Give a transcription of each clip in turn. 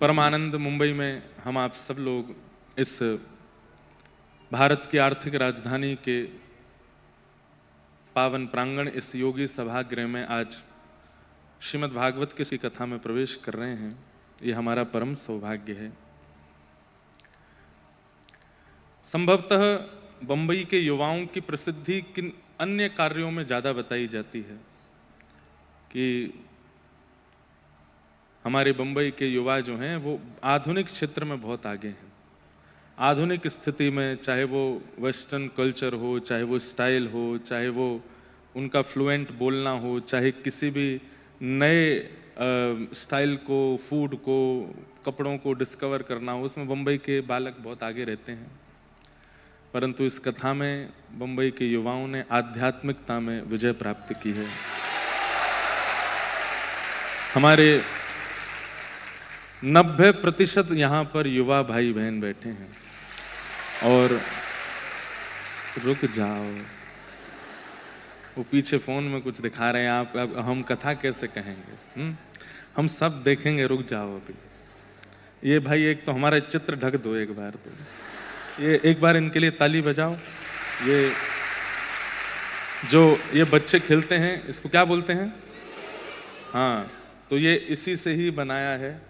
परमानंद मुंबई में हम आप सब लोग इस भारत की आर्थिक राजधानी के पावन प्रांगण इस योगी सभागृह में आज श्रीमद् भागवत की कथा में प्रवेश कर रहे हैं। ये हमारा परम सौभाग्य है। संभवतः बंबई के युवाओं की प्रसिद्धि किन अन्य कार्यों में ज़्यादा बताई जाती है कि हमारे बंबई के युवा जो हैं वो आधुनिक क्षेत्र में बहुत आगे हैं। आधुनिक स्थिति में, चाहे वो वेस्टर्न कल्चर हो, चाहे वो स्टाइल हो, चाहे वो उनका फ्लुएंट बोलना हो, चाहे किसी भी नए स्टाइल को, फूड को, कपड़ों को डिस्कवर करना हो, उसमें बंबई के बालक बहुत आगे रहते हैं। परंतु इस कथा में बंबई के युवाओं ने आध्यात्मिकता में विजय प्राप्त की है। हमारे 90% यहाँ पर युवा भाई बहन बैठे हैं। और रुक जाओ, वो पीछे फोन में कुछ दिखा रहे हैं, आप अब हम कथा कैसे कहेंगे? हम सब देखेंगे, रुक जाओ अभी। ये भाई एक तो हमारा चित्र ढक दो एक बार, तो ये एक बार इनके लिए ताली बजाओ। ये जो ये बच्चे खेलते हैं, इसको क्या बोलते हैं? हाँ, तो ये इसी से ही बनाया है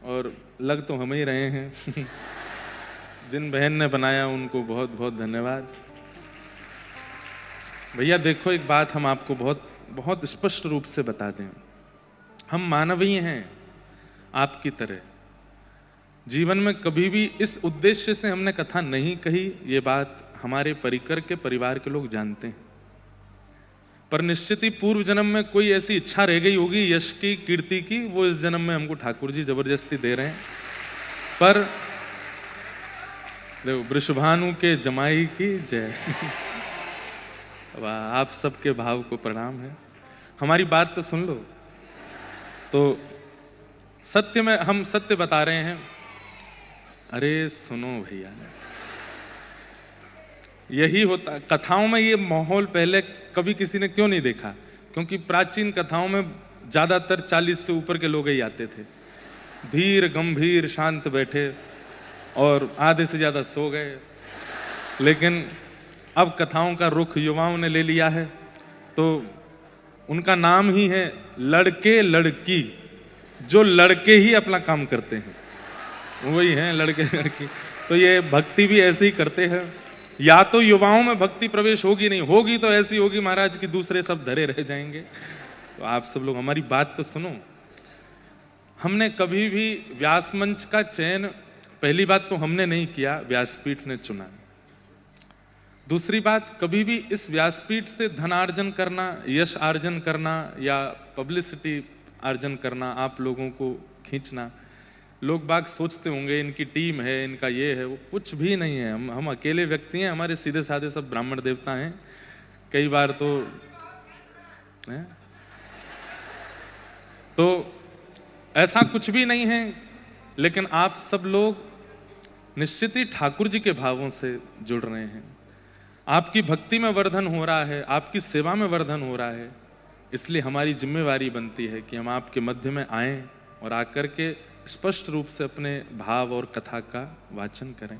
और लग तो हम ही रहे हैं। जिन बहन ने बनाया उनको बहुत बहुत धन्यवाद। भैया देखो, एक बात हम आपको बहुत बहुत स्पष्ट रूप से बता दें, हम मानवीय हैं आपकी तरह। जीवन में कभी भी इस उद्देश्य से हमने कथा नहीं कही, ये बात हमारे परिकर के परिवार के लोग जानते हैं। पर निश्चित ही पूर्व जन्म में कोई ऐसी इच्छा रह गई होगी यश की, कीर्ति की, वो इस जन्म में हमको ठाकुर जी जबरदस्ती दे रहे हैं। पर देखो, वृषभानु के जमाई की जय। वाह, आप सबके भाव को प्रणाम है। हमारी बात तो सुन लो। तो सत्य में हम सत्य बता रहे हैं। अरे सुनो भैया, यही होता कथाओं में। ये माहौल पहले कभी किसी ने क्यों नहीं देखा? क्योंकि प्राचीन कथाओं में ज्यादातर 40 से ऊपर के लोग ही आते थे, धीर गंभीर शांत बैठे, और आधे से ज्यादा सो गए। लेकिन अब कथाओं का रुख युवाओं ने ले लिया है, तो उनका नाम ही है लड़के लड़की। जो लड़के ही अपना काम करते हैं वही हैं लड़के लड़की। तो ये भक्ति भी ऐसे ही करते हैं। या तो युवाओं में भक्ति प्रवेश होगी, नहीं होगी तो ऐसी होगी महाराज की दूसरे सब धरे रह जाएंगे। तो आप सब लोग हमारी बात तो सुनो। हमने कभी भी व्यास मंच का चयन, पहली बात तो हमने नहीं किया, व्यासपीठ ने चुना। दूसरी बात, कभी भी इस व्यासपीठ से धनार्जन करना, यश अर्जन करना या पब्लिसिटी अर्जन करना, आप लोगों को खींचना, लोग बाग सोचते होंगे इनकी टीम है, इनका ये है, वो कुछ भी नहीं है। हम अकेले व्यक्ति हैं। हमारे सीधे साधे सब ब्राह्मण देवता हैं। कई बार तो ऐसा कुछ भी नहीं है। लेकिन आप सब लोग निश्चित ही ठाकुर जी के भावों से जुड़ रहे हैं। आपकी भक्ति में वर्धन हो रहा है, आपकी सेवा में वर्धन हो रहा है। इसलिए हमारी जिम्मेवारी बनती है कि हम आपके मध्य में आएं और आकर के स्पष्ट रूप से अपने भाव और कथा का वाचन करें।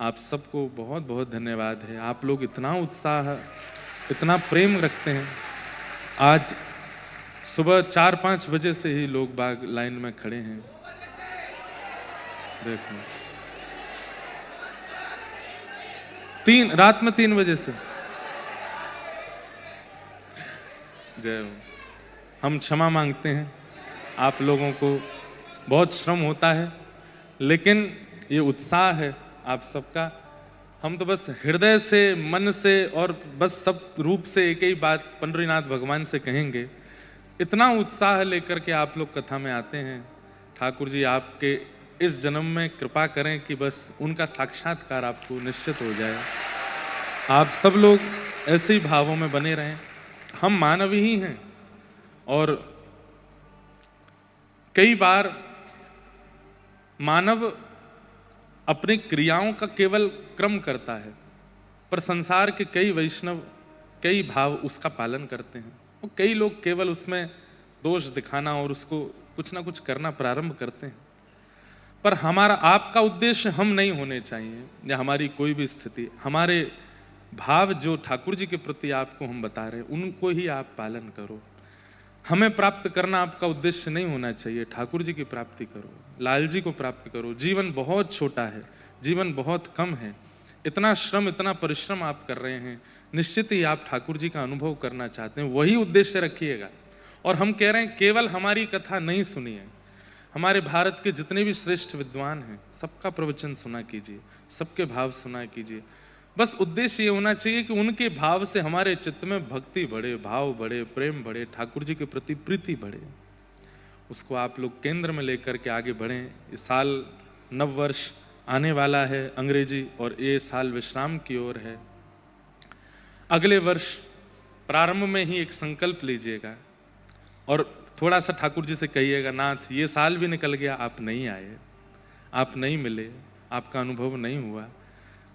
आप सबको बहुत बहुत धन्यवाद है। आप लोग इतना उत्साह, इतना प्रेम रखते हैं। आज सुबह 4-5 बजे से ही लोग बाग लाइन में खड़े हैं। देखो, रात में 3 बजे से। जय हो। हम क्षमा मांगते हैं, आप लोगों को बहुत श्रम होता है, लेकिन ये उत्साह है आप सबका। हम तो बस हृदय से, मन से और बस सब रूप से एक ही बात पंडरीनाथ भगवान से कहेंगे। इतना उत्साह लेकर के आप लोग कथा में आते हैं। ठाकुर जी आपके इस जन्म में कृपा करें कि बस उनका साक्षात्कार आपको निश्चित हो जाए। आप सब लोग ऐसे ही भावों में बने रहें। हम मानव ही हैं, और कई बार मानव अपनी क्रियाओं का केवल क्रम करता है, पर संसार के कई वैष्णव कई भाव उसका पालन करते हैं। और कई लोग केवल उसमें दोष दिखाना और उसको कुछ ना कुछ करना प्रारंभ करते हैं। पर हमारा आपका उद्देश्य हम नहीं होने चाहिए, या हमारी कोई भी स्थिति, हमारे भाव जो ठाकुर जी के प्रति आपको हम बता रहे हैं उनको ही आप पालन करो। हमें प्राप्त करना आपका उद्देश्य नहीं होना चाहिए, ठाकुर जी की प्राप्ति करो, लाल जी को प्राप्त करो। जीवन बहुत छोटा है, जीवन बहुत कम है, इतना श्रम इतना परिश्रम आप कर रहे हैं, निश्चित ही आप ठाकुर जी का अनुभव करना चाहते हैं, वही उद्देश्य रखिएगा। और हम कह रहे हैं केवल हमारी कथा नहीं सुनिए, हमारे भारत के जितने भी श्रेष्ठ विद्वान हैं सबका प्रवचन सुना कीजिए, सबके भाव सुना कीजिए। बस उद्देश्य ये होना चाहिए कि उनके भाव से हमारे चित्त में भक्ति बढ़े, भाव बढ़े, प्रेम बढ़े, ठाकुर जी के प्रति प्रीति बढ़े। उसको आप लोग केंद्र में लेकर के आगे बढ़ें। इस साल नव वर्ष आने वाला है अंग्रेजी, और ये साल विश्राम की ओर है। अगले वर्ष प्रारंभ में ही एक संकल्प लीजिएगा और थोड़ा सा ठाकुर जी से कहिएगा, नाथ ये साल भी निकल गया, आप नहीं आए, आप नहीं मिले, आपका अनुभव नहीं हुआ,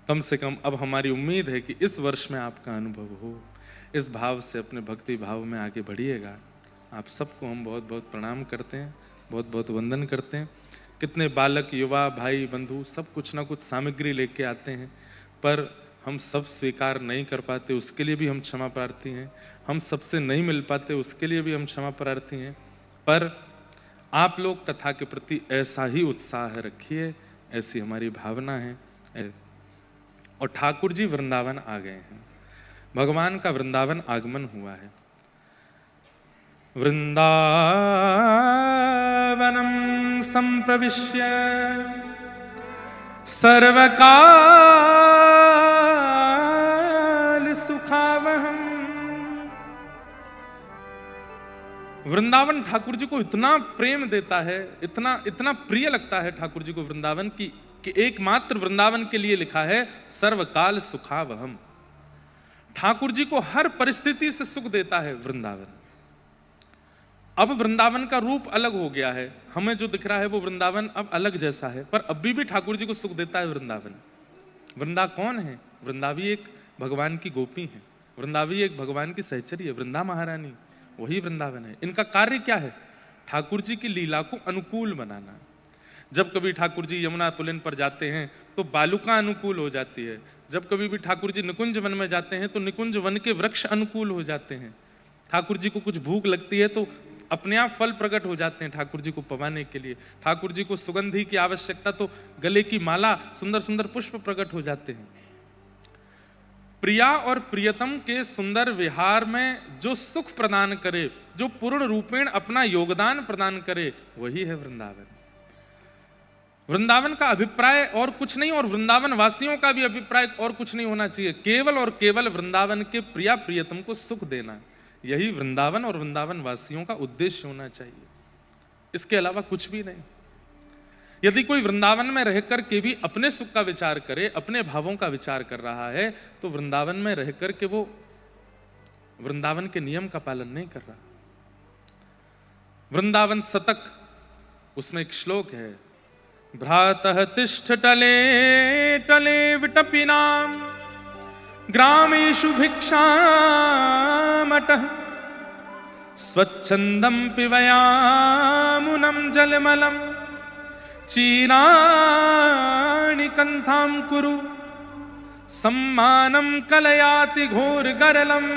कम से कम अब हमारी उम्मीद है कि इस वर्ष में आपका अनुभव हो। इस भाव से अपने भक्ति भाव में आगे बढ़िएगा। आप सबको हम बहुत बहुत प्रणाम करते हैं, बहुत बहुत वंदन करते हैं। कितने बालक, युवा, भाई, बंधु सब कुछ ना कुछ सामग्री लेके आते हैं, पर हम सब स्वीकार नहीं कर पाते, उसके लिए भी हम क्षमा प्रार्थी हैं। हम सबसे नहीं मिल पाते, उसके लिए भी हम क्षमा प्रार्थी हैं। पर आप लोग कथा के प्रति ऐसा ही उत्साह रखिए, ऐसी हमारी भावना है। और ठाकुर जी वृंदावन आ गए हैं, भगवान का वृंदावन आगमन हुआ है। वृंदावनम संप्रविश्य सर्वकाल सुखावहम। वृंदावन ठाकुर जी को इतना प्रेम देता है, इतना इतना प्रिय लगता है ठाकुर जी को वृंदावन की, कि एकमात्र वृंदावन के लिए लिखा है सर्वकाल सुखावहम। ठाकुर जी को हर परिस्थिति से सुख देता है वृंदावन। अब वृंदावन का रूप अलग हो गया है, हमें जो दिख रहा है वो वृंदावन अब अलग जैसा है, पर अभी भी ठाकुर जी को सुख देता है वृंदावन। वृंदा कौन है? वृंदावी एक भगवान की गोपी है, वृंदावी एक भगवान की सहचरी है, वृंदा महारानी, वही वृंदावन है। इनका कार्य क्या है? ठाकुर जी की लीला को अनुकूल बनाना। जब कभी ठाकुर जी यमुना पुलिन पर जाते हैं तो बालुका अनुकूल हो जाती है, जब कभी भी ठाकुर जी निकुंज वन में जाते हैं तो निकुंज वन के वृक्ष अनुकूल हो जाते हैं। ठाकुर जी को कुछ भूख लगती है तो अपने आप फल प्रकट हो जाते हैं ठाकुर जी को पवाने के लिए। ठाकुर जी को सुगंधि की आवश्यकता तो गले की माला, सुंदर सुंदर पुष्प प्रकट हो जाते हैं। प्रिया और प्रियतम के सुंदर विहार में जो सुख प्रदान करे, जो पूर्ण रूपेण अपना योगदान प्रदान करे, वही है वृंदावन। वृंदावन का अभिप्राय और कुछ नहीं, और वृंदावन वासियों का भी अभिप्राय और कुछ नहीं होना चाहिए, केवल और केवल वृंदावन के प्रिया प्रियतम को सुख देना, यही वृंदावन और वृंदावन वासियों का उद्देश्य होना चाहिए, इसके अलावा कुछ भी नहीं। यदि कोई वृंदावन में रहकर के भी अपने सुख का विचार करे, अपने भावों का विचार कर रहा है, तो वृंदावन में रहकर के वो वृंदावन के नियम का पालन नहीं कर रहा। वृंदावन शतक, उसमें एक श्लोक है, भ्रातः तिष्ठ टले टले विटपिनाम ग्रामेषु भिक्षामटः स्वच्छंदं पिबयामुनं जलमलं चीराणि कंथां कुरु सम्मानं कलयाति घोरगरलं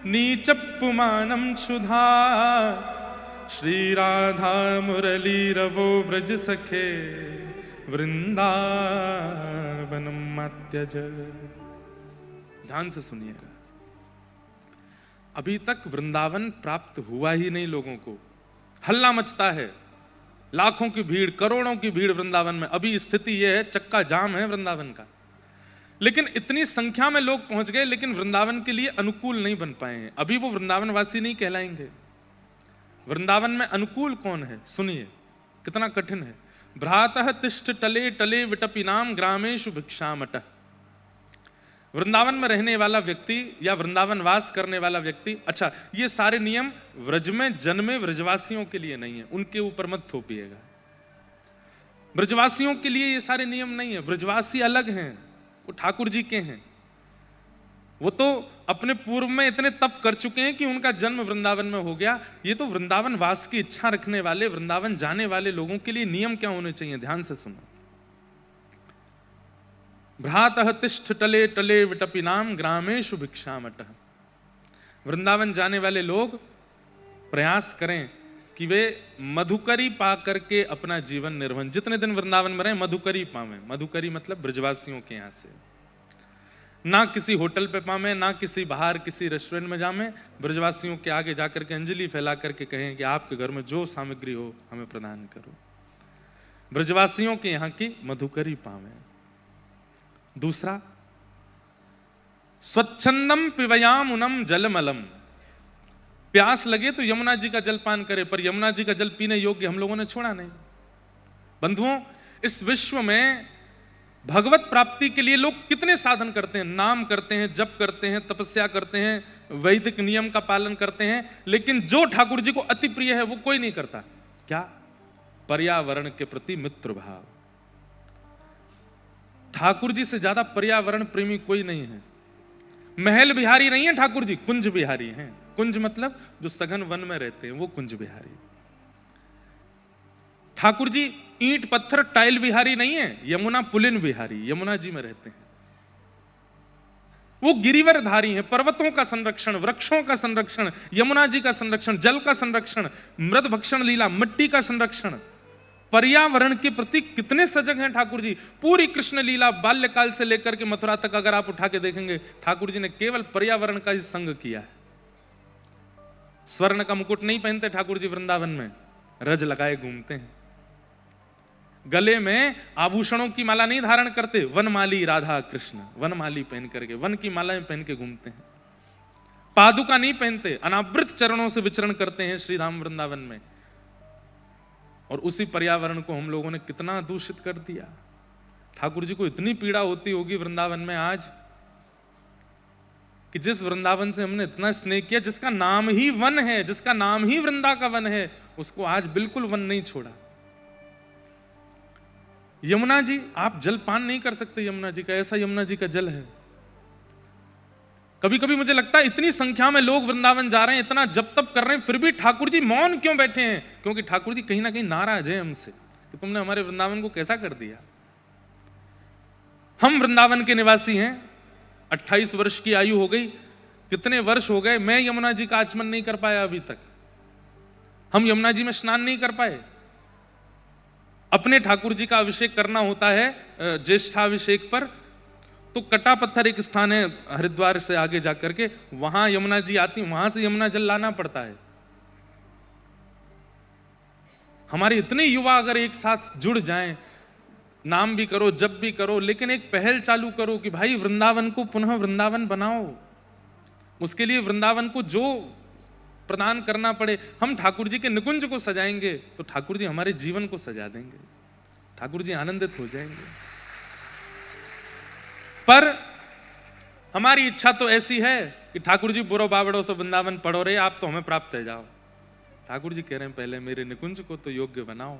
नीचपुमानं क्षुधा श्रीराधा मुरलीरवो ब्रज सखे वृंदावनम मत्यज। ध्यान से सुनिएगा, अभी तक वृंदावन प्राप्त हुआ ही नहीं लोगों को। हल्ला मचता है, लाखों की भीड़, करोड़ों की भीड़ वृंदावन में। अभी स्थिति यह है, चक्का जाम है वृंदावन का, लेकिन इतनी संख्या में लोग पहुंच गए, लेकिन वृंदावन के लिए अनुकूल नहीं बन पाए हैं। अभी वो वृंदावन वासी नहीं कहलाएंगे। वृंदावन में अनुकूल कौन है? सुनिए कितना कठिन है। भ्रातः तिष्ठ टले टले विटपिनाम ग्रामेषु भिक्षामटः। वृंदावन में रहने वाला व्यक्ति या वृंदावन वास करने वाला व्यक्ति, अच्छा ये सारे नियम व्रज में जन्मे व्रजवासियों के लिए नहीं है, उनके ऊपर मत थोपिएगा। ब्रजवासियों के लिए ये सारे नियम नहीं है, ब्रजवासी अलग हैं, वो ठाकुर जी के हैं, वो तो अपने पूर्व में इतने तप कर चुके हैं कि उनका जन्म वृंदावन में हो गया। ये तो वृंदावन वास की इच्छा रखने वाले, वृंदावन जाने वाले लोगों के लिए नियम क्या होने चाहिए, ध्यान से सुनो। भ्रातः तिष्ठ टले टले विटपिनाम ग्रामेषु भिक्षामटः। वृंदावन जाने वाले लोग प्रयास करें कि वे मधुकरी पा करके अपना जीवन निर्वहन, जितने दिन वृंदावन में रहे मधुकरी पावे। मधुकरी मतलब ब्रजवासियों के यहां से, ना किसी होटल पे पावे, ना किसी बाहर किसी रेस्टोरेंट में जामे, ब्रजवासियों के आगे जाकर के अंजलि फैला करके कहें कि आपके घर में जो सामग्री हो हमें प्रदान करो। ब्रजवासियों के यहाँ की मधुकरी पावे। दूसरा, स्वच्छंदम पिबयाम उनम जलमलम। प्यास लगे तो यमुना जी का जल पान करे, पर यमुना जी का जल पीने योग्य हम लोगों ने छोड़ा नहीं। बंधुओं, इस विश्व में भगवत प्राप्ति के लिए लोग कितने साधन करते हैं, नाम करते हैं, जप करते हैं, तपस्या करते हैं, वैदिक नियम का पालन करते हैं, लेकिन जो ठाकुर जी को अति प्रिय है वो कोई नहीं करता। क्या? पर्यावरण के प्रति मित्र भाव। ठाकुर जी से ज्यादा पर्यावरण प्रेमी कोई नहीं है। महल बिहारी नहीं है ठाकुर जी, कुंज बिहारी हैं। कुंज मतलब जो सघन वन में रहते हैं वो कुंज बिहारी। ठाकुर जी ईंट पत्थर टाइल बिहारी नहीं है, यमुना पुलिन बिहारी, यमुना जी में रहते हैं। वो गिरिवर धारी हैं, पर्वतों का संरक्षण, वृक्षों का संरक्षण, यमुना जी का संरक्षण, जल का संरक्षण, मृद भक्षण लीला, मिट्टी का संरक्षण, पर्यावरण के प्रति कितने सजग हैं ठाकुर जी। पूरी कृष्ण लीला बाल्यकाल से लेकर के मथुरा तक अगर आप उठा के देखेंगे, ठाकुर जी ने केवल पर्यावरण का ही संग किया है। स्वर्ण का मुकुट नहीं पहनते ठाकुर जी वृंदावन में, रज लगाए घूमते हैं। गले में आभूषणों की माला नहीं धारण करते, वनमाली राधा कृष्ण वनमाली पहन करके, वन की मालाएं पहन के घूमते हैं। पादुका नहीं पहनते, अनावृत चरणों से विचरण करते हैं श्री धाम वृंदावन में। और उसी पर्यावरण को हम लोगों ने कितना दूषित कर दिया। ठाकुर जी को इतनी पीड़ा होती होगी वृंदावन में आज, कि जिस वृंदावन से हमने इतना स्नेह किया, जिसका नाम ही वन है, जिसका नाम ही वृंदा का वन है, उसको आज बिल्कुल वन नहीं छोड़ा। यमुना जी, आप जल पान नहीं कर सकते यमुना जी का, ऐसा यमुना जी का जल है। कभी कभी मुझे लगता है इतनी संख्या में लोग वृंदावन जा रहे हैं, इतना जप तप कर रहे हैं, फिर भी ठाकुर जी मौन क्यों बैठे हैं? क्योंकि ठाकुर जी कहीं ना कहीं नाराज है हमसे कि तुमने हमारे वृंदावन को कैसा कर दिया। हम वृंदावन के निवासी हैं, 28 वर्ष की आयु हो गई, कितने वर्ष हो गए मैं यमुना जी का आचमन नहीं कर पाया अभी तक। हम यमुना जी में स्नान नहीं कर पाए। अपने ठाकुर जी का अभिषेक करना होता है ज्येष्ठाभिषेक पर, तो कटा पत्थर एक स्थान है हरिद्वार से आगे जाकर के, वहां यमुना जी आती, वहां से यमुना जल लाना पड़ता है। हमारे इतने युवा अगर एक साथ जुड़ जाएं, नाम भी करो, जप भी करो, लेकिन एक पहल चालू करो कि भाई वृंदावन को पुनः वृंदावन बनाओ। उसके लिए वृंदावन को जो प्रदान करना पड़े, हम ठाकुर जी के निकुंज को सजाएंगे तो ठाकुर जी हमारे जीवन को सजा देंगे, ठाकुर जी आनंदित हो जाएंगे। पर हमारी इच्छा तो ऐसी है कि ठाकुर जी बुरो बाबड़ों से वृंदावन पढ़ो रहे, आप तो हमें प्राप्त है जाओ। ठाकुर जी कह रहे हैं पहले मेरे निकुंज को तो योग्य बनाओ।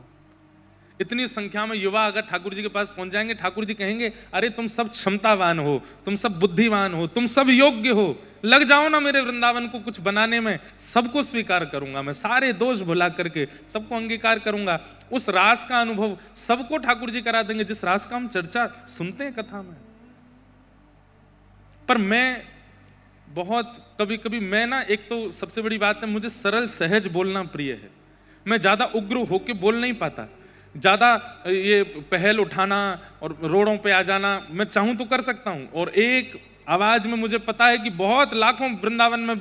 इतनी संख्या में युवा अगर ठाकुर जी के पास पहुंच जाएंगे, ठाकुर जी कहेंगे अरे तुम सब क्षमतावान हो, तुम सब बुद्धिमान हो, तुम सब योग्य हो, लग जाओ ना मेरे वृंदावन को कुछ बनाने में, सबको स्वीकार करूंगा मैं, सारे दोष भुला करके सबको अंगीकार करूंगा। उस रास का अनुभव सबको ठाकुर जी करा देंगे, जिस रास का हम चर्चा सुनते हैं कथा में। पर मैं बहुत कभी कभी मैं ना, एक तो सबसे बड़ी बात है मुझे सरल सहज बोलना प्रिय है। मैं ज्यादा उग्र होके बोल नहीं पाता, ज्यादा ये पहल उठाना और रोडों पे आ जाना मैं चाहूं तो कर सकता हूं, और एक आवाज में मुझे पता है कि बहुत लाखों वृंदावन में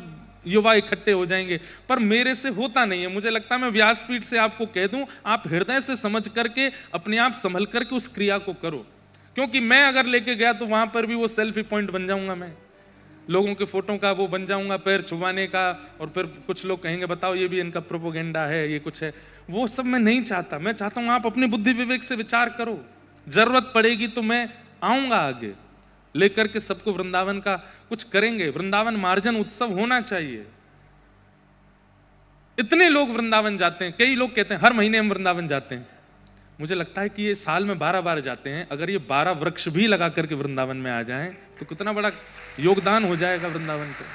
युवा इकट्ठे हो जाएंगे, पर मेरे से होता नहीं है। मुझे लगता है मैं व्यासपीठ से आपको कह दूं, आप हृदय से समझ करके अपने आप संभल करके उस क्रिया को करो, क्योंकि मैं अगर लेके गया तो वहां पर भी वो सेल्फी पॉइंट बन जाऊंगा, मैं लोगों के फोटो का वो बन जाऊंगा, पैर छुपाने का, और फिर कुछ लोग कहेंगे बताओ ये भी इनका प्रोपोगेंडा है, ये कुछ है। वो सब मैं नहीं चाहता। मैं चाहता हूं आप अपनी बुद्धि विवेक से विचार करो, जरूरत पड़ेगी तो मैं आऊंगा आगे लेकर के सबको वृंदावन का कुछ करेंगे। वृंदावन मार्जन उत्सव होना चाहिए। इतने लोग वृंदावन जाते हैं, कई लोग कहते हैं हर महीने हम वृंदावन जाते हैं, मुझे लगता है कि ये साल में 12 बार जाते हैं, अगर ये 12 वृक्ष भी लगा करके वृंदावन में आ जाएं तो कितना बड़ा योगदान हो जाएगा वृंदावन को।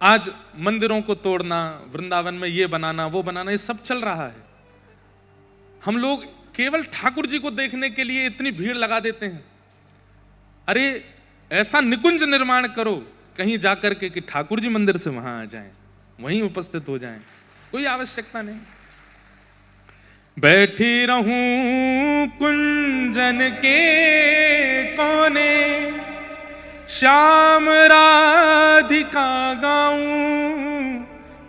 आज मंदिरों को तोड़ना, वृंदावन में ये बनाना वो बनाना, ये सब चल रहा है। हम लोग केवल ठाकुर जी को देखने के लिए इतनी भीड़ लगा देते हैं। अरे ऐसा निकुंज निर्माण करो कहीं जाकर के कि ठाकुर जी मंदिर से वहां आ जाएं, वहीं उपस्थित हो जाएं, कोई आवश्यकता नहीं। बैठी रहूं कुंजन के कोने, श्याम राधिका गाऊं,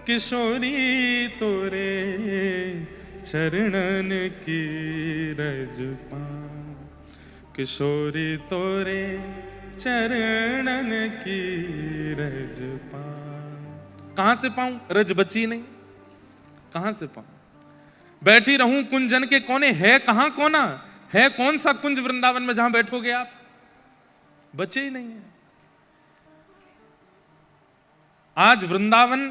किशोरी तोरे चरणन की रज पाऊं, किशोरी तोरे चरणन की रज पाऊं। कहां से पाऊं? रज बची नहीं, कहां से पाऊं? बैठी रहूं कुंजन के कोने, है कहां कोना? है कौन सा कुंज वृंदावन में जहां बैठोगे आप? बचे ही नहीं है। आज वृंदावन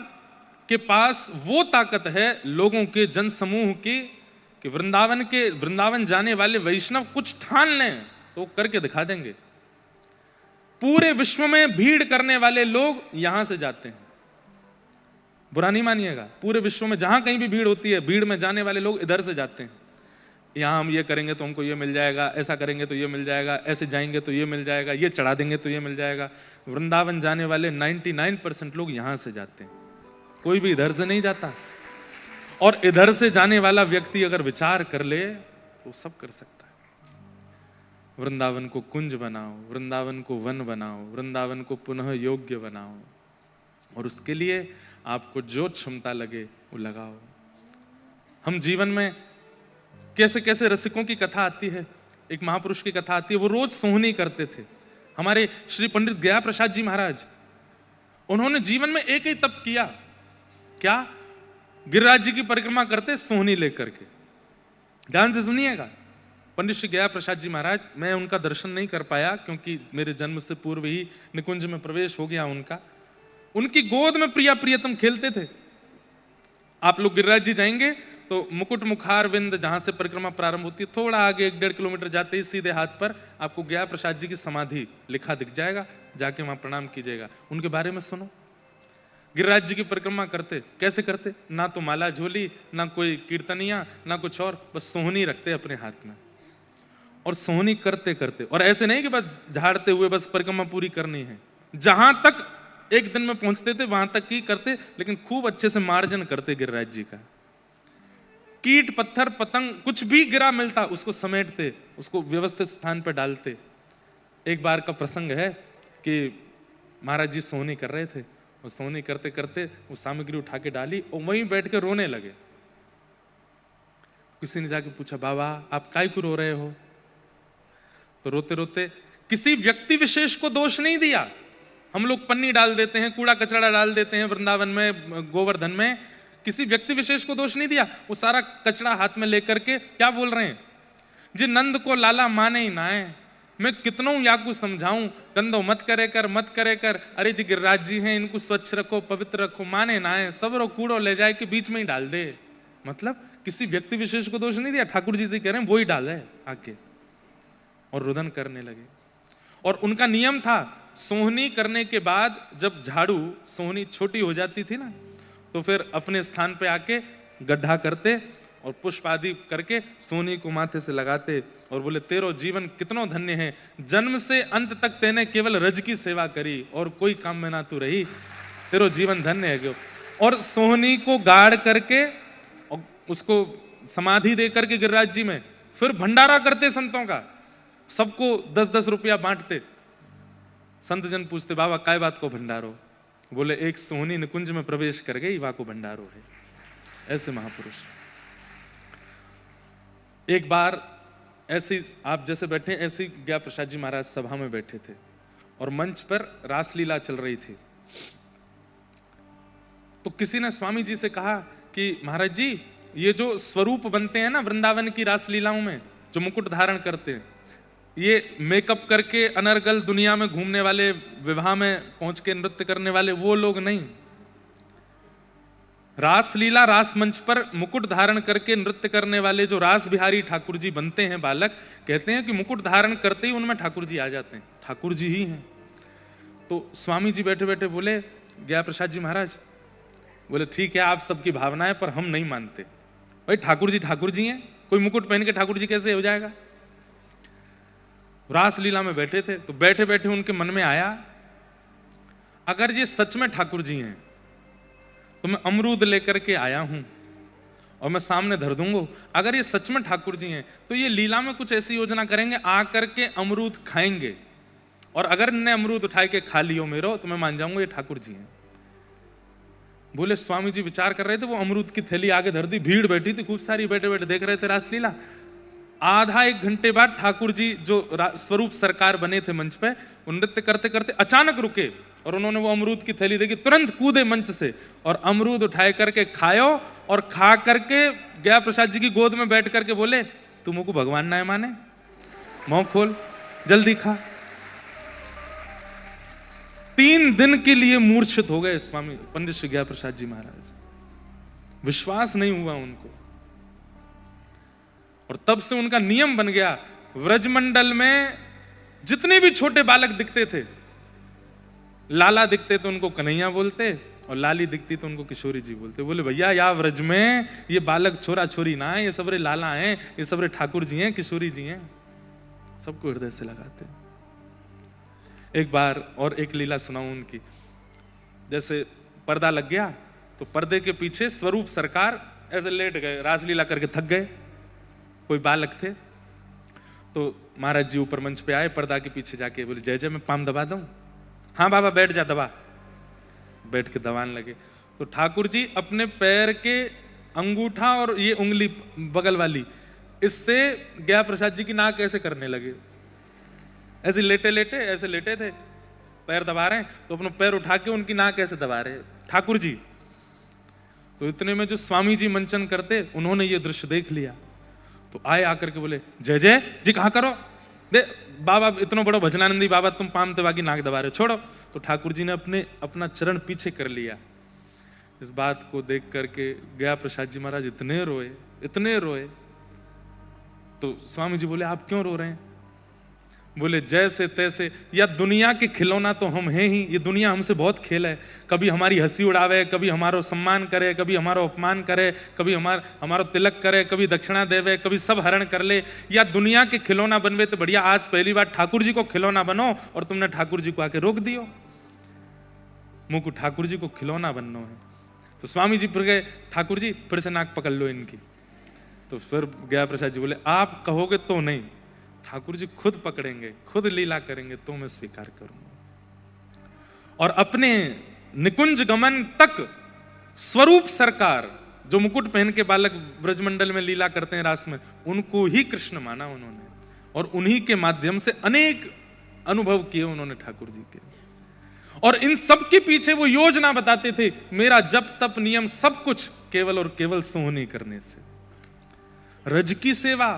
के पास वो ताकत है लोगों के जन समूह की कि वृंदावन जाने वाले वैष्णव कुछ ठान लें तो करके दिखा देंगे। पूरे विश्व में भीड़ करने वाले लोग यहां से जाते हैं, बुरा नहीं मानिएगा। पूरे विश्व में जहां कहीं भी भीड़ होती है, भीड़ में जाने वाले लोग इधर से जाते हैं। यहां हम ये करेंगे तो हमको ये मिल जाएगा, ऐसा करेंगे तो ये मिल जाएगा, ऐसे जाएंगे तो ये मिल जाएगा, ये चढ़ा देंगे तो ये मिल जाएगा। वृंदावन जाने वाले 99% लोग यहां से जाते हैं, कोई भी इधर से नहीं जाता। और इधर से जाने वाला व्यक्ति अगर विचार कर ले तो सब कर सकता है। वृंदावन को कुंज बनाओ, वृंदावन को वन बनाओ, वृंदावन को पुनः योग्य बनाओ, और उसके लिए आपको जो क्षमता लगे वो लगाओ। हम जीवन में कैसे कैसे रसिकों की कथा आती है। एक महापुरुष की कथा आती है, वो रोज सोहनी करते थे। हमारे श्री पंडित गया प्रसाद जी महाराज, उन्होंने जीवन में एक ही तप किया। क्या? गिरिराज जी की परिक्रमा करते सोहनी लेकर के। ध्यान से सुनिएगा। पंडित श्री गया प्रसाद जी महाराज, मैं उनका दर्शन नहीं कर पाया क्योंकि मेरे जन्म से पूर्व ही निकुंज में प्रवेश हो गया उनका। उनकी गोद में प्रिया प्रियतम खेलते थे। आप लोग गिरिराज जी जाएंगे तो मुकुट मुखार विंद जहां से परिक्रमा प्रारंभ होती है, थोड़ा आगे 1-1.5 किलोमीटर जाते ही सीधे हाथ पर आपको गया प्रसाद जी की समाधि लिखा दिख जाएगा, जाके वहां प्रणाम कीजिएगा। उनके बारे में सुनो। गिरिराज जी की परिक्रमा करते, कैसे करते? ना तो माला झोली, ना कोई कीर्तनिया, ना कुछ और, बस सोहनी रखते अपने हाथ में और सोहनी करते करते। और ऐसे नहीं कि बस झाड़ते हुए बस परिक्रमा पूरी करनी है, जहां तक एक दिन में पहुंचते थे वहां तक ही करते, लेकिन खूब अच्छे से मार्जन करते गिरिराज जी का। कीट पत्थर पतंग कुछ भी गिरा मिलता उसको समेटते, उसको व्यवस्थित स्थान पर डालते। एक बार का प्रसंग है कि महाराज जी सोहनी कर रहे थे, और सोहनी करते करते वो सामग्री उठा के डाली और वहीं बैठ के रोने लगे। किसी ने जाके पूछा, बाबा आप काहे को रो रहे हो? तो रोते रोते किसी व्यक्ति विशेष को दोष नहीं दिया। हम लोग पन्नी डाल देते हैं, कूड़ा कचरा डाल देते हैं वृंदावन में, गोवर्धन में, किसी व्यक्ति विशेष को दोष नहीं दिया। वो सारा कचरा हाथ में लेकर के क्या बोल रहे हैं? जी नंद को लाला माने ही नाए, मैं कितनों याकू समझाऊं, गंदो मत करे कर, मत करे कर। अरे जी गिरिराज जी हैं, इनको स्वच्छ रखो, पवित्र रखो, माने नाए, सबरो कूड़ो ले जाए के बीच में ही डाल दे। मतलब किसी व्यक्ति विशेष को दोष नहीं दिया, ठाकुर जी से कह रहे हैं वो ही डाले आके, और रुदन करने लगे। और उनका नियम था, सोहनी करने के बाद जब झाड़ू सोहनी छोटी हो जाती थी ना, तो फिर अपने स्थान पे आके गड्ढा करते और पुष्प आदि करके सोहनी को माथे से लगाते और बोले, तेरो जीवन कितनो धन्य है, जन्म से अंत तक तेने केवल रज की सेवा करी और कोई काम में ना तू रही, तेरो जीवन धन्य है। और सोहनी को गाड़ करके और उसको समाधि दे करके गिरिराज जी में फिर भंडारा करते संतों का, सबको 10-10 रुपया बांटते। संत जन पूछते, बाबा काय बात को भंडारो? बोले, एक सोहनी निकुंज में प्रवेश कर गई, वहां को भंडारो है। ऐसे महापुरुष। एक बार ऐसी आप जैसे बैठे, ऐसी गया प्रसाद जी महाराज सभा में बैठे थे और मंच पर रासलीला चल रही थी। तो किसी ने स्वामी जी से कहा कि महाराज जी, ये जो स्वरूप बनते हैं ना वृंदावन की रासलीलाओं में, जो मुकुट धारण करते हैं, ये मेकअप करके अनर्गल दुनिया में घूमने वाले, विवाह में पहुंच के नृत्य करने वाले वो लोग नहीं। रासलीला रास मंच पर मुकुट धारण करके नृत्य करने वाले जो रास बिहारी ठाकुर जी बनते हैं बालक, कहते हैं कि मुकुट धारण करते ही उनमें ठाकुर जी आ जाते हैं, ठाकुर जी ही हैं। तो स्वामी जी बैठे बैठे बोले, गया प्रसाद जी महाराज बोले, ठीक है आप सबकी भावना है पर हम नहीं मानते। भाई ठाकुर जी हैं, कोई मुकुट पहन के ठाकुर जी कैसे हो जाएगा। रासलीला में बैठे थे तो बैठे बैठे उनके मन में आया, अगर ये सच में ठाकुर जी हैं तो मैं अमरूद लेकर के आया हूं और मैं सामने धर दूंगा। अगर ये सच में ठाकुर जी हैं तो ये लीला में कुछ ऐसी योजना करेंगे, आकर के अमरूद खाएंगे, और अगर इन्हें अमरूद उठाए के खा लियो मेरो तो मैं मान जाऊंगा ये ठाकुर जी हैं। बोले स्वामी जी विचार कर रहे थे, वो अमरूद की थैली आगे धर दी, भीड़ बैठी थी खूब सारी, बैठे बैठे देख रहे थे रासलीला। आधा एक घंटे बाद ठाकुर जी जो स्वरूप सरकार बने थे मंच पे, नृत्य करते करते अचानक रुके और उन्होंने वो अमरूद की थैली देखी, तुरंत कूदे मंच से और अमरूद उठाए करके खायो, और खा करके गया प्रसाद जी की गोद में बैठ करके बोले, तुमको भगवान ना माने, मुंह खोल जल्दी खा। 3 दिन के लिए मूर्छित हो गए स्वामी पंडित श्री गया प्रसाद जी महाराज, विश्वास नहीं हुआ उनको। और तब से उनका नियम बन गया, व्रजमंडल में जितने भी छोटे बालक दिखते थे, लाला दिखते तो उनको कन्हैया बोलते और लाली दिखती तो उनको किशोरी जी बोलते। बोले भैया या व्रज में ये बालक छोरा छोरी ना है, ये सबरे लाला हैं, ये सबरे ठाकुर जी हैं, किशोरी जी हैं, सबको हृदय से लगाते। एक बार और एक लीला सुनाऊं उनकी। जैसे पर्दा लग गया तो पर्दे के पीछे स्वरूप सरकार ऐसे लेट गए, रासलीला करके थक गए। कोई बालक थे तो महाराज जी ऊपर मंच पे आए, पर्दा के पीछे जाके बोले, जय जय मैं पाम दबा दूं। हाँ बाबा बैठ जा, दबा। बैठ के दबाने लगे तो ठाकुर जी अपने पैर के अंगूठा और ये उंगली बगल वाली, इससे गया प्रसाद जी की नाक ऐसे करने लगे, ऐसे लेटे लेटे ऐसे लेटे थे, पैर दबा रहे हैं तो अपना पैर उठा के उनकी नाक ऐसे दबा रहे ठाकुर जी। तो इतने में जो स्वामी जी मंचन करते, उन्होंने ये दृश्य देख लिया तो आए आकर के बोले, जय जय जी कहाँ करो, दे बाबा इतना बड़ा भजनानंदी बाबा तुम पाम तेवा की नाक दबा रहे हो, छोड़ो। तो ठाकुर जी ने अपना चरण पीछे कर लिया। इस बात को देख करके गया प्रसाद जी महाराज इतने रोए। तो स्वामी जी बोले, आप क्यों रो रहे हैं। बोले, जैसे तैसे, या दुनिया के खिलौना तो हम हैं ही, ये दुनिया हमसे बहुत खेल है, कभी हमारी हंसी उड़ावे, कभी हमारो सम्मान करे, कभी हमारो अपमान करे, कभी हमारो तिलक करे, कभी दक्षिणा देवे, कभी सब हरण कर ले, या दुनिया के खिलौना बनवे तो बढ़िया, आज पहली बार ठाकुर जी को खिलौना बनो और तुमने ठाकुर जी को आके रोक दियो। मुझको ठाकुर जी को खिलौना बनना है। तो स्वामी जी फिर गए, ठाकुर जी फिर से नाक पकड़ लो इनकी। तो फिर गया प्रसाद जी बोले, आप कहोगे तो नहीं, ठाकुर जी खुद पकड़ेंगे, खुद लीला करेंगे तो मैं स्वीकार करूंगा। और अपने निकुंज गमन तक स्वरूप सरकार, जो मुकुट पहन के बालक ब्रजमंडल में लीला करते हैं रास में, उनको ही कृष्ण माना उन्होंने, और उन्हीं के माध्यम से अनेक अनुभव किए उन्होंने ठाकुर जी के। और इन सब के पीछे वो योजना बताते थे, मेरा जप तप नियम सब कुछ केवल और केवल सोहनी करने से। रज की सेवा,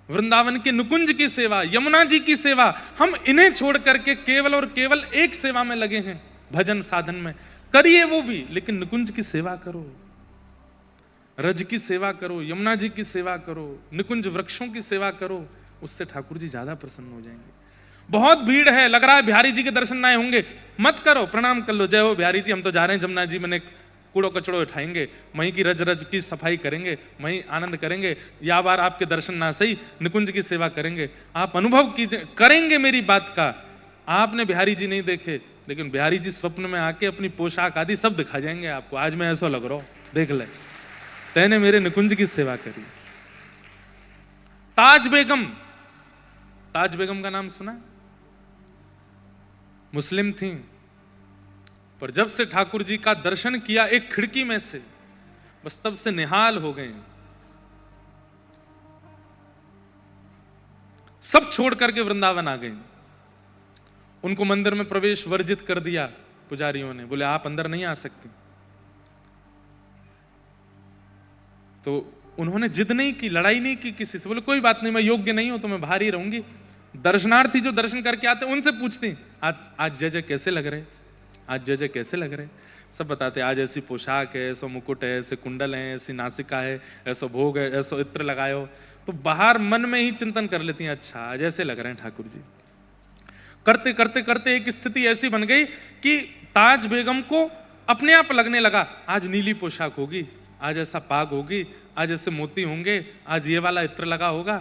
वृंदावन के नुकुंज की सेवा, यमुना जी की सेवा, हम इन्हें छोड़ करके केवल और केवल एक सेवा में लगे हैं, भजन साधन में। करिए वो भी, लेकिन नुकुंज की सेवा करो, रज की सेवा करो, यमुना जी की सेवा करो, निकुंज वृक्षों की सेवा करो, उससे ठाकुर जी ज्यादा प्रसन्न हो जाएंगे। बहुत भीड़ है, लग रहा है बिहारी जी के दर्शन ना होंगे, मत करो, प्रणाम कर लो, जय हो बिहारी जी, हम तो जा रहे हैं जमुना जी में कूड़ो कचड़ो उठाएंगे, वहीं की रज रज की सफाई करेंगे, वहीं आनंद करेंगे, या बार आपके दर्शन ना सही निकुंज की सेवा करेंगे। आप अनुभव कीजिए, करेंगे मेरी बात का। आपने बिहारी जी नहीं देखे, लेकिन बिहारी जी स्वप्न में आके अपनी पोशाक आदि सब दिखा जाएंगे आपको, आज मैं ऐसा लग रहा हूं, देख ले, तैने मेरे निकुंज की सेवा करी। ताज बेगम का नाम सुना, मुस्लिम थी, पर जब से ठाकुर जी का दर्शन किया एक खिड़की में से, बस तब से निहाल हो गए। सब छोड़ करके वृंदावन आ गए। उनको मंदिर में प्रवेश वर्जित कर दिया पुजारियों ने, बोले आप अंदर नहीं आ सकते। तो उन्होंने जिद नहीं की, लड़ाई नहीं की किसी से, बोले कोई बात नहीं, मैं योग्य नहीं हूं तो मैं बाहर ही रहूंगी। दर्शनार्थी जो दर्शन करके आते उनसे पूछती, आज जय जय कैसे लग रहे, आज जय जय कैसे लग रहे। सब बताते आज ऐसी पोशाक है, ऐसा मुकुट है, ऐसे कुंडल हैं, ऐसी नासिका है, ऐसा भोग है, ऐसा इत्र लगाए हो। तो बाहर मन में ही चिंतन कर लेती हैं, अच्छा आज ऐसे लग रहे हैं ठाकुर जी। करते करते करते एक स्थिति ऐसी बन गई कि ताज बेगम को अपने आप लगने लगा आज नीली पोशाक होगी, आज ऐसा पाग होगी, आज ऐसे मोती होंगे, आज ये वाला इत्र लगा होगा।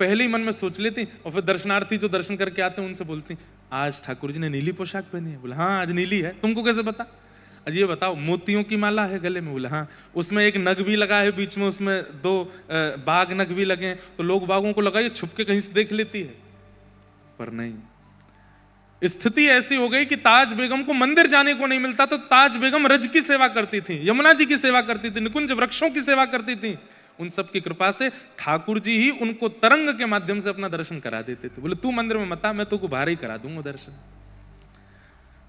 पहले ही मन में सोच लेती और फिर दर्शनार्थी जो दर्शन करके आते हैं उनसे बोलती आज ठाकुर जी ने नीली पोशाक पहनी है। बोले हाँ आज नीली है, तुमको कैसे पता? आज ये बताओ मोतियों की माला है गले में। बोले हाँ, उसमें एक नग भी लगा है बीच में, उसमें 2 बाघ नग भी लगे हैं, तो लोग बाघों को लगा ये छुप के कहीं से देख लेती है, पर नहीं। स्थिति ऐसी हो गई कि ताज बेगम को मंदिर जाने को नहीं मिलता, तो ताज बेगम रज की सेवा करती थी, यमुना जी की सेवा करती थी, निकुंज वृक्षों की सेवा करती थी। उन सब की कृपा से ठाकुर जी ही उनको तरंग के माध्यम से अपना दर्शन करा देते थे। बोले तू मंदिर में मत आ, मैं तो को बाहर ही करा दूंगा दर्शन।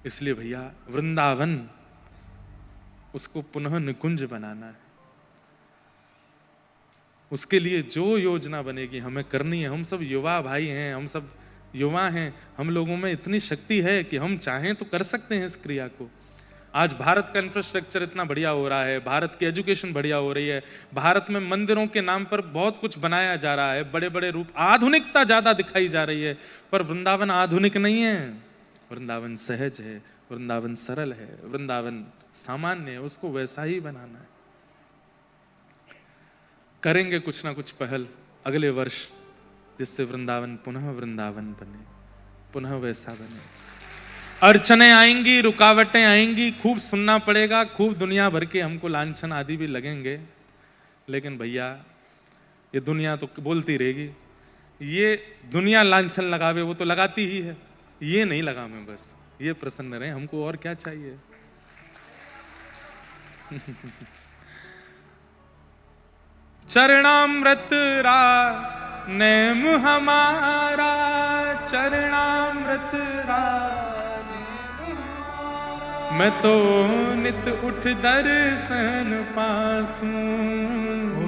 इसलिए भैया वृंदावन उसको पुनः निकुंज बनाना है, उसके लिए जो योजना बनेगी हमें करनी है। हम सब युवा भाई हैं, हम सब युवा हैं, हम लोगों में इतनी शक्ति है कि हम चाहें तो कर सकते हैं इस क्रिया को। आज भारत का इंफ्रास्ट्रक्चर इतना बढ़िया हो रहा है, भारत की एजुकेशन बढ़िया हो रही है, भारत में मंदिरों के नाम पर बहुत कुछ बनाया जा रहा है, बड़े बड़े रूप, आधुनिकता ज्यादा दिखाई जा रही है। पर वृंदावन आधुनिक नहीं है, वृंदावन सहज है, वृंदावन सरल है, वृंदावन सामान्य है, उसको वैसा ही बनाना है। करेंगे कुछ ना कुछ पहल अगले वर्ष, जिससे वृंदावन पुनः वृंदावन बने, पुनः वैसा बने। अड़चने आएंगी, रुकावटें आएंगी, खूब सुनना पड़ेगा, खूब दुनिया भर के हमको लांछन आदि भी लगेंगे, लेकिन भैया ये दुनिया तो बोलती रहेगी। ये दुनिया लांछन लगावे वो तो लगाती ही है, ये नहीं लगा मैं, बस ये प्रसन्न रहे, हमको और क्या चाहिए। चरणामृत रा नेम हमारा, चरणामृत रा मैं तो नित उठ दर्शन पासूं,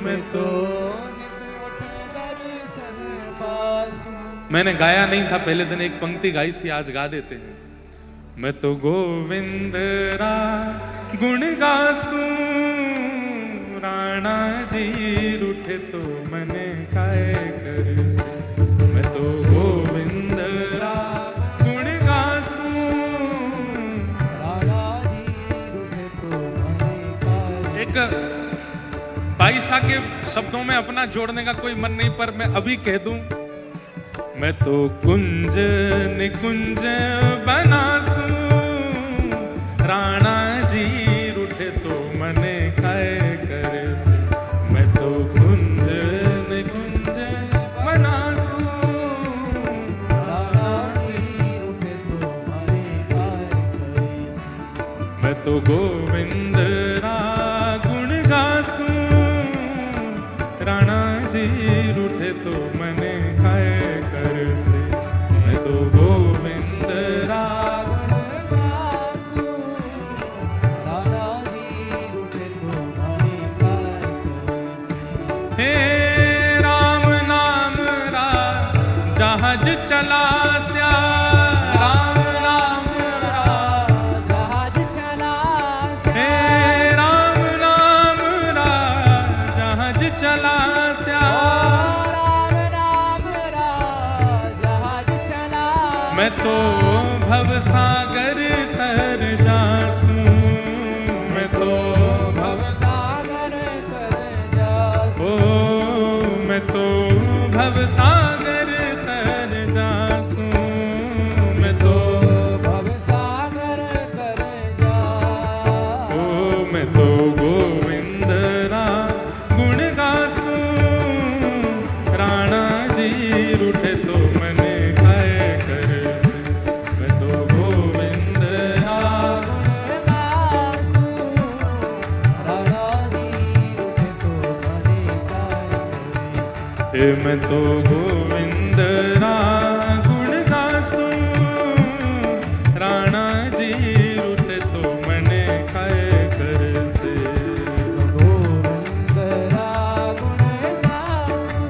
मैं तो नित उठ दर्शन पासूं। मैंने गाया नहीं था, पहले दिन एक पंक्ति गाई थी, आज गा देते हैं। मैं तो गोविंद रा गुण गासूं, राणा जी रूठे तो मने काय कर से। मैं तो गोविंद रा गुण गासूं, राणा जी रूठे तो मने काय। एक बाईसा के शब्दों में अपना जोड़ने का कोई मन नहीं, पर मैं अभी कह दूं, मैं तो कुंज निकुंज बनासूं, राणा जी रूठे तो मने काय कर से। मैं तो कुंज निकुंज बनासूं, राणा जी रूठे तो मने काय कर से। मैं तो गोविंद रा गुण गासूं, राणा जी रूठे तो मने काय कर से। मैं तो गोविंद रा गुण गासूं, राणा जी रूठे तो मने काय कर से। हे राम नाम रा जहाज चला स्या, राम नाम रा जहाज चला स्या। हे राम नाम रा जहाज चला स्या, राम नाम रा जहाज चला। मैं तो भव सागर तर जासूं, मैं तो भव सागर तर जासूं। ओ मैं तो भव सागर तर जासूं, मैं तो भव सागर तर जासूं। ओ मैं तो गोविंद रा गुण गासूं, राणा जी रूठे तो मने काय कर से। मैं तो गोविंद रा गुण गासूं, राणा जी रूठे तो मने काय कर से। मैं तो गोविंद रा गुण गासूं, राणा जी रूठे तो मने काय कर से। गोविंद रा गुण गासूं,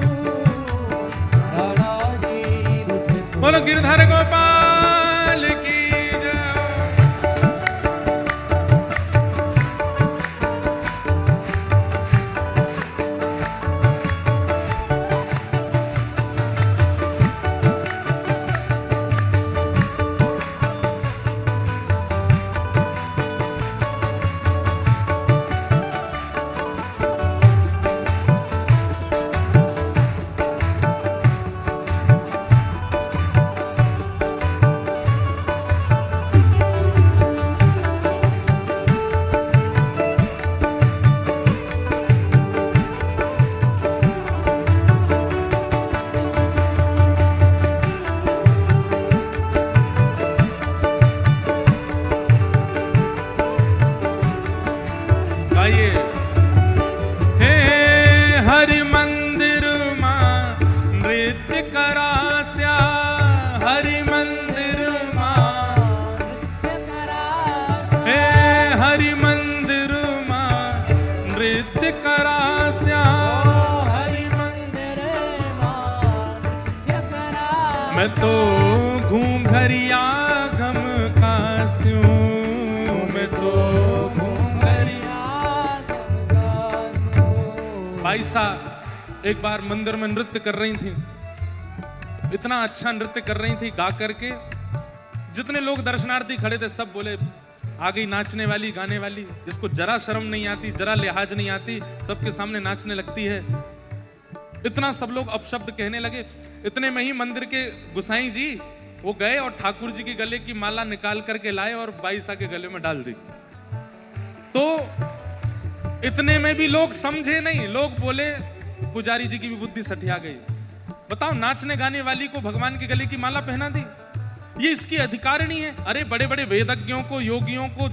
राणा जी रूठे तो। बोलो गिरधर गोपाल की जय। आइए। हे हरि मंदिर मां नृत्य करास्या, हरि मंदिर मां नृत्य करास्या, हे हरि मंदिर मां नृत्य करास्या, हरि मंदिर मां नृत्य करास्या। मैं तो घूंघरिया घम कास्यूं, मैं तो घूंघरिया घम कास्यूं। भाई साहब एक बार मंदिर में नृत्य कर रही थी, इतना अच्छा नृत्य कर रही थी गा करके, जितने लोग दर्शनार्थी खड़े थे सब बोले आ गई नाचने वाली, गाने वाली, जिसको जरा शर्म नहीं आती, जरा लिहाज नहीं आती, सबके सामने नाचने लगती है। इतना सब लोग अपशब्द कहने लगे। इतने में ही मंदिर के गुसाई जी वो गए और ठाकुर जी के गले की माला निकाल करके लाए और बाईसा के गले में डाल दी। तो इतने में भी लोग समझे नहीं, लोग बोले पुजारी जी की भी बुद्धि सठिया गई। बताओ, नाचने गाने वाली को भगवान के गले की माला पहना दी, ये इसकी अधिकारिणी है। अरे बड़े बड़े वेदज्ञों को, योगियों को,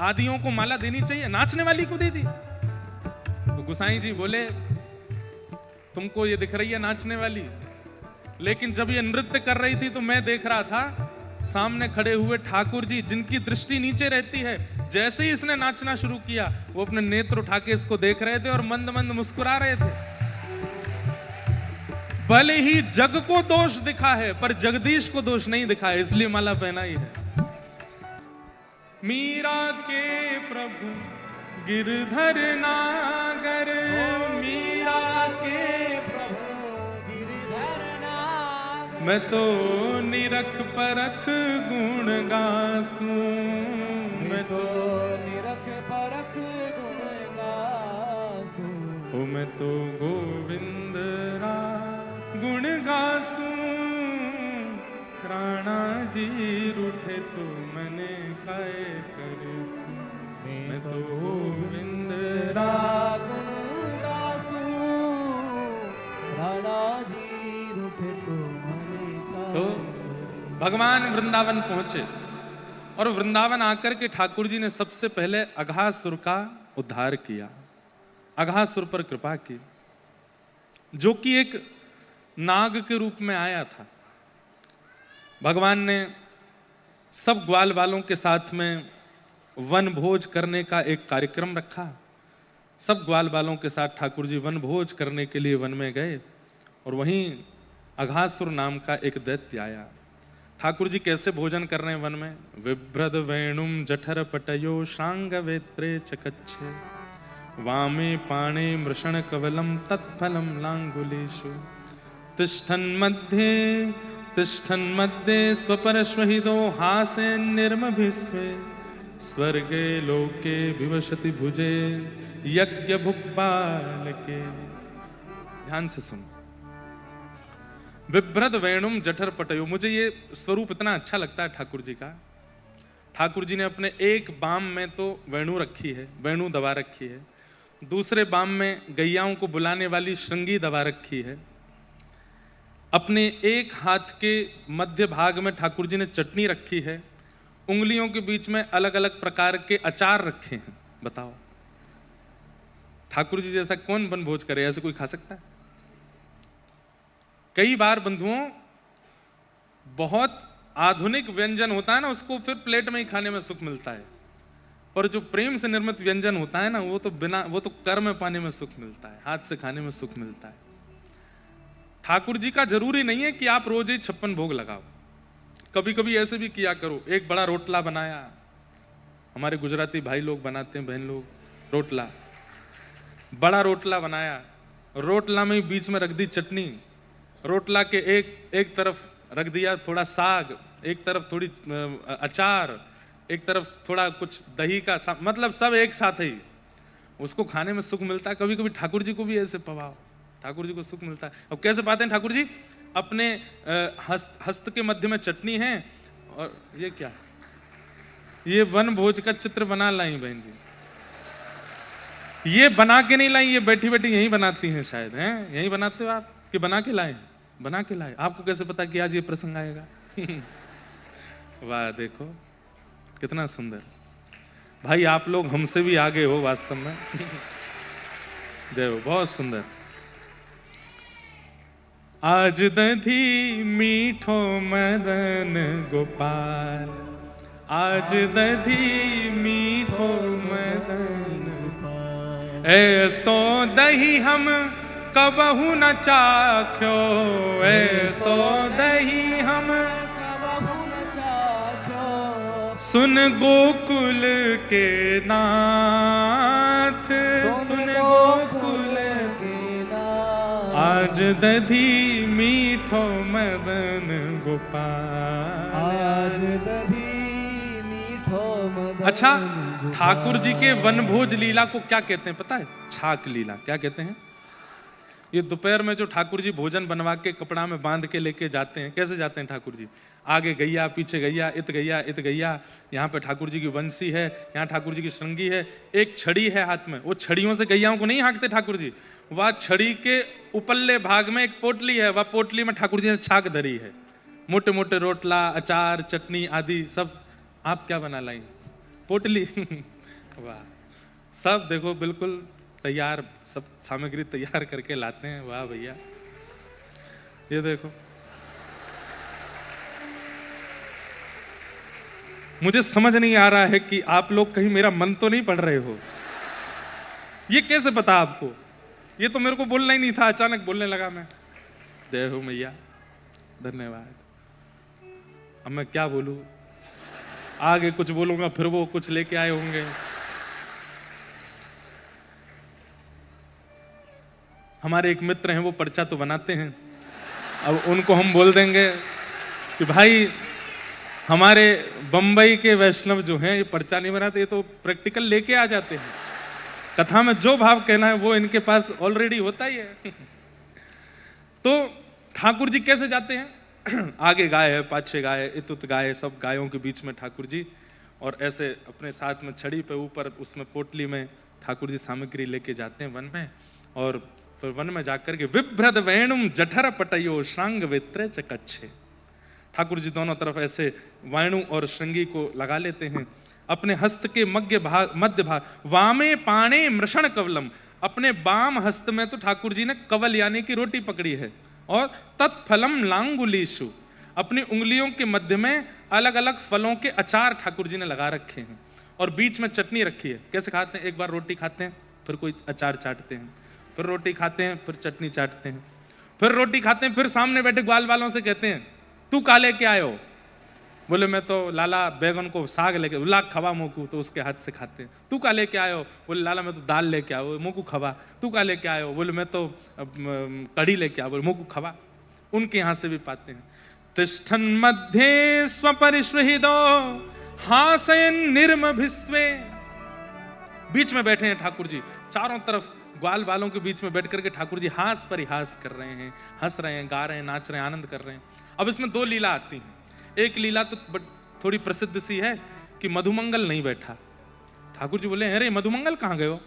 आदियों को माला देनी चाहिए, नाचने वाली को दे दी। तो गुसाई जी बोले तुमको ये दिख रही है नाचने वाली, लेकिन जब ये नृत्य कर रही थी तो मैं देख रहा था सामने खड़े हुए ठाकुर जी, जिनकी दृष्टि नीचे रहती है, जैसे ही इसने नाचना शुरू किया वो अपने नेत्र उठा के इसको देख रहे थे और मंद मंद मुस्कुरा रहे थे। भले ही जग को दोष दिखा है पर जगदीश को दोष नहीं दिखा है, इसलिए माला पहनाई है। मीरा के प्रभु गिरधर नागर, मीरा के प्रभु गिरधर नागर, मैं तो निरख परख गुण गासूं, मैं तो निरख परख गुण गासूं, ओ मैं तो गोविंद रा गुण गासूं। राणा जी रूठे तो मने काय करसूं, मैं तो गोविंद रा गुण गासूं, राणा जी रूठे तो मने काय। तो भगवान वृंदावन पहुंचे और वृंदावन आकर के ठाकुर जी ने सबसे पहले अघासुर का उद्धार किया, अघासुर पर कृपा की, जो कि एक नाग के रूप में आया था। भगवान ने सब ग्वाल वालों के साथ में वन भोज करने का एक कार्यक्रम रखा। सब ग्वाल वालों के साथ ठाकुर जी वन भोज करने के लिए वन में गए और वहीं अघासुर नाम का एक दैत्य आया। ठाकुर जी कैसे भोजन कर रहे हैं वन में? विभ्रद वेणुम जठर पटयो शांग वेत्रे चकच्छे, वामे पाणे मृषण कवलम तत्फलम लांगुलेषु, तिष्ठन् मध्ये स्वपरश्वहिदो हासे निर्मभिस्वे, स्वर्गे लोके विवशति भुजे यज्ञ भुक्पाल के। ध्यान से सुन, विभ्रद वेणुम जठर पटयो, मुझे ये स्वरूप इतना अच्छा लगता है ठाकुर जी का। ठाकुर जी ने अपने एक बाम में तो वेणु रखी है, वेणु दबा रखी है, दूसरे बाम में गैयाओं को बुलाने वाली श्रृंगी दबा रखी है, अपने एक हाथ के मध्य भाग में ठाकुर जी ने चटनी रखी है, उंगलियों के बीच में अलग अलग प्रकार के अचार रखे हैं। बताओ, ठाकुर जी जैसा कौन वन भोज करे? ऐसे कोई खा सकता है? कई बार बंधुओं, बहुत आधुनिक व्यंजन होता है ना, उसको फिर प्लेट में ही खाने में सुख मिलता है, पर जो प्रेम से निर्मित व्यंजन होता है ना, वो तो कर में पाने में सुख मिलता है, हाथ से खाने में सुख मिलता है। ठाकुर जी का जरूरी नहीं है कि आप रोज ही 56 भोग लगाओ, कभी कभी ऐसे भी किया करो। एक बड़ा रोटला बनाया, हमारे गुजराती भाई लोग बनाते हैं, बहन लोग, रोटला, बड़ा रोटला बनाया, रोटला में बीच में रख दी चटनी, रोटला के एक तरफ रख दिया थोड़ा साग, एक तरफ थोड़ी अचार, एक तरफ थोड़ा कुछ दही का, मतलब सब एक साथ ही, उसको खाने में सुख मिलता है। कभी कभी ठाकुर जी को भी ऐसे पवाओ, ठाकुर जी को सुख मिलता है। अब कैसे पाते हैं ठाकुर जी? अपने हस्त के मध्य में चटनी है, और ये क्या, ये वन भोज का चित्र बना लाई बहन जी, ये बना के नहीं लाई, ये बैठी बैठी यहीं बनाती हैं शायद, हैं? यहीं बनाते हो आप कि बना के लाए? बना के लाए। आपको कैसे पता कि आज ये प्रसंग आएगा? वाह, देखो कितना सुंदर। भाई आप लोग हमसे भी आगे हो वास्तव में। जय हो, बहुत सुंदर। आज दधी मीठो मदन गोपाल, आज दधी मीठो मदन गोपाल, ऐसो दही हम कबहू न चाख्यो, ऐसो दही हम कबहू न चाख्यो, सुन गोकुल के नाथ, सुन गोकुल के नाथ, आज दधी मीठो मदन गोपाल, आज दधी मीठो मदन। अच्छा, ठाकुर जी के वनभोज लीला को क्या कहते हैं पता है? छाक लीला। क्या कहते हैं? ये दोपहर में जो ठाकुर जी भोजन बनवा के कपड़ा में बांध के लेके जाते हैं, कैसे जाते हैं ठाकुर जी? आगे गैया, पीछे गैया, इत गैया, इत गैया। यहाँ पे ठाकुर जी की बंसी है, यहाँ ठाकुर जी की श्रृंगी है, एक छड़ी है हाथ में। वो छड़ियों से गैयाओं को नहीं हाँकते ठाकुर जी, वह छड़ी के उपल्ले भाग में एक पोटली है, वह पोटली में ठाकुर जी ने छाक धरी है। मोटे मोटे रोटला, अचार, चटनी आदि सब। आप क्या बना लाई? पोटली। वाह, सब देखो बिल्कुल तैयार, सब सामग्री तैयार करके लाते हैं। वाह भैया, ये देखो। मुझे समझ नहीं आ रहा है कि आप लोग कहीं मेरा मन तो नहीं पढ़ रहे हो। ये कैसे पता आपको? ये तो मेरे को बोलना ही नहीं था, अचानक बोलने लगा मैं। जय हो मैया, धन्यवाद। अब मैं क्या बोलूं? आगे कुछ बोलूंगा फिर वो कुछ लेके आए होंगे। हमारे एक मित्र हैं, वो पर्चा तो बनाते हैं। अब उनको हम बोल देंगे कि भाई हमारे बंबई के वैष्णव जो हैं ये पर्चा नहीं बनाते, ये तो प्रैक्टिकल लेके आ जाते हैं। कथा में जो भाव कहना है वो इनके पास ऑलरेडी होता ही है। तो ठाकुर जी कैसे जाते हैं? आगे गाय है, पाछे गाय, इतुत गाय, सब गायों के बीच में ठाकुर जी, और ऐसे अपने साथ में छड़ी पे ऊपर उसमें पोटली में ठाकुर जी सामग्री लेके जाते हैं वन में। और फिर वन में जाकर के विभ्रद वेणुम जठर पटयो श्रांग वेत्रे चकच्छे, ठाकुर जी दोनों तरफ ऐसे वेणु और श्रृंगी को लगा लेते हैं। अपने हस्त के मध्य भाग वामे पाणे मृषण कवलम, अपने बाम हस्त में तो ठाकुर जी ने कवल यानी कि रोटी पकड़ी है, और तत्फलम लांगुलीशु, अपनी उंगलियों के मध्य में अलग अलग फलों के अचार ठाकुर जी ने लगा रखे हैं, और बीच में चटनी रखी है। कैसे खाते हैं? एक बार रोटी खाते हैं, फिर कोई अचार चाटते हैं, फिर रोटी खाते हैं, फिर चटनी चाटते हैं, फिर रोटी खाते हैं, फिर सामने बैठे ग्वाल वालों से कहते हैं तू का लेके आयो? बोले मैं तो लाला बैगन को साग लेके, ला खवा मोकू, तो उसके हाथ से खाते हैं। तू का लेके आयो? बोले लाला मैं तो दाल लेके आओ, मोकू खवा। तू का लेके आयो? बोले मैं तो कढ़ी लेके आओ, बोले मोकू खवा। उनके यहाँ से भी पाते हैं। तिष्ठन मध्य स्वपरिश्रहिदो हासयन निर्म भिस्वे, बीच में बैठे हैं ठाकुर जी, चारों तरफ ग्वाल वालों के बीच में बैठ करके ठाकुर जी हास परिहास कर रहे हैं, हंस रहे हैं, गा रहे हैं, नाच रहे हैं, आनंद कर रहे हैं। अब इसमें दो लीला आती हैं। एक लीला तो थोड़ी प्रसिद्ध सी है कि मधुमंगल नहीं बैठा। ठाकुर जी बोले अरे मधुमंगल कहाँ गए हो?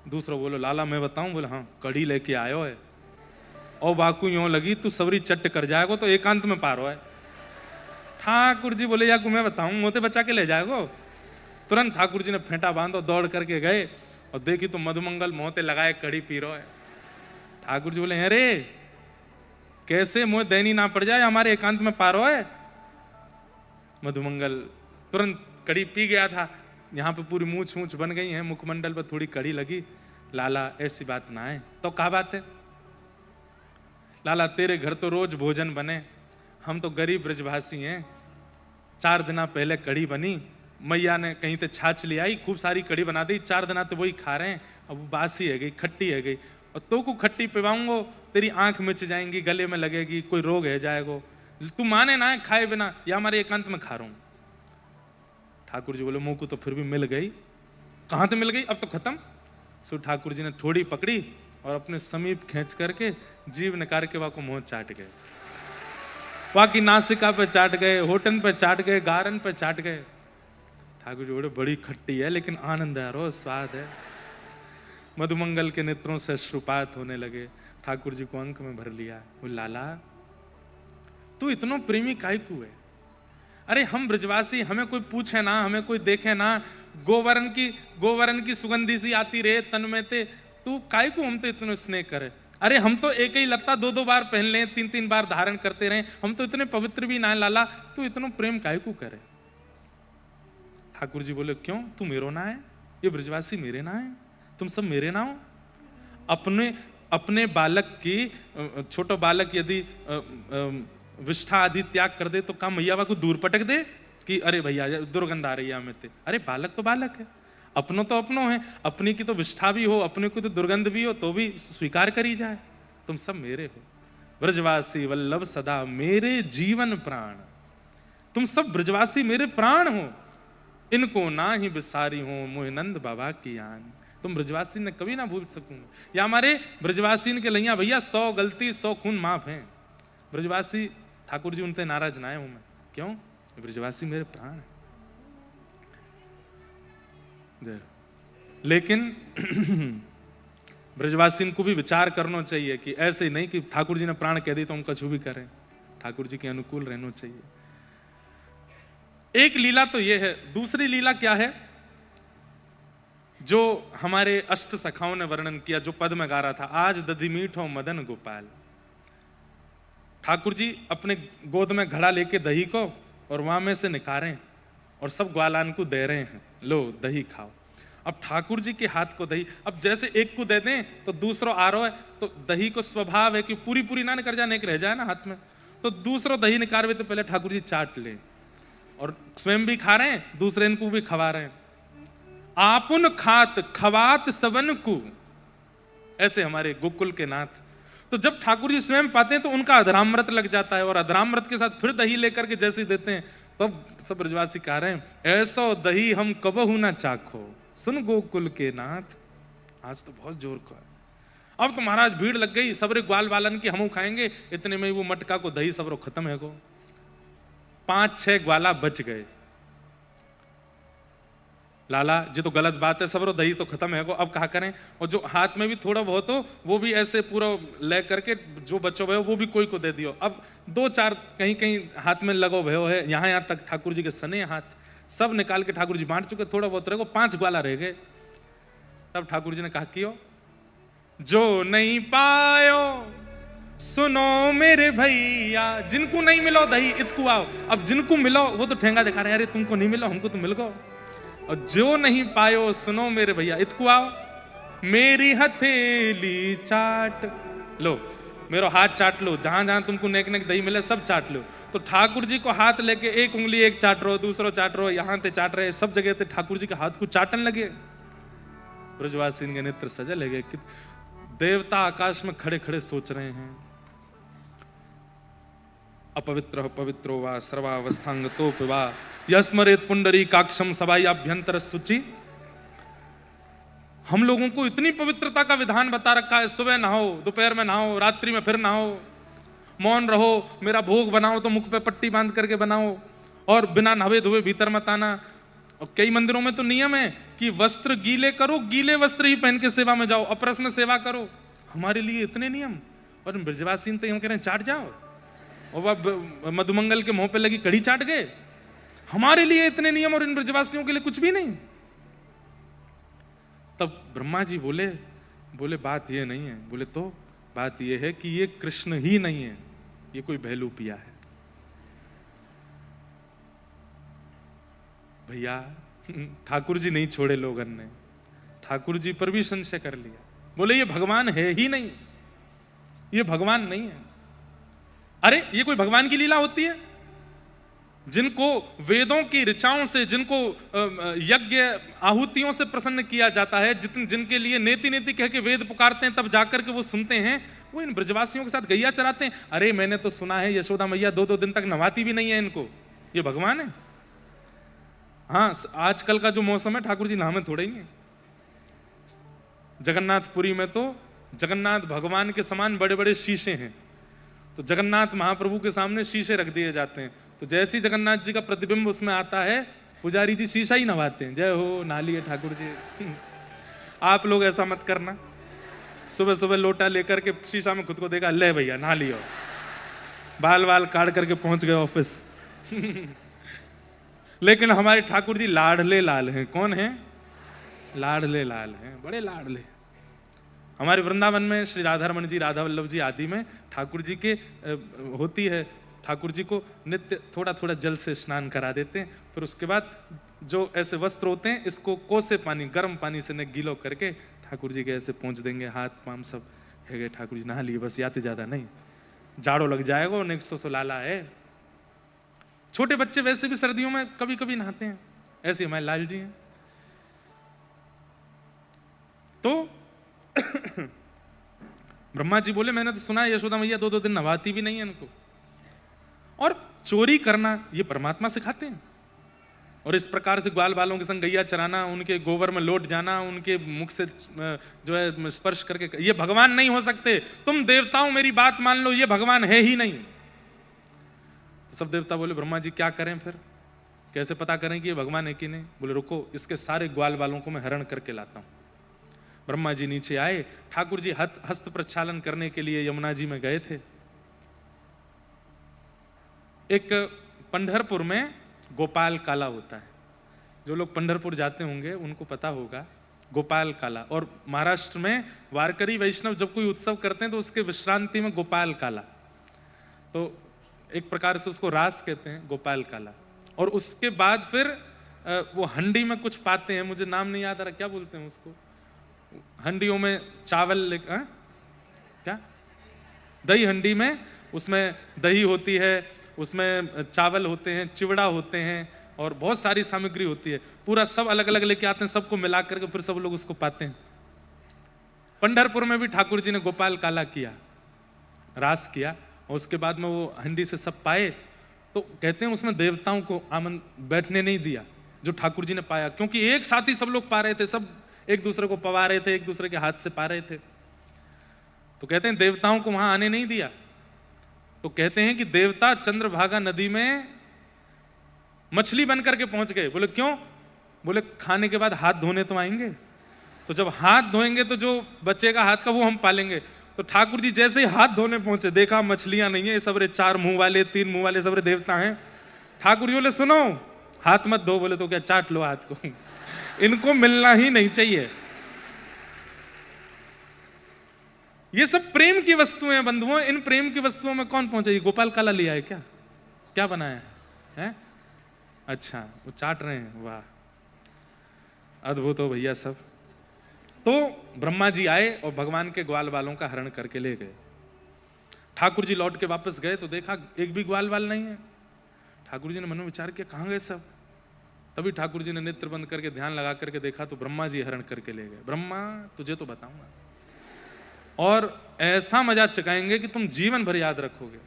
दूसरा बोलो लाला मैं बताऊं? बोले हाँ कढ़ी लेके आयो है। और बाकू यूं लगी तू सबरी चट्ट कर जाएगो तो एकांत में पारो है। ठाकुर जी बोले याकू मैं बताऊं, मोते बचा के ले जाएगो। तुरंत ठाकुर जी ने फेंटा बांधो, दौड़ करके गए और देखी तो मधुमंगल मोते लगाए कढ़ी पी रहा है। ठाकुर जी बोले अरे कैसे मोह दैनी ना पड़ जाए, हमारे एकांत में पारो है। मधुमंगल तुरंत कढ़ी पी गया था। यहाँ पे पूरी मूछ मूछ बन गई है, मुखमंडल पर थोड़ी कढ़ी लगी। लाला ऐसी बात ना है तो क्या बात है? लाला तेरे घर तो रोज भोजन बने, हम तो गरीब ब्रजभासी हैं। 4 दिन पहले कढ़ी बनी, मैया ने कहीं से छाछ ले आई, खूब सारी कढ़ी बना दी। 4 दिन तो वही खा रहे हैं। अब वो बासी है गई, खट्टी है गई, और तो को खट्टी पिवाऊंगो तेरी आंख मिच जाएंगी, गले में लगेगी, कोई रोग है जाएगो। तू माने ना है खाए बिना, या हमारे एकांत में खा रहा हूं। ठाकुर जी बोले मुंह को तो फिर भी मिल गई। कहां से मिल गई? अब तो खत्म। सो ठाकुर जी ने थोड़ी पकड़ी और अपने समीप खींच करके जीभ निकाल के वहां को मुंह चाट गए। वहां की नासिका पे चाट गए, होठन पे चाट गए, गारन पे चाट गए। ठाकुर जी बोले बड़ी खट्टी है लेकिन आनंद है, रो स्वाद है। मधुमंगल के नेत्रों से अश्रुपात होने लगे। ठाकुर जी को अंक में भर लिया। वो लाला तू इतना प्रेमी काहे को है? अरे हम ब्रजवासी, हमें कोई पूछे ना, हमें कोई देखे ना, गोवरन की सुगंधी सी आती रहे तन में ते, तू काय को हम तो इतने स्नेह करे। अरे हम तो एक ही लत्ता 2-2 बार पहन लें, 3-3 बार धारण करते रहे, हम तो इतने पवित्र भी ना लाला, तू इतना प्रेम काय को करे। ठाकुर जी बोले क्यों, तू मेरो ना है, ये ब्रजवासी मेरे ना है, तुम सब मेरे ना हो। अपने बालक की, छोटा बालक यदि विष्ठा आदि त्याग कर दे तो काम मैया को दूर पटक दे कि अरे भैया दुर्गंध आ रही है हमें ते। अरे बालक तो बालक है, अपनों तो अपनों है, अपनी की तो विष्ठा भी हो, अपने की तो दुर्गंध भी हो तो भी स्वीकार करी जाए। तुम सब मेरे हो, ब्रजवासी वल्लभ सदा मेरे जीवन प्राण, तुम सब ब्रजवासी मेरे प्राण हो, इनको ना ही बिसारी हो मोहिनंद बाबा की आन। तुम ब्रजवासी ने कभी ना भूल सकूंगा। या हमारे ब्रजवासी के लैया भैया 100 गलती 100 खून माफ है। ब्रजवासी ठाकुर जी उनसे नाराज ना हूं मैं, क्यों, ब्रजवासी मेरे प्राण है। लेकिन ब्रजवासी को भी विचार करना चाहिए कि ऐसे नहीं कि ठाकुर जी ने प्राण कह दी तो हम कछु भी करें, ठाकुर जी के अनुकूल रहना चाहिए। एक लीला तो यह है, दूसरी लीला क्या है जो हमारे अष्ट सखाओं ने वर्णन किया, जो पद में गा रहा था, आज दधि मीठ हो मदन गोपाल। ठाकुर जी अपने गोद में घड़ा लेके दही को और वहां में से निकालें और सब ग्वालान को दे रहे हैं, लो दही खाओ। अब ठाकुर जी के हाथ को दही, अब जैसे एक को दे दें तो दूसरा आ रहा है, तो दही को स्वभाव है कि पूरी पूरी ना निकल जाए, एक रह जाए ना हाथ में, तो दूसरा दही निकालवे तो पहले ठाकुर जी चाट ले और स्वयं भी खा रहे हैं, दूसरे इनको भी खवा रहे हैं। आपुन खात खवात सबन को, ऐसे हमारे गोकुल के नाथ। तो जब ठाकुर जी स्वयं पाते हैं तो उनका अधरामृत लग जाता है और अधरामृत के साथ फिर दही लेकर के जैसे देते हैं, तब सब ब्रजवासी कह रहे हैं ऐसा दही हम कबहू ना चाखो सुन गोकुल के नाथ। आज तो बहुत जोर का है। अब तो महाराज भीड़ लग गई, सबरे ग्वाल वालन की हम खाएंगे, इतने में वो मटका को दही सबरो खत्म है गो। 5-6 ग्वाला बच गए। लाला जी तो गलत बात है, सबरो दही तो खत्म है गो, अब कहा करें। और जो हाथ में भी थोड़ा बहुत हो वो भी ऐसे पूरा ले करके जो बच्चों भयो वो भी कोई को दे दियो। अब 2-4 कहीं कहीं हाथ में लगो भयो है, यहाँ तक ठाकुर जी के सने हाथ सब निकाल के ठाकुर जी बांट चुके, थोड़ा बहुत रह गो, 5 ग्वाला रह गए। तब ठाकुर जी ने कहा कियो जो नहीं पायो सुनो मेरे भैया, जिनको नहीं मिलो दही इतकू आओ। अब जिनको मिलो वो तो ठेंगा दिखा रहे हैं, अरे तुमको नहीं मिलो हमको तो मिल गो। और जो नहीं पायो सुनो मेरे भैया इतकू आओ, मेरी हथेली चाट लो, मेरा हाथ चाट लो, जहां जहां तुमको नेक नेक दही मिले सब चाट लो। तो ठाकुर जी को हाथ लेके एक उंगली एक चाट रहो, दूसरा चाट रहो, यहां ते चाट रहे, सब जगह ते ठाकुर जी के हाथ को चाटन लगे। ब्रजवासी के नेत्र सजल लगे, देवता आकाश में खड़े खड़े सोच रहे हैं अपवित्र पवित्रो वा सर्वावस्थांग तो पिवा यस्मरेत पुंडरी काक्षम सबाई अभ्यंतर सुचि। हम लोगों को इतनी पवित्रता का विधान बता रखा है, सुबह नहाओ, दोपहर में नहाओ, रात्रि में फिर नहाओ, मौन रहो, मेरा भोग बनाओ तो मुख पे पट्टी बांध करके बनाओ, और बिना नहावे धोए भीतर मत आना। और कई मंदिरों में तो नियम है कि वस्त्र गीले करो, गीले वस्त्र ही पहन के सेवा में जाओ, अप्रश्न सेवा करो। हमारे लिए इतने नियम, और ब्रजवासी तो हम कह रहे हैं चाट जाओ, और वह मधुमंगल के मुंह पे लगी कड़ी चाट गए। हमारे लिए इतने नियम और इन ब्रजवासियों के लिए कुछ भी नहीं। तब ब्रह्मा जी बोले बात ये नहीं है। बोले तो बात ये है कि ये कृष्ण ही नहीं है, ये कोई बहलूपिया है। भैया ठाकुर जी नहीं छोड़े लोगन ने, ठाकुर जी पर भी संशय कर लिया। बोले ये भगवान है ही नहीं, ये भगवान नहीं है। अरे ये कोई भगवान की लीला होती है? जिनको वेदों की ऋचाओं से, जिनको यज्ञ आहुतियों से प्रसन्न किया जाता है, जिनके लिए नेति नेति कह के वेद पुकारते हैं, तब जाकर के वो सुनते हैं, वो इन ब्रजवासियों के साथ गैया चराते हैं। अरे मैंने तो सुना है यशोदा मैया 2-2 दिन तक नहाती भी नहीं है इनको, ये भगवान है? हाँ, आजकल का जो मौसम है ठाकुर जी नहामे थोड़े ही हैं। जगन्नाथपुरी में तो जगन्नाथ भगवान के समान बड़े बड़े शीशे हैं, तो जगन्नाथ महाप्रभु के सामने शीशे रख दिए जाते हैं, तो जैसे ही जगन्नाथ जी का प्रतिबिंब उसमें आता है, पुजारी जी शीशा ही नवाते हैं, जय हो नाली है ठाकुर जी। आप लोग ऐसा मत करना, सुबह सुबह लोटा लेकर के शीशा में खुद को देखा, ले भैया नहा लियो, बाल बाल काट करके पहुंच गए ऑफिस। लेकिन हमारे ठाकुर जी लाडले लाल हैं। कौन है? लाडले लाल हैं, बड़े लाडले। हमारे वृंदावन में श्री राधारमण जी, राधा वल्लभ जी आदि में ठाकुर जी के होती है, ठाकुर जी को नित्य थोड़ा थोड़ा जल से स्नान करा देते हैं। फिर उसके बाद जो ऐसे वस्त्र होते हैं, इसको कोसे पानी, गर्म पानी से न गीलो करके ठाकुर जी के ऐसे पहुंच देंगे, हाथ पाम सब है गए, ठाकुर जी नहा लिए, बस याते ज्यादा नहीं, जाड़ो लग जाएगा और नेक्स्ट तो लाला है। छोटे बच्चे वैसे भी सर्दियों में कभी कभी नहाते हैं, ऐसे हमारे लाल जी हैं। तो ब्रह्मा जी बोले मैंने तो सुना है यशोदा मैया 2-2 दिन नहाती भी नहीं है इनको, और चोरी करना ये परमात्मा सिखाते हैं। और इस प्रकार से ग्वाल बालों के संग गैया चराना, उनके गोबर में लौट जाना, उनके मुख से जो है स्पर्श करके, ये भगवान नहीं हो सकते। तुम देवताओं मेरी बात मान लो, ये भगवान है ही नहीं। तो सब देवता बोले ब्रह्मा जी क्या करें फिर, कैसे पता करें कि ये भगवान है कि नहीं? बोले रुको, इसके सारे ग्वाल बालों को मैं हरण करके लाता हूं। ब्रह्मा जी नीचे आए, ठाकुर जी हस्त प्रक्षालन करने के लिए यमुना जी में गए थे। एक पंढरपुर में गोपाल काला होता है, जो लोग पंढरपुर जाते होंगे उनको पता होगा गोपाल काला। और महाराष्ट्र में वारकरी वैष्णव जब कोई उत्सव करते हैं तो उसके विश्रांति में गोपाल काला, तो एक प्रकार से उसको रास कहते हैं, गोपाल काला। और उसके बाद फिर वो हंडी में कुछ पाते हैं, मुझे नाम नहीं याद आ रहा, क्या बोलते हैं उसको, हंडियों में चावल, क्या दही हंडी में, उसमें दही होती है, उसमें चावल होते हैं, चिवड़ा होते हैं और बहुत सारी सामग्री होती है, पूरा सब अलग अलग लेके आते हैं, सबको मिला करके फिर सब लोग उसको पाते हैं। पंढरपुर में भी ठाकुर जी ने गोपाल काला किया, रास किया, और उसके बाद में वो हंडी से सब पाए। तो कहते हैं उसमें देवताओं को बैठने नहीं दिया जो ठाकुर जी ने पाया, क्योंकि एक साथ ही सब लोग पा रहे थे, सब एक दूसरे को पवा रहे थे, एक दूसरे के हाथ से पा रहे थे। तो कहते हैं देवताओं को वहां आने नहीं दिया। तो कहते हैं कि देवता चंद्रभागा नदी में मछली बन करके पहुंच गए। बोले क्यों? बोले खाने के बाद हाथ धोने तो आएंगे, तो जब हाथ धोएंगे तो जो बचेगा हाथ का वो हम पालेंगे। तो ठाकुर जी जैसे ही हाथ धोने पहुंचे, देखा मछलियां नहीं है, सबरे 4 मुंह वाले 3 मुंह वाले सबरे देवता हैं। ठाकुर जी बोले सुनो, हाथ मत धो। बोले तो क्या चाट लो हाथ को, इनको मिलना ही नहीं चाहिए। ये सब प्रेम की वस्तुएं हैं बंधुओं, इन प्रेम की वस्तुओं में कौन पहुंचे? गोपाल काला लिया है क्या? क्या बनाया है? अच्छा, वो चाट रहे हैं, वाह अद्भुत हो भैया सब। तो ब्रह्मा जी आए और भगवान के ग्वाल बालों का हरण करके ले गए। ठाकुर जी लौट के वापस गए तो देखा एक भी ग्वाल बाल नहीं है। ठाकुर जी ने मन में विचार किया कहां गए सब। तभी ठाकुर जी ने नेत्र बंद करके ध्यान लगा करके देखा तो ब्रह्मा जी हरण करके ले गए। ब्रह्मा तुझे तो बताऊंगा और ऐसा मजा चकाएंगे कि तुम जीवन भर याद रखोगे।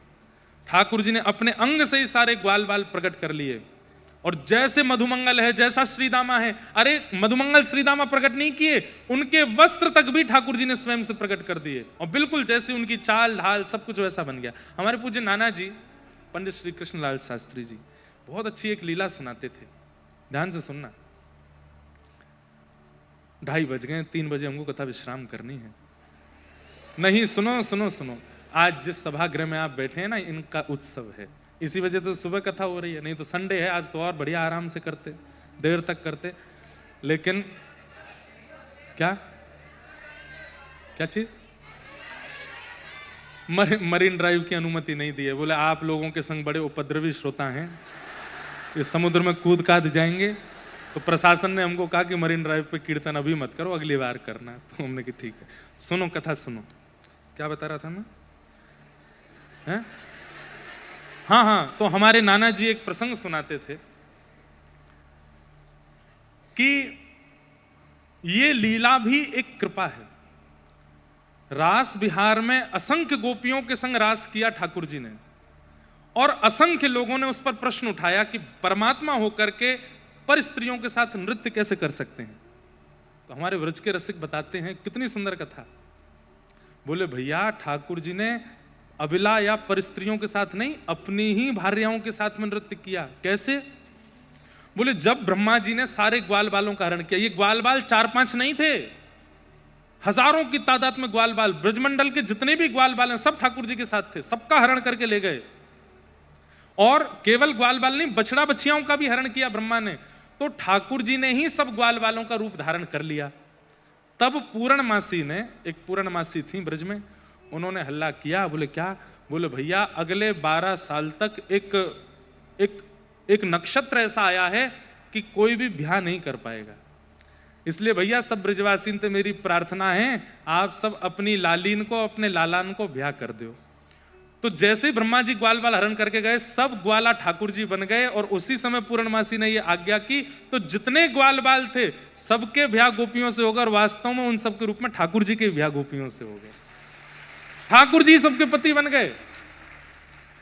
ठाकुर जी ने अपने अंग से ही सारे ग्वाल बाल प्रकट कर लिए, और जैसे मधुमंगल है, जैसा श्रीदामा है, अरे मधुमंगल श्रीदामा प्रकट नहीं किए, उनके वस्त्र तक भी ठाकुर जी ने स्वयं से प्रकट कर दिए, और बिल्कुल जैसे उनकी चाल ढाल सब कुछ वैसा बन गया। हमारे पूज्य नाना जी पंडित श्री कृष्णलाल शास्त्री जी बहुत अच्छी एक लीला सुनाते थे, ध्यान से सुनना। 2:30 बज गए, 3 बजे हमको कथा विश्राम करनी है। नहीं, सुनो सुनो सुनो, आज जिस सभागृह में आप बैठे हैं ना, इनका उत्सव है, इसी वजह से सुबह कथा हो रही है, नहीं तो संडे है, आज तो और बढ़िया आराम से करते, देर तक करते। लेकिन क्या क्या चीज, मरीन ड्राइव की अनुमति नहीं दी है। बोले आप लोगों के संग बड़े उपद्रवी श्रोता हैं, इस समुद्र में कूद काद जाएंगे, तो प्रशासन ने हमको कहा कि मरीन ड्राइव पे कीर्तन अभी मत करो, अगली बार करना। तो हमने कि ठीक है। सुनो कथा सुनो, क्या बता रहा था मैं, हैं? हाँ, तो हमारे नाना जी एक प्रसंग सुनाते थे कि ये लीला भी एक कृपा है। रास बिहार में असंख्य गोपियों के संग रास किया ठाकुर जी ने, और असंख्य लोगों ने उस पर प्रश्न उठाया कि परमात्मा होकर के पर स्त्रियों के साथ नृत्य कैसे कर सकते हैं। तो हमारे व्रज के रसिक बताते हैं, कितनी सुंदर कथा। बोले भैया ठाकुर जी ने अबिला या पर स्त्रियों के साथ नहीं, अपनी ही भार्याओं के साथ में नृत्य किया। कैसे? बोले जब ब्रह्मा जी ने सारे ग्वाल बालों का हरण किया, ये ग्वाल बाल 4-5 नहीं थे, हजारों की तादाद में ग्वाल बाल, ब्रजमंडल के जितने भी ग्वाल बाल हैं सब ठाकुर जी के साथ थे, सबका हरण करके ले गए। और केवल ग्वाल बाल नहीं, बछड़ा बछियाओं का भी हरण किया ब्रह्मा ने। तो ठाकुर जी ने ही सब ग्वाल बालों का रूप धारण कर लिया। तब पूर्णमासी ने, एक पूर्णमासी थी ब्रज में, उन्होंने हल्ला किया, बोले क्या? बोले भैया अगले 12 साल तक एक नक्षत्र ऐसा आया है कि कोई भी ब्याह नहीं कर पाएगा। इसलिए भैया सब ब्रजवासी से मेरी प्रार्थना है, आप सब अपनी लालीन को, अपने लालान को ब्याह कर दो। तो जैसे ही ब्रह्मा जी ग्वाल बाल हरण करके गए, सब ग्वाला ठाकुर जी बन गए। और उसी समय पूर्णमासी ने यह आज्ञा की, तो जितने ग्वाल बाल थे सबके ब्याह गोपियों से होगा, और वास्तव में उन सबके रूप में ठाकुर जी के ब्याह गोपियों से हो गए। ठाकुर जी सबके पति बन गए।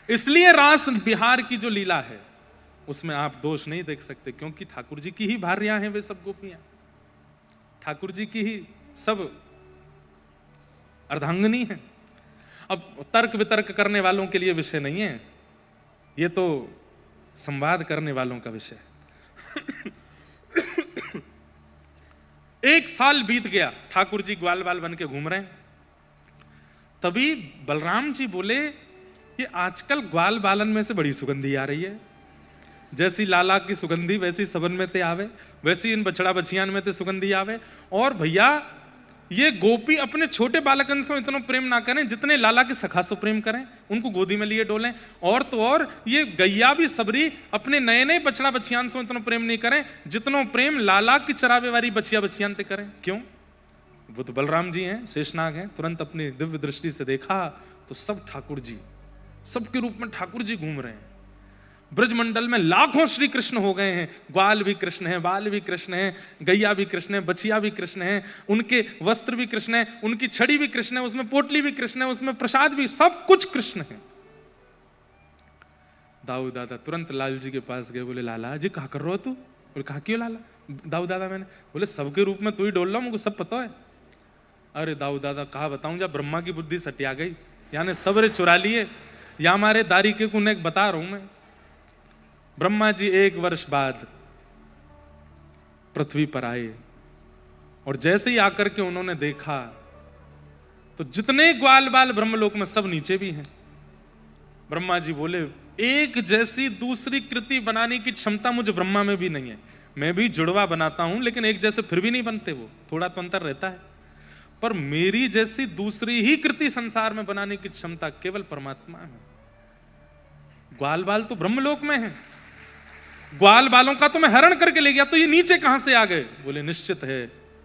इसलिए रास बिहार की जो लीला है उसमें आप दोष नहीं देख सकते, क्योंकि ठाकुर जी की ही भार्या हैं वे सब गोपियां, ठाकुर जी की ही सब अर्धांगिनी है। अब तर्क वितर्क करने वालों के लिए विषय नहीं है, ये तो संवाद करने वालों का विषय है। 1 साल बीत गया, ठाकुर जी ग्वाल बाल बन के घूम रहे हैं। तभी बलराम जी बोले, ये आजकल ग्वाल बालन में से बड़ी सुगंधी आ रही है, जैसी लाला की सुगंधी वैसी सबन में ते आवे, वैसी इन बछड़ा बछियान में ते सुगंधी आवे। और भैया ये गोपी अपने छोटे बालकन से इतना प्रेम ना करें जितने लाला के सखा से प्रेम करें, उनको गोदी में लिए डोलें। और तो और ये गैया भी सबरी अपने नए नए बछड़ा बछियान से इतना प्रेम नहीं करें जितना प्रेम लाला की चरावे वाली बछिया बछियान ते करें। क्यों? वो तो बलराम जी हैं, शेषनाग हैं। तुरंत अपनी दिव्य दृष्टि से देखा तो सब ठाकुर जी, सबके रूप में ठाकुर जी घूम रहे हैं। ब्रजमंडल में लाखों श्री कृष्ण हो गए हैं, ग्वाल भी कृष्ण है, बाल भी कृष्ण है, गैया भी कृष्ण है, बछिया भी कृष्ण है, उनके वस्त्र भी कृष्ण है, उनकी छड़ी भी कृष्ण है, उसमें पोटली भी कृष्ण है, उसमें प्रसाद भी, सब कुछ कृष्ण है। दाऊ दादा तुरंत लाल जी के पास गए, बोले लाला जी क्या कर रहे हो तू? बोले कहा क्यों लाला? दाऊ दादा मैंने, बोले सबके रूप में तू ही डोल रहा हूं, मुझे सब पता है। अरे दाऊ दादा कहा बताऊं, जब ब्रह्मा की बुद्धि सटिया गई, यानी सबरे चुरा लिए, या हमारे दारी के कुन एक बता रहा हूं मैं। ब्रह्मा जी 1 वर्ष बाद पृथ्वी पर आए, और जैसे ही आकर के उन्होंने देखा तो जितने ग्वाल बाल ब्रह्मलोक में सब नीचे भी हैं। ब्रह्मा जी बोले, एक जैसी दूसरी कृति बनाने की क्षमता मुझे ब्रह्मा में भी नहीं है। मैं भी जुड़वा बनाता हूं, लेकिन एक जैसे फिर भी नहीं बनते, वो थोड़ा तो अंतर रहता है। पर मेरी जैसी दूसरी ही कृति संसार में बनाने की क्षमता केवल परमात्मा है। ग्वाल बाल तो ब्रह्मलोक में है, ग्वाल बालों का तो मैं हरण करके ले गया, तो ये नीचे कहां से आ गए? बोले निश्चित है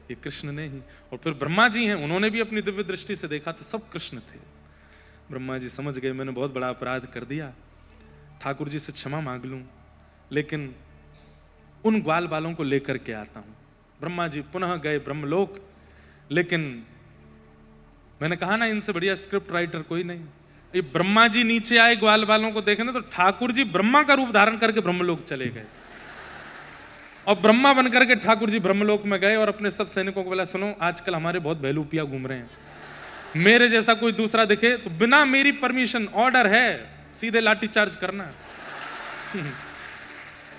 ये कृष्ण ने ही। और फिर ब्रह्मा जी हैं, उन्होंने भी अपनी दिव्य दृष्टि से देखा तो सब कृष्ण थे। ब्रह्मा जी समझ गए मैंने बहुत बड़ा अपराध कर दिया, ठाकुर जी से क्षमा मांग लूं, लेकिन उन ग्वाल बालों को लेकर के आता हूं। ब्रह्मा जी पुनः गए ब्रह्मलोक, लेकिन मैंने कहा ना इनसे बढ़िया स्क्रिप्ट राइटर कोई नहीं। ये ब्रह्मा जी नीचे आए ग्वाल बालों को देखने, तो ठाकुर जी ब्रह्मा का रूप धारण करके ब्रह्मलोक चले गए, और ब्रह्मा बनकर के ठाकुर जी ब्रह्मलोक में गए और अपने सब सैनिकों को बोला, सुनो आजकल हमारे बहुत बहलूपिया घूम रहे हैं, मेरे जैसा कोई दूसरा दिखे तो बिना मेरी परमिशन, ऑर्डर है, सीधे लाठी चार्ज करना।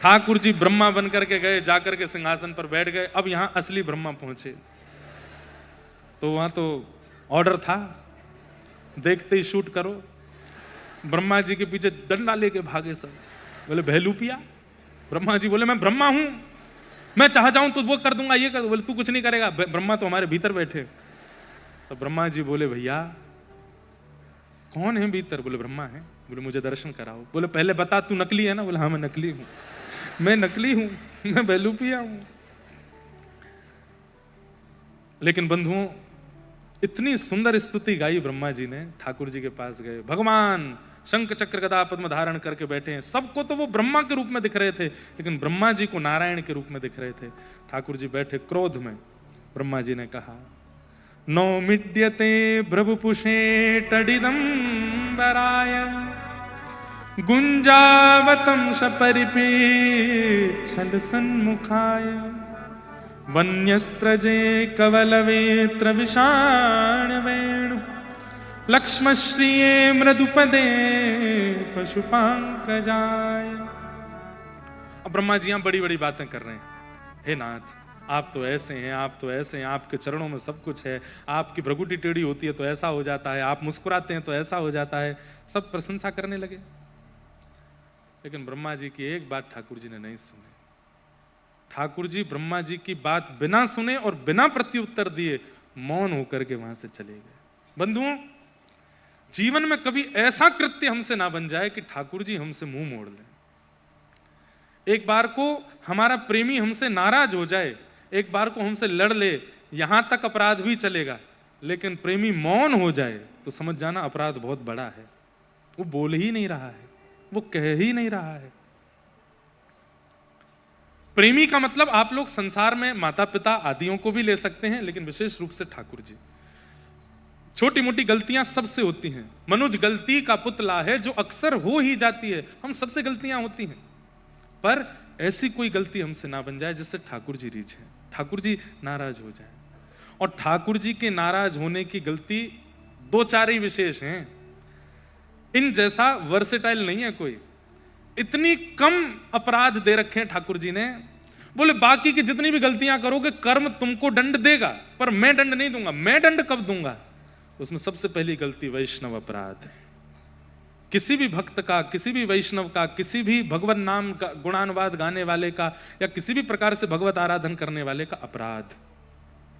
ठाकुर जी ब्रह्मा बनकर के गए, जाकर के सिंहासन पर बैठ गए। अब यहां असली ब्रह्मा पहुंचे तो वहां तो ऑर्डर था, देखते ही शूट करो। ब्रह्मा जी के पीछे डंडा लेके भागे सब, बोले बहलूपिया। ब्रह्मा जी बोले मैं ब्रह्मा हूं, मैं चाह जाऊं तो वो कर दूंगा, ये कर। बोले तू कुछ नहीं करेगा, ब्रह्मा तो हमारे भीतर बैठे। तो ब्रह्मा जी बोले भैया कौन है भीतर? बोले ब्रह्मा है। बोले मुझे दर्शन कराओ। बोले पहले बता तू नकली है ना? बोले हाँ मैं नकली हूं, मैं नकली हूं, मैं बहलूपिया हूं। लेकिन बंधुओं इतनी सुंदर स्तुति गाई ब्रह्मा जी ने। ठाकुर जी के पास गए, भगवान शंख चक्र गदा पद्म धारण करके बैठे हैं। सबको तो वो ब्रह्मा के रूप में दिख रहे थे, लेकिन ब्रह्मा जी को नारायण के रूप में दिख रहे थे। ठाकुर जी बैठे क्रोध में। ब्रह्मा जी ने कहा, नो मिड्यते भ्रभुपुषे टडिदंबराय गुंजावतं सपरिपेक्षल सन्मुखाय वन्यस्त्रजे कवलवेत्र विषाण वेणु लक्ष्मश्रिये मृदुपदे पशुपांकजाय। अब ब्रह्मा जी यहां बड़ी बड़ी बातें कर रहे हैं। हे नाथ आप तो ऐसे हैं, आप तो ऐसे हैं, आपके चरणों में सब कुछ है, आपकी भ्रगुटी टेढ़ी होती है तो ऐसा हो जाता है, आप मुस्कुराते हैं तो ऐसा हो जाता है। सब प्रशंसा करने लगे। लेकिन ब्रह्मा जी की एक बात ठाकुर जी ने नहीं सुनी। ठाकुर जी ब्रह्मा जी की बात बिना सुने और बिना प्रत्युत्तर दिए मौन होकर के वहां से चले गए। बंधुओं, जीवन में कभी ऐसा कृत्य हमसे ना बन जाए कि ठाकुर जी हमसे मुंह मोड़ लें। एक बार को हमारा प्रेमी हमसे नाराज हो जाए, एक बार को हमसे लड़ ले, यहां तक अपराध भी चलेगा, लेकिन प्रेमी मौन हो जाए तो समझ जाना अपराध बहुत बड़ा है। वो बोल ही नहीं रहा है, वो कह ही नहीं रहा है। प्रेमी का मतलब आप लोग संसार में माता पिता आदियों को भी ले सकते हैं, लेकिन विशेष रूप से ठाकुर जी। छोटी मोटी गलतियां सबसे होती हैं। मनुज गलती का पुतला है जो अक्सर हो ही जाती है। हम सबसे गलतियां होती हैं, पर ऐसी कोई गलती हमसे ना बन जाए जिससे ठाकुर जी रीझें, ठाकुर जी नाराज हो जाए। और ठाकुर जी के नाराज होने की गलती दो चार ही विशेष हैं। इन जैसा वर्सेटाइल नहीं है कोई। इतनी कम अपराध दे रखे हैं ठाकुर जी ने, बोले बाकी की जितनी भी गलतियां करोगे कर्म तुमको दंड देगा, पर मैं दंड नहीं दूंगा। मैं दंड कब दूंगा? उसमें सबसे पहली गलती वैष्णव अपराध। किसी भी भक्त का, किसी भी वैष्णव का, किसी भी भगवत नाम का गुणानुवाद गाने वाले का, या किसी भी प्रकार से भगवत आराधन करने वाले का अपराध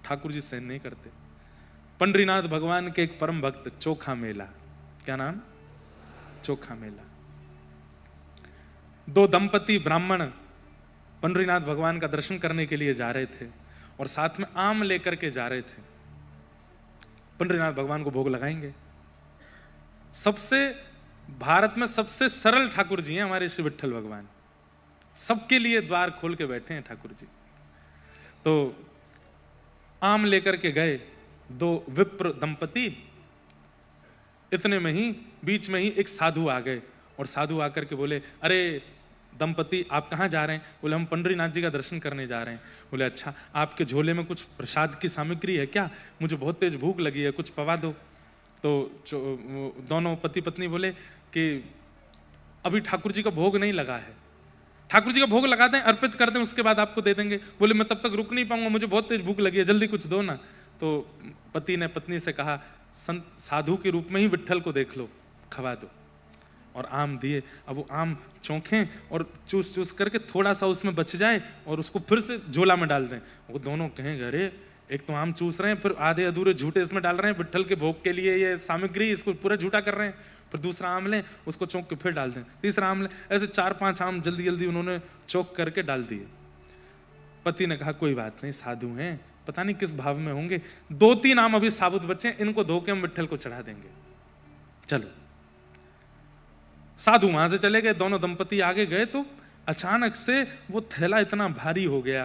ठाकुर जी सहन नहीं करते। पंडरीनाथ भगवान के एक परम भक्त चोखा मेला, क्या नाम? चोखा मेला। दो दंपति ब्राह्मण पंडरीनाथ भगवान का दर्शन करने के लिए जा रहे थे और साथ में आम लेकर के जा रहे थे। पंडरीनाथ भगवान को भोग लगाएंगे। सबसे भारत में सबसे सरल ठाकुर जी हैं हमारे श्री विट्ठल भगवान। सबके लिए द्वार खोल के बैठे हैं ठाकुर जी। तो आम लेकर के गए दो विप्र दंपति। इतने में ही बीच में ही एक साधु आ गए और साधु आकर के बोले, अरे दंपति आप कहाँ जा रहे हैं? बोले हम पंडरीनाथ जी का दर्शन करने जा रहे हैं। बोले अच्छा, आपके झोले में कुछ प्रसाद की सामग्री है क्या? मुझे बहुत तेज भूख लगी है, कुछ पवा दो। तो दोनों पति पत्नी बोले कि अभी ठाकुर जी का भोग नहीं लगा है, ठाकुर जी का भोग लगा दें, अर्पित कर दें, उसके बाद आपको दे देंगे। बोले मैं तब तक रुक नहीं पाऊंगा, मुझे बहुत तेज भूख लगी है, जल्दी कुछ दो ना। तो पति ने पत्नी से कहा, संत साधु के रूप में ही विट्ठल को देख लो, खवा दो। और आम दिए। अब वो आम चौंखें और चूस चूस करके थोड़ा सा उसमें बच जाए और उसको फिर से झोला में डाल दें। वो दोनों कहें, अरे एक तो आम चूस रहे हैं, फिर आधे अधूरे झूठे इसमें डाल रहे हैं, विट्ठल के भोग के लिए ये सामग्री, इसको पूरा झूठा कर रहे हैं। फिर दूसरा आम लें, उसको चौंक के फिर डाल दें, तीसरा आम लें, ऐसे 4-5 आम जल्दी जल्दी उन्होंने चौंक करके डाल दिए। पति ने कहा कोई बात नहीं, साधु हैं, पता नहीं किस भाव में होंगे, 2-3 आम अभी साबुत बचे, इनको धो के हम विट्ठल को चढ़ा देंगे। चलो, साधु वहां से चले गए। दोनों दंपति आगे गए तो अचानक से वो थैला इतना भारी हो गया।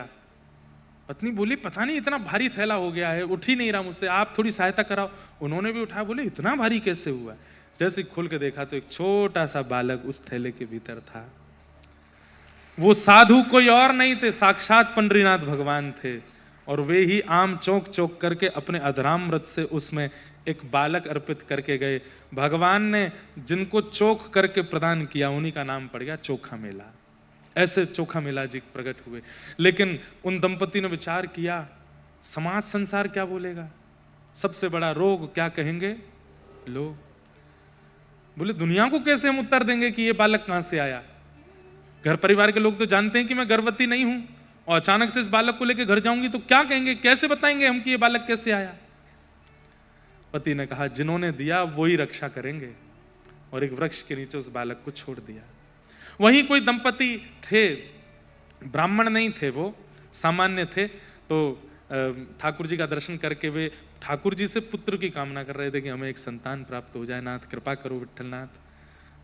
पत्नी बोली, पता नहीं इतना भारी थैला हो गया है, उठ ही नहीं रहा मुझसे, आप थोड़ी सहायता कराओ। उन्होंने भी उठाया। बोले इतना भारी कैसे हुआ? जैसे खोल के देखा तो एक छोटा सा बालक उस थैले के भीतर था। वो साधु कोई और नहीं थे, साक्षात पंडरीनाथ भगवान थे। और वे ही आम चौंक चौंक करके अपने अधरामृत से उसमें एक बालक अर्पित करके गए। भगवान ने जिनको चोख करके प्रदान किया उन्हीं का नाम पड़ गया चोखा मेला। ऐसे चोखा मेला जी प्रकट हुए। लेकिन उन दंपति ने विचार किया, समाज संसार क्या बोलेगा, सबसे बड़ा रोग क्या कहेंगे लोग। बोले दुनिया को कैसे हम उत्तर देंगे कि ये बालक कहां से आया? घर परिवार के लोग तो जानते हैं कि मैं गर्भवती नहीं हूं, और अचानक से इस बालक को लेकर घर जाऊंगी तो क्या कहेंगे, कैसे बताएंगे हम कि ये बालक कैसे आया? पति ने कहा, जिन्होंने दिया वो ही रक्षा करेंगे, और एक वृक्ष के नीचे उस बालक को छोड़ दिया। वहीं कोई दंपति थे, ब्राह्मण नहीं थे, वो सामान्य थे। तो ठाकुर जी का दर्शन करके वे ठाकुर जी से पुत्र की कामना कर रहे थे कि हमें एक संतान प्राप्त हो जाए, नाथ कृपा करो विट्ठलनाथ।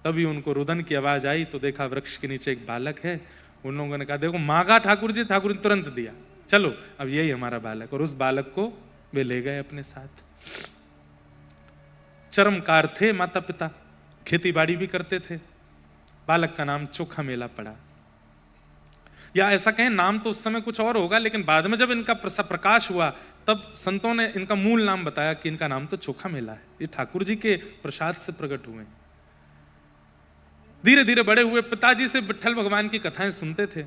तभी उनको रुदन की आवाज आई तो देखा वृक्ष के नीचे एक बालक है। उन लोगों ने कहा, देखो मांगा ठाकुर जी, ठाकुर ने तुरंत दिया, चलो अब यही हमारा बालक। और उस बालक को वे ले गए अपने साथ। चरमकार थे माता पिता, खेती बाड़ी भी करते थे। बालक का नाम चोखा मेला पड़ा, या ऐसा कहें नाम तो उस समय कुछ और होगा, लेकिन बाद में जब इनका प्रकाश हुआ तब संतों ने इनका मूल नाम बताया कि इनका नाम तो चोखा मेला है। ये ठाकुर जी के प्रसाद से प्रकट हुए। धीरे धीरे बड़े हुए। पिताजी से विट्ठल भगवान की कथाएं सुनते थे।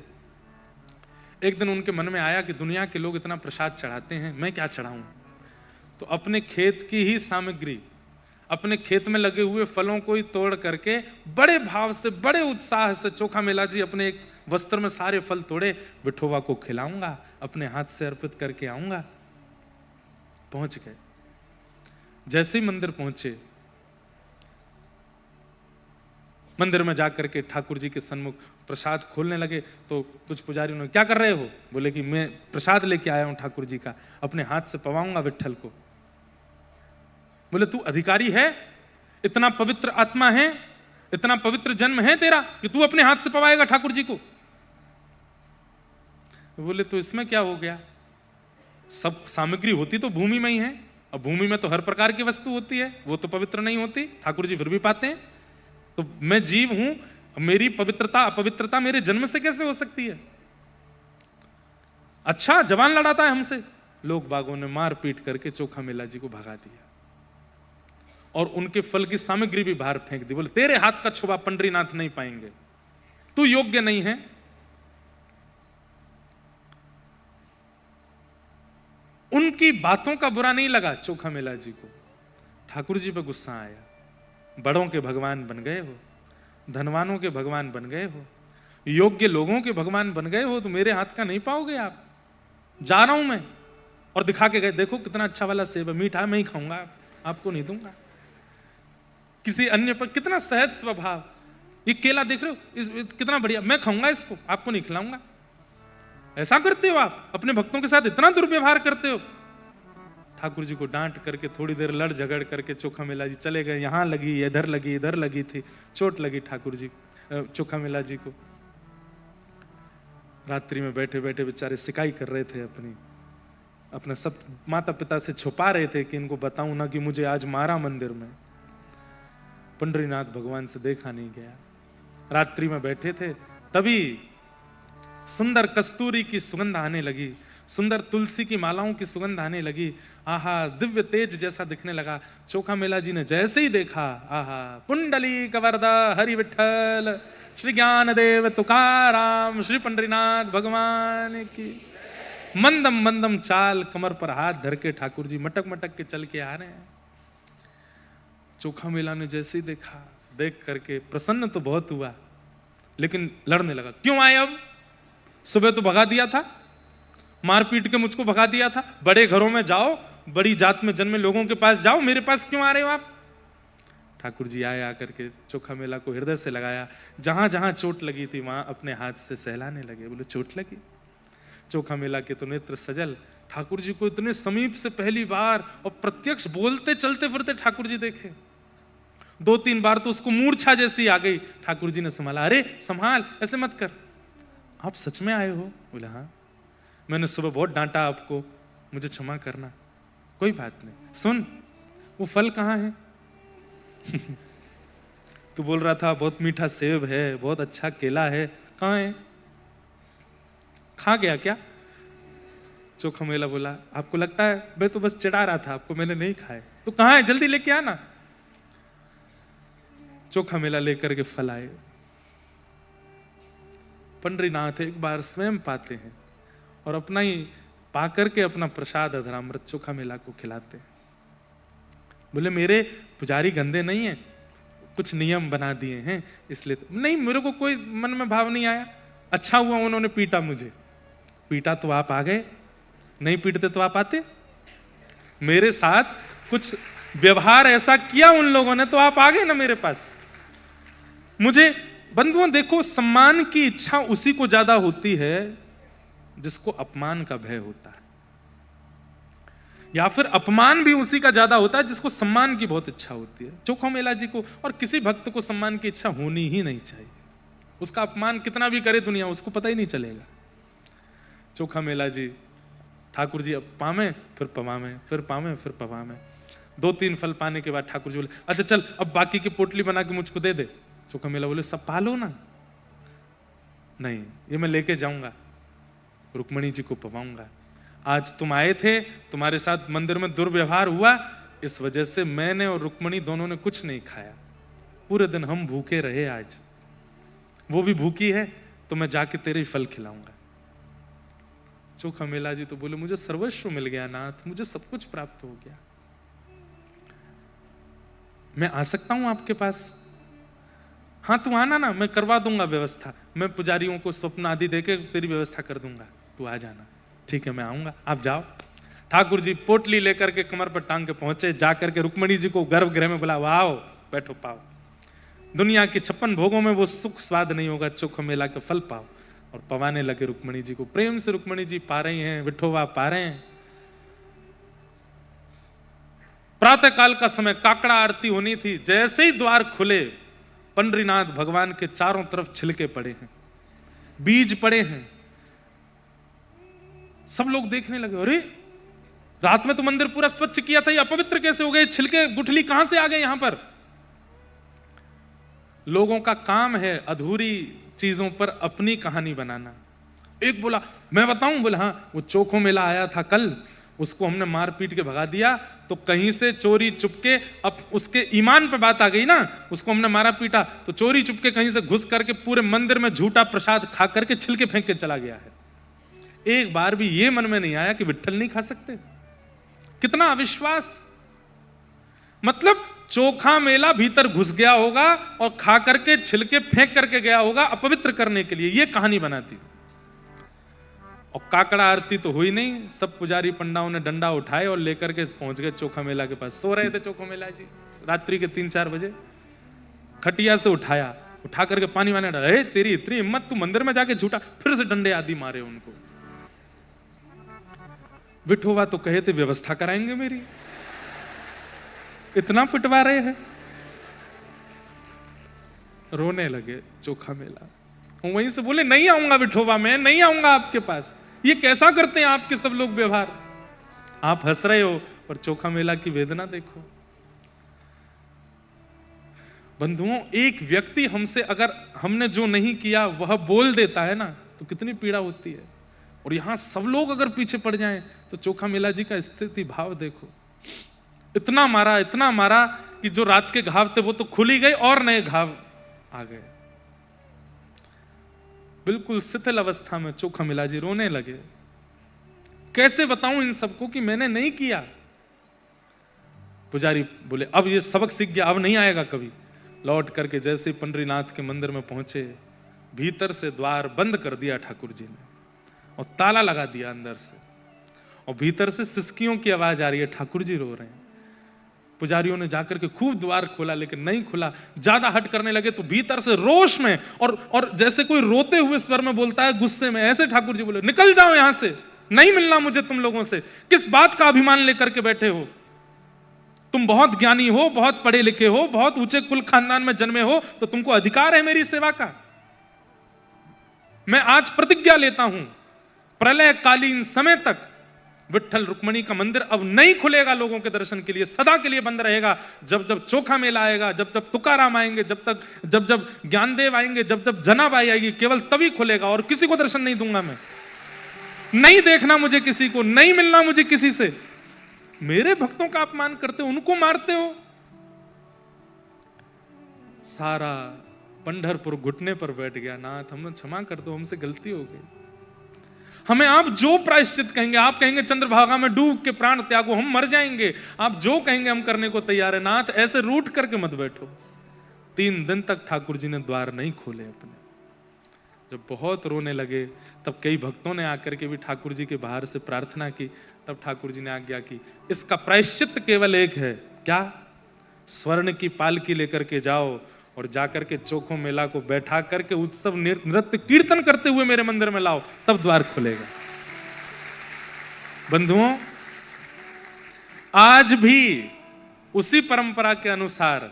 एक दिन उनके मन में आया कि दुनिया के लोग इतना प्रसाद चढ़ाते हैं, मैं क्या चढ़ाऊं? तो अपने खेत की ही सामग्री, अपने खेत में लगे हुए फलों को ही तोड़ करके बड़े भाव से, बड़े उत्साह से चोखा मेला जी अपने एक वस्त्र में सारे फल तोड़े, विठोबा को खिलाऊंगा, अपने हाथ से अर्पित करके आऊंगा। पहुंच गए। जैसे ही मंदिर पहुंचे, मंदिर में जाकर के ठाकुर जी के सन्मुख प्रसाद खोलने लगे, तो कुछ पुजारी उन्होंने, क्या कर रहे हो? बोले कि मैं प्रसाद लेके आया हूं ठाकुर जी का, अपने हाथ से पवाऊंगा विट्ठल को। बोले तू अधिकारी है, इतना पवित्र आत्मा है, इतना पवित्र जन्म है तेरा कि तू अपने हाथ से पवाएगा ठाकुर जी को? बोले तो इसमें क्या हो गया, सब सामग्री होती तो भूमि में ही है, और भूमि में तो हर प्रकार की वस्तु होती है, वो तो पवित्र नहीं होती, ठाकुर जी फिर भी पाते हैं। तो मैं जीव हूं, मेरी पवित्रता अपवित्रता मेरे जन्म से कैसे हो सकती है? अच्छा जवान लड़ाता है हमसे। लोग बागों ने मार पीट करके चोखा मेला जी को भगा दिया और उनके फल की सामग्री भी बाहर फेंक दी। बोले तेरे हाथ का छुआ पंडरीनाथ नहीं पाएंगे, तू योग्य नहीं है। उनकी बातों का बुरा नहीं लगा चोखा मेला जी को, ठाकुर जी पे गुस्सा आया। बड़ों के भगवान बन गए हो, धनवानों के भगवान बन गए हो, योग्य लोगों के भगवान बन गए हो, तो मेरे हाथ का नहीं पाओगे आप। जा रहा हूं मैं, और दिखा के गए, देखो कितना अच्छा वाला सेब है, मीठा मैं ही खाऊंगा, आपको नहीं दूंगा। किसी अन्य पर कितना सहज स्वभाव, ये केला देख रहे हो कितना बढ़िया, मैं खाऊंगा इसको, आपको नहीं खिलाऊंगा। ऐसा करते हो आप, अपने भक्तों के साथ इतना दुर्व्यवहार करते हो। ठाकुर जी को डांट करके थोड़ी देर लड़ झगड़ करके चोखा मेला जी चले गए। यहां लगी, इधर लगी थी, चोट लगी ठाकुर जी चोखा मेला जी को। रात्रि में बैठे बैठे बेचारे सिकाई कर रहे थे, अपने सब माता पिता से छुपा रहे थे कि इनको बताऊं ना कि मुझे आज मारा मंदिर में। पंडरीनाथ भगवान से देखा नहीं गया। रात्रि में बैठे थे, तभी सुंदर कस्तूरी की सुगंध आने लगी, सुंदर तुलसी की मालाओं की सुगंध आने लगी। आहा, दिव्य तेज जैसा दिखने लगा। चोखा मेला जी ने जैसे ही देखा, आहा, पुंडली कवरदा हरि विठल, श्री ज्ञान देव तुकाराम, श्री पंडरीनाथ भगवान की। मंदम मंदम चाल, कमर पर हाथ धर के ठाकुर जी मटक मटक के चल के आ रहे हैं। चोखा मेला ने जैसे ही देखा, देख करके प्रसन्न तो बहुत हुआ, लेकिन लड़ने लगा। क्यों आए अब? सुबह तो भगा दिया था, मार पीट के मुझको भगा दिया था। बड़े घरों में जाओ, बड़ी जात में जन्मे लोगों के पास जाओ, मेरे पास क्यों आ रहे हो आप? ठाकुर जी आए, आकर के चोखा मेला को हृदय से लगाया। जहां जहां चोट लगी थी वहां अपने हाथ से सहलाने लगे। बोले चोट लगी? चोखा मेला के तो नेत्र सजल। ठाकुर जी को इतने समीप से पहली बार और प्रत्यक्ष बोलते चलते फिरते ठाकुर जी देखे। 2-3 बार तो उसको मूर्छा जैसी आ गई। ठाकुर जी ने संभाला, अरे संभाल, ऐसे मत कर, आप सच में आए हो? बोले हाँ, मैंने सुबह बहुत डांटा आपको, मुझे क्षमा करना। कोई बात नहीं, सुन वो फल कहाँ है? तू बोल रहा था बहुत मीठा सेब है, बहुत अच्छा केला है, कहाँ है? खा गया क्या? चोखा मेला बोला, आपको लगता है मैं तो बस चिढ़ा रहा था आपको, मैंने नहीं खाए। तो कहाँ है, जल्दी लेके आना। चोखा मेला लेकर के फल आए। पंडरीनाथ एक बार स्वयं पाते हैं और अपना ही पाकर के अपना प्रसाद अधरामृत चोखा मेला को खिलाते हैं। बोले मेरे पुजारी गंदे नहीं है, कुछ नियम बना दिए हैं इसलिए। नहीं, मेरे को कोई मन में भाव नहीं आया। अच्छा हुआ उन्होंने पीटा मुझे। पीटा तो आप आ गए, नहीं पीटते तो आप आते। मेरे साथ कुछ व्यवहार ऐसा किया उन लोगों ने तो आप आ गए ना मेरे पास। मुझे बंधुओं देखो, सम्मान की इच्छा उसी को ज्यादा होती है जिसको अपमान का भय होता है, या फिर अपमान भी उसी का ज्यादा होता है जिसको सम्मान की बहुत इच्छा होती है। चोखा मेला जी को और किसी भक्त को सम्मान की इच्छा होनी ही नहीं चाहिए। उसका अपमान कितना भी करे दुनिया, उसको पता ही नहीं चलेगा। चोखा मेला जी, ठाकुर जी अब पावे फिर पवावे, फिर पावे फिर पवावे। 2-3 फल पाने के बाद ठाकुर जी बोले, अच्छा चल अब बाकी की पोटली बना के मुझको दे दे। चोखा मेला बोले, सब पालो ना। नहीं, ये मैं लेके जाऊंगा, रुक्मणी जी को पवाऊंगा। आज तुम आए थे, तुम्हारे साथ मंदिर में दुर्व्यवहार हुआ, इस वजह से मैंने और रुक्मणी दोनों ने कुछ नहीं खाया। पूरे दिन हम भूखे रहे, आज वो भी भूखी है, तो मैं जाके तेरे ही फल खिलाऊंगा। चोखा मेला जी तो बोले, मुझे सर्वस्व मिल गया नाथ, मुझे सब कुछ प्राप्त हो गया। मैं आ सकता हूं आपके पास? हाँ तू आना ना, मैं करवा दूंगा व्यवस्था, मैं पुजारियों को स्वप्न आदि देके तेरी व्यवस्था कर दूंगा, तू आ जाना। ठीक है मैं आऊंगा, आप जाओ। ठाकुर जी पोटली लेकर के कमर पर टांग के पहुंचे, जाकर के रुक्मणी जी को गर्भगृह में बुला, आओ बैठो पाओ। दुनिया के 56 भोगों में वो सुख स्वाद नहीं होगा, चोख मेला के फल पाओ। और पवाने लगे रुक्मणी जी को, प्रेम से रुक्मणी जी पा रही हैं, विठोबा पा रहे हैं। प्रातः काल का समय, काकड़ा आरती होनी थी, जैसे ही द्वार खुले पंडरीनाथ भगवान के चारों तरफ छिलके पड़े हैं, बीज पड़े हैं। सब लोग देखने लगे, अरे रात में तो मंदिर पूरा स्वच्छ किया था, ये अपवित्र कैसे हो गए? छिलके गुठली कहां से आ गए यहां पर? लोगों का काम है अधूरी चीजों पर अपनी कहानी बनाना। एक बोला मैं बताऊं, बोला हाँ, वो चोखो मेला आया था कल, उसको हमने मार पीट के भगा दिया, तो कहीं से चोरी चुपके, अब उसके ईमान पे बात आ गई ना, उसको हमने मारा पीटा तो चोरी चुपके कहीं से घुस करके पूरे मंदिर में झूठा प्रसाद खा करके छिलके फेंक के चला गया है। एक बार भी ये मन में नहीं आया कि विट्ठल नहीं खा सकते। कितना अविश्वास! मतलब चोखा मेला भीतर घुस गया होगा और खा करके छिलके फेंक करके गया होगा अपवित्र करने के लिए, ये कहानी बनाती। और काकड़ा आरती तो हुई नहीं, सब पुजारी पंडाओं ने डंडा उठाए और लेकर के पहुंच गए चोखा मेला के पास। सो रहे थे चोखा मेला जी, रात्रि के 3-4 बजे खटिया से उठाया, उठा करके पानी वाने डाला। अरे तेरी इतनी हिम्मत, तू मंदिर में जाके झूठा! फिर से डंडे आदि मारे उनको। विठोबा तो कहे थे व्यवस्था कराएंगे मेरी, इतना पिटवा रहे हैं। रोने लगे चोखा मेला। वहीं से बोले नहीं आऊंगा विठोबा, मैं नहीं आऊंगा आपके पास। ये कैसा करते हैं आपके सब लोग व्यवहार? आप हंस रहे हो पर चोखा मेला की वेदना देखो। बंधुओं, एक व्यक्ति हमसे अगर हमने जो नहीं किया वह बोल देता है ना, तो कितनी पीड़ा होती है। और यहां सब लोग अगर पीछे पड़ जाएं तो चोखा मेला जी का स्थिति भाव देखो। इतना मारा कि जो रात के घाव थे वो तो खुल ही गए और नए घाव आ गए। बिल्कुल शिथिल अवस्था में चोखा मेला जी रोने लगे। कैसे बताऊं इन सबको कि मैंने नहीं किया? पुजारी बोले अब ये सबक सीख गया, अब नहीं आएगा कभी। लौट करके जैसे ही पंडरीनाथ के मंदिर में पहुंचे, भीतर से द्वार बंद कर दिया ठाकुर जी ने और ताला लगा दिया अंदर से। और भीतर से सिसकियों की आवाज आ रही है, ठाकुर जी रो रहे हैं। पुजारियों ने जाकर के खूब द्वार खोला लेकिन नहीं खुला। ज्यादा हट करने लगे तो भीतर से रोष में और जैसे कोई रोते हुए स्वर में बोलता है, गुस्से में, ऐसे ठाकुर जी बोले निकल जाओ यहां से, नहीं मिलना मुझे तुम लोगों से। किस बात का अभिमान लेकर के बैठे हो? तुम बहुत ज्ञानी हो, बहुत पढ़े लिखे हो, बहुत ऊंचे कुल खानदान में जन्मे हो, तो तुमको अधिकार है मेरी सेवा का। मैं आज प्रतिज्ञा लेता हूं, प्रलय कालीन समय तक विट्ठल रुक्मणी का मंदिर अब नहीं खुलेगा लोगों के दर्शन के लिए, सदा के लिए बंद रहेगा। जब जब चोखा मेला आएगा, जब जब तुकाराम आएंगे, जब जब ज्ञानदेव आएंगे, जब जब जनाबाई आएगी, केवल तभी खुलेगा। और किसी को दर्शन नहीं दूंगा मैं, नहीं देखना मुझे किसी को, नहीं मिलना मुझे किसी से। मेरे भक्तों का अपमान करते हो, उनको मारते हो। सारा पंढरपुर घुटने पर बैठ गया, नाथ हमें क्षमा कर दो, हमसे गलती हो गई। हमें आप जो प्रायश्चित कहेंगे, आप कहेंगे चंद्रभागा में डूब के प्राण त्यागो, हम मर जाएंगे, आप जो कहेंगे हम करने को तैयार है। नाथ ऐसे रूठ करके मत बैठो। 3 दिन तक ठाकुर जी ने द्वार नहीं खोले अपने। जब बहुत रोने लगे तब कई भक्तों ने आकर के भी ठाकुर जी के बाहर से प्रार्थना की। तब ठाकुर जी ने आज्ञा की, इसका प्रायश्चित केवल एक है। क्या? स्वर्ण की पालकी लेकर के जाओ और जाकर के चोखो मेला को बैठा करके उत्सव नृत्य कीर्तन करते हुए मेरे मंदिर में लाओ, तब द्वार खुलेगा। बंधुओं, आज भी उसी परंपरा के अनुसार,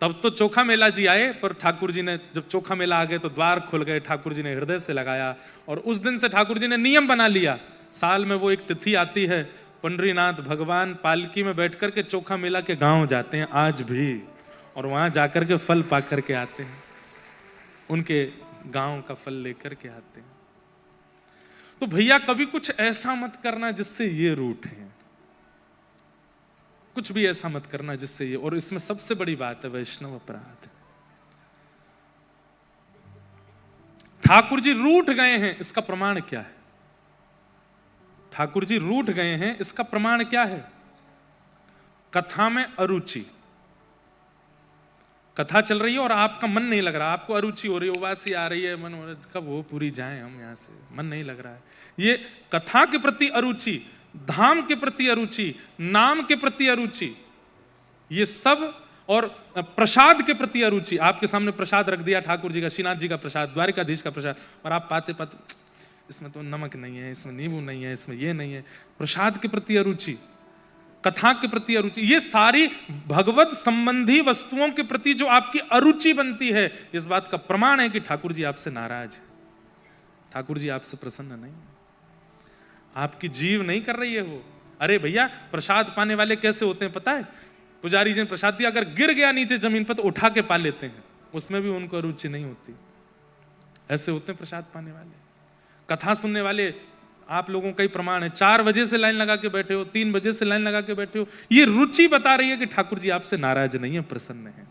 तब तो चोखा मेला जी आए, पर ठाकुर जी ने जब चोखा मेला आ गए तो द्वार खुल गए। ठाकुर जी ने हृदय से लगाया और उस दिन से ठाकुर जी ने नियम बना लिया, साल में वो एक तिथि आती है, पंडरीनाथ भगवान पालकी में बैठ करके चोखा मेला के गांव जाते हैं आज भी, और वहां जाकर के फल पा करके आते हैं, उनके गांव का फल लेकर के आते हैं। तो भैया कभी कुछ ऐसा मत करना जिससे ये रूठे, कुछ भी ऐसा मत करना जिससे ये, और इसमें सबसे बड़ी बात है वैष्णव अपराध। ठाकुर जी रूठ गए हैं, इसका प्रमाण क्या है? ठाकुर जी रूठ गए हैं, इसका प्रमाण क्या है? कथा में अरुचि, कथा चल रही है और आपका मन नहीं लग रहा, आपको अरुचि हो रही है, उबासी आ रही है, मन हो रहा है कब वो पूरी जाए हम यहाँ से, मन नहीं लग रहा है। ये कथा के प्रति अरुचि, धाम के प्रति अरुचि, नाम के प्रति अरुचि, ये सब, और प्रसाद के प्रति अरुचि। आपके सामने प्रसाद रख दिया ठाकुर जी का, श्रीनाथ जी का प्रसाद, द्वारिकाधीश का प्रसाद, और आप पाते पाते इसमें तो नमक नहीं है, इसमें नींबू नहीं है, इसमें ये नहीं है। प्रसाद के प्रति अरुचि, कथा के प्रति अरुचि, ये सारी भगवत संबंधी वस्तुओं के प्रति जो आपकी अरुचि बनती है, इस बात का प्रमाण है कि ठाकुर जी आपसे नाराज है, ठाकुर जी आपसे प्रसन्न नहीं, आपकी जीव नहीं कर रही है वो। अरे भैया, प्रसाद पाने वाले कैसे होते हैं पता है? पुजारी जी ने प्रसाद दिया, अगर गिर गया नीचे जमीन पर तो उठा के पा लेते हैं, उसमें भी उनको अरुचि नहीं होती। ऐसे होते हैं प्रसाद पाने वाले। कथा सुनने वाले आप लोगों का ही प्रमाण है, 4 बजे से लाइन लगा के बैठे हो, 3 बजे से लाइन लगा के बैठे हो, ये रुचि बता रही है कि ठाकुर जी आपसे नाराज नहीं है, प्रसन्न है।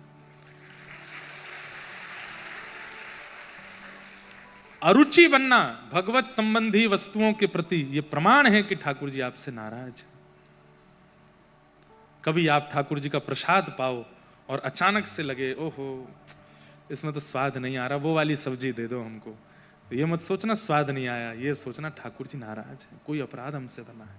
अरुचि बनना भगवत संबंधी वस्तुओं के प्रति, यह प्रमाण है कि ठाकुर जी आपसे नाराज है। कभी आप ठाकुर जी का प्रसाद पाओ और अचानक से लगे ओहो इसमें तो स्वाद नहीं आ रहा, वो वाली सब्जी दे दो हमको, तो ये मत सोचना स्वाद नहीं आया, ये सोचना ठाकुर जी नाराज है, कोई अपराध हमसे बना है।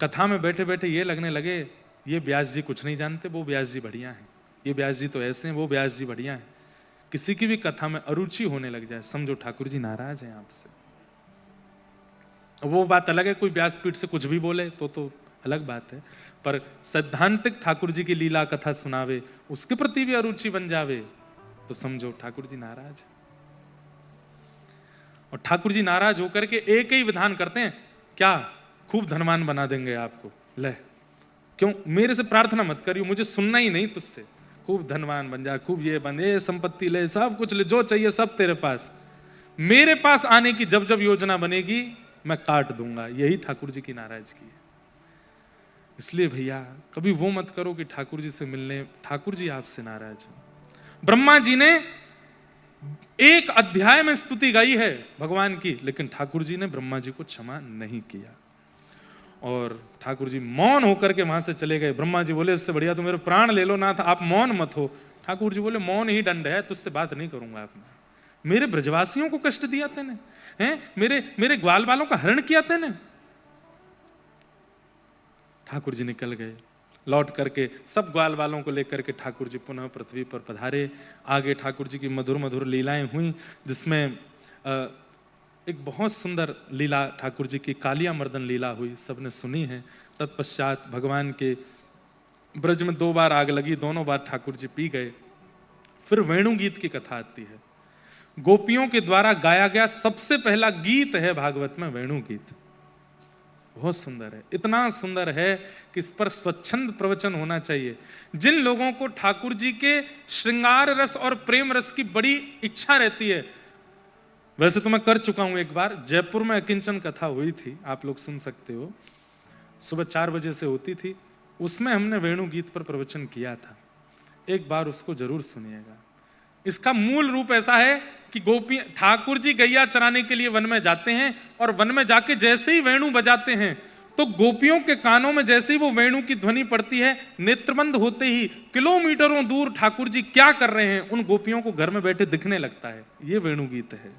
कथा में बैठे बैठे ये लगने लगे ये व्यास जी कुछ नहीं जानते, वो व्यास जी बढ़िया हैं, ये व्यास जी तो ऐसे हैं, वो व्यास जी बढ़िया हैं। किसी की भी कथा में अरुचि होने लग जाए, समझो ठाकुर जी नाराज हैं आपसे। वो बात अलग है, कोई व्यासपीठ से कुछ भी बोले तो अलग बात है, पर सैद्धांतिक ठाकुर जी की लीला कथा सुनावे, उसके प्रति भी अरुचि बन जावे, तो समझो ठाकुर जी नाराज है। और ठाकुर जी नाराज होकर के एक ही विधान करते हैं, क्या खूब धनवान बना देंगे आपको, ले क्यों मेरे से प्रार्थना मत करियो, मुझे सुनना ही नहीं तुझसे, खूब धनवान बन जा, खूब ये बन, ये संपत्ति ले, सब कुछ ले, जो चाहिए सब तेरे पास, मेरे पास आने की जब जब योजना बनेगी मैं काट दूंगा। यही ठाकुर जी की नाराजगी है। इसलिए भैया कभी वो मत करो कि ठाकुर जी से मिलने ठाकुर जी आपसे नाराज हो। ब्रह्मा जी ने एक अध्याय में स्तुति गाई है भगवान की, लेकिन ठाकुर जी ने ब्रह्मा जी को क्षमा नहीं किया, और ठाकुर जी मौन होकर के वहां से चले गए। ब्रह्मा जी बोले इससे बढ़िया तो मेरे प्राण ले लो नाथ, आप मौन मत हो। ठाकुर जी बोले मौन ही दंड है, तुझसे बात नहीं करूंगा। आपने मेरे ब्रजवासियों को कष्ट दिया तेने, हैं मेरे ग्वाल वालों का हरण किया तेने। ठाकुर जी निकल गए, लौट करके सब ग्वाल वालों को लेकर के ठाकुर जी पुनः पृथ्वी पर पधारे। आगे ठाकुर जी की मधुर मधुर लीलाएं हुई, जिसमें एक बहुत सुंदर लीला ठाकुर जी की कालिया मर्दन लीला हुई, सबने सुनी है। तत्पश्चात भगवान के ब्रज में 2 बार आग लगी, दोनों बार ठाकुर जी पी गए। फिर वेणु गीत की कथा आती है, गोपियों के द्वारा गाया गया सबसे पहला गीत है भागवत में वेणु गीत। बहुत सुंदर है, इतना सुंदर है कि इस पर स्वच्छंद प्रवचन होना चाहिए। जिन लोगों को ठाकुर जी के श्रृंगार रस और प्रेम रस की बड़ी इच्छा रहती है, वैसे तो मैं कर चुका हूं एक बार, जयपुर में अकिंचन कथा हुई थी, आप लोग सुन सकते हो, सुबह 4 बजे से होती थी, उसमें हमने वेणु गीत पर प्रवचन किया था, एक बार उसको जरूर सुनिएगा। इसका मूल रूप ऐसा है कि गोपी ठाकुर जी गैया चराने के लिए वन में जाते हैं, और वन में जाके जैसे ही वेणु बजाते हैं तो गोपियों के कानों में जैसे ही वो वेणु की ध्वनि पड़ती है, नेत्रबंद होते ही किलोमीटरों दूर ठाकुर जी क्या कर रहे हैं उन गोपियों को घर में बैठे दिखने लगता है। ये वेणु गीत है।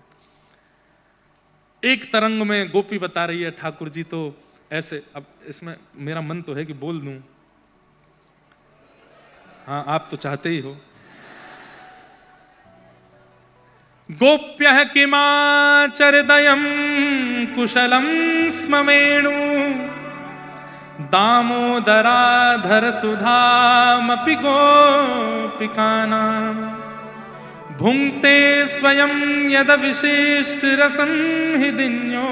एक तरंग में गोपी बता रही है ठाकुर जी तो ऐसे, अब इसमें मेरा मन तो है कि बोल दूं, हाँ आप तो चाहते ही हो। गोप्यः किमाचरदयं कुशलं स्म वेणु दामोदराधर सुधामपि गोपिकानां भुङ्क्ते स्वयं यद विशिष्ट रसं हि दिन्यो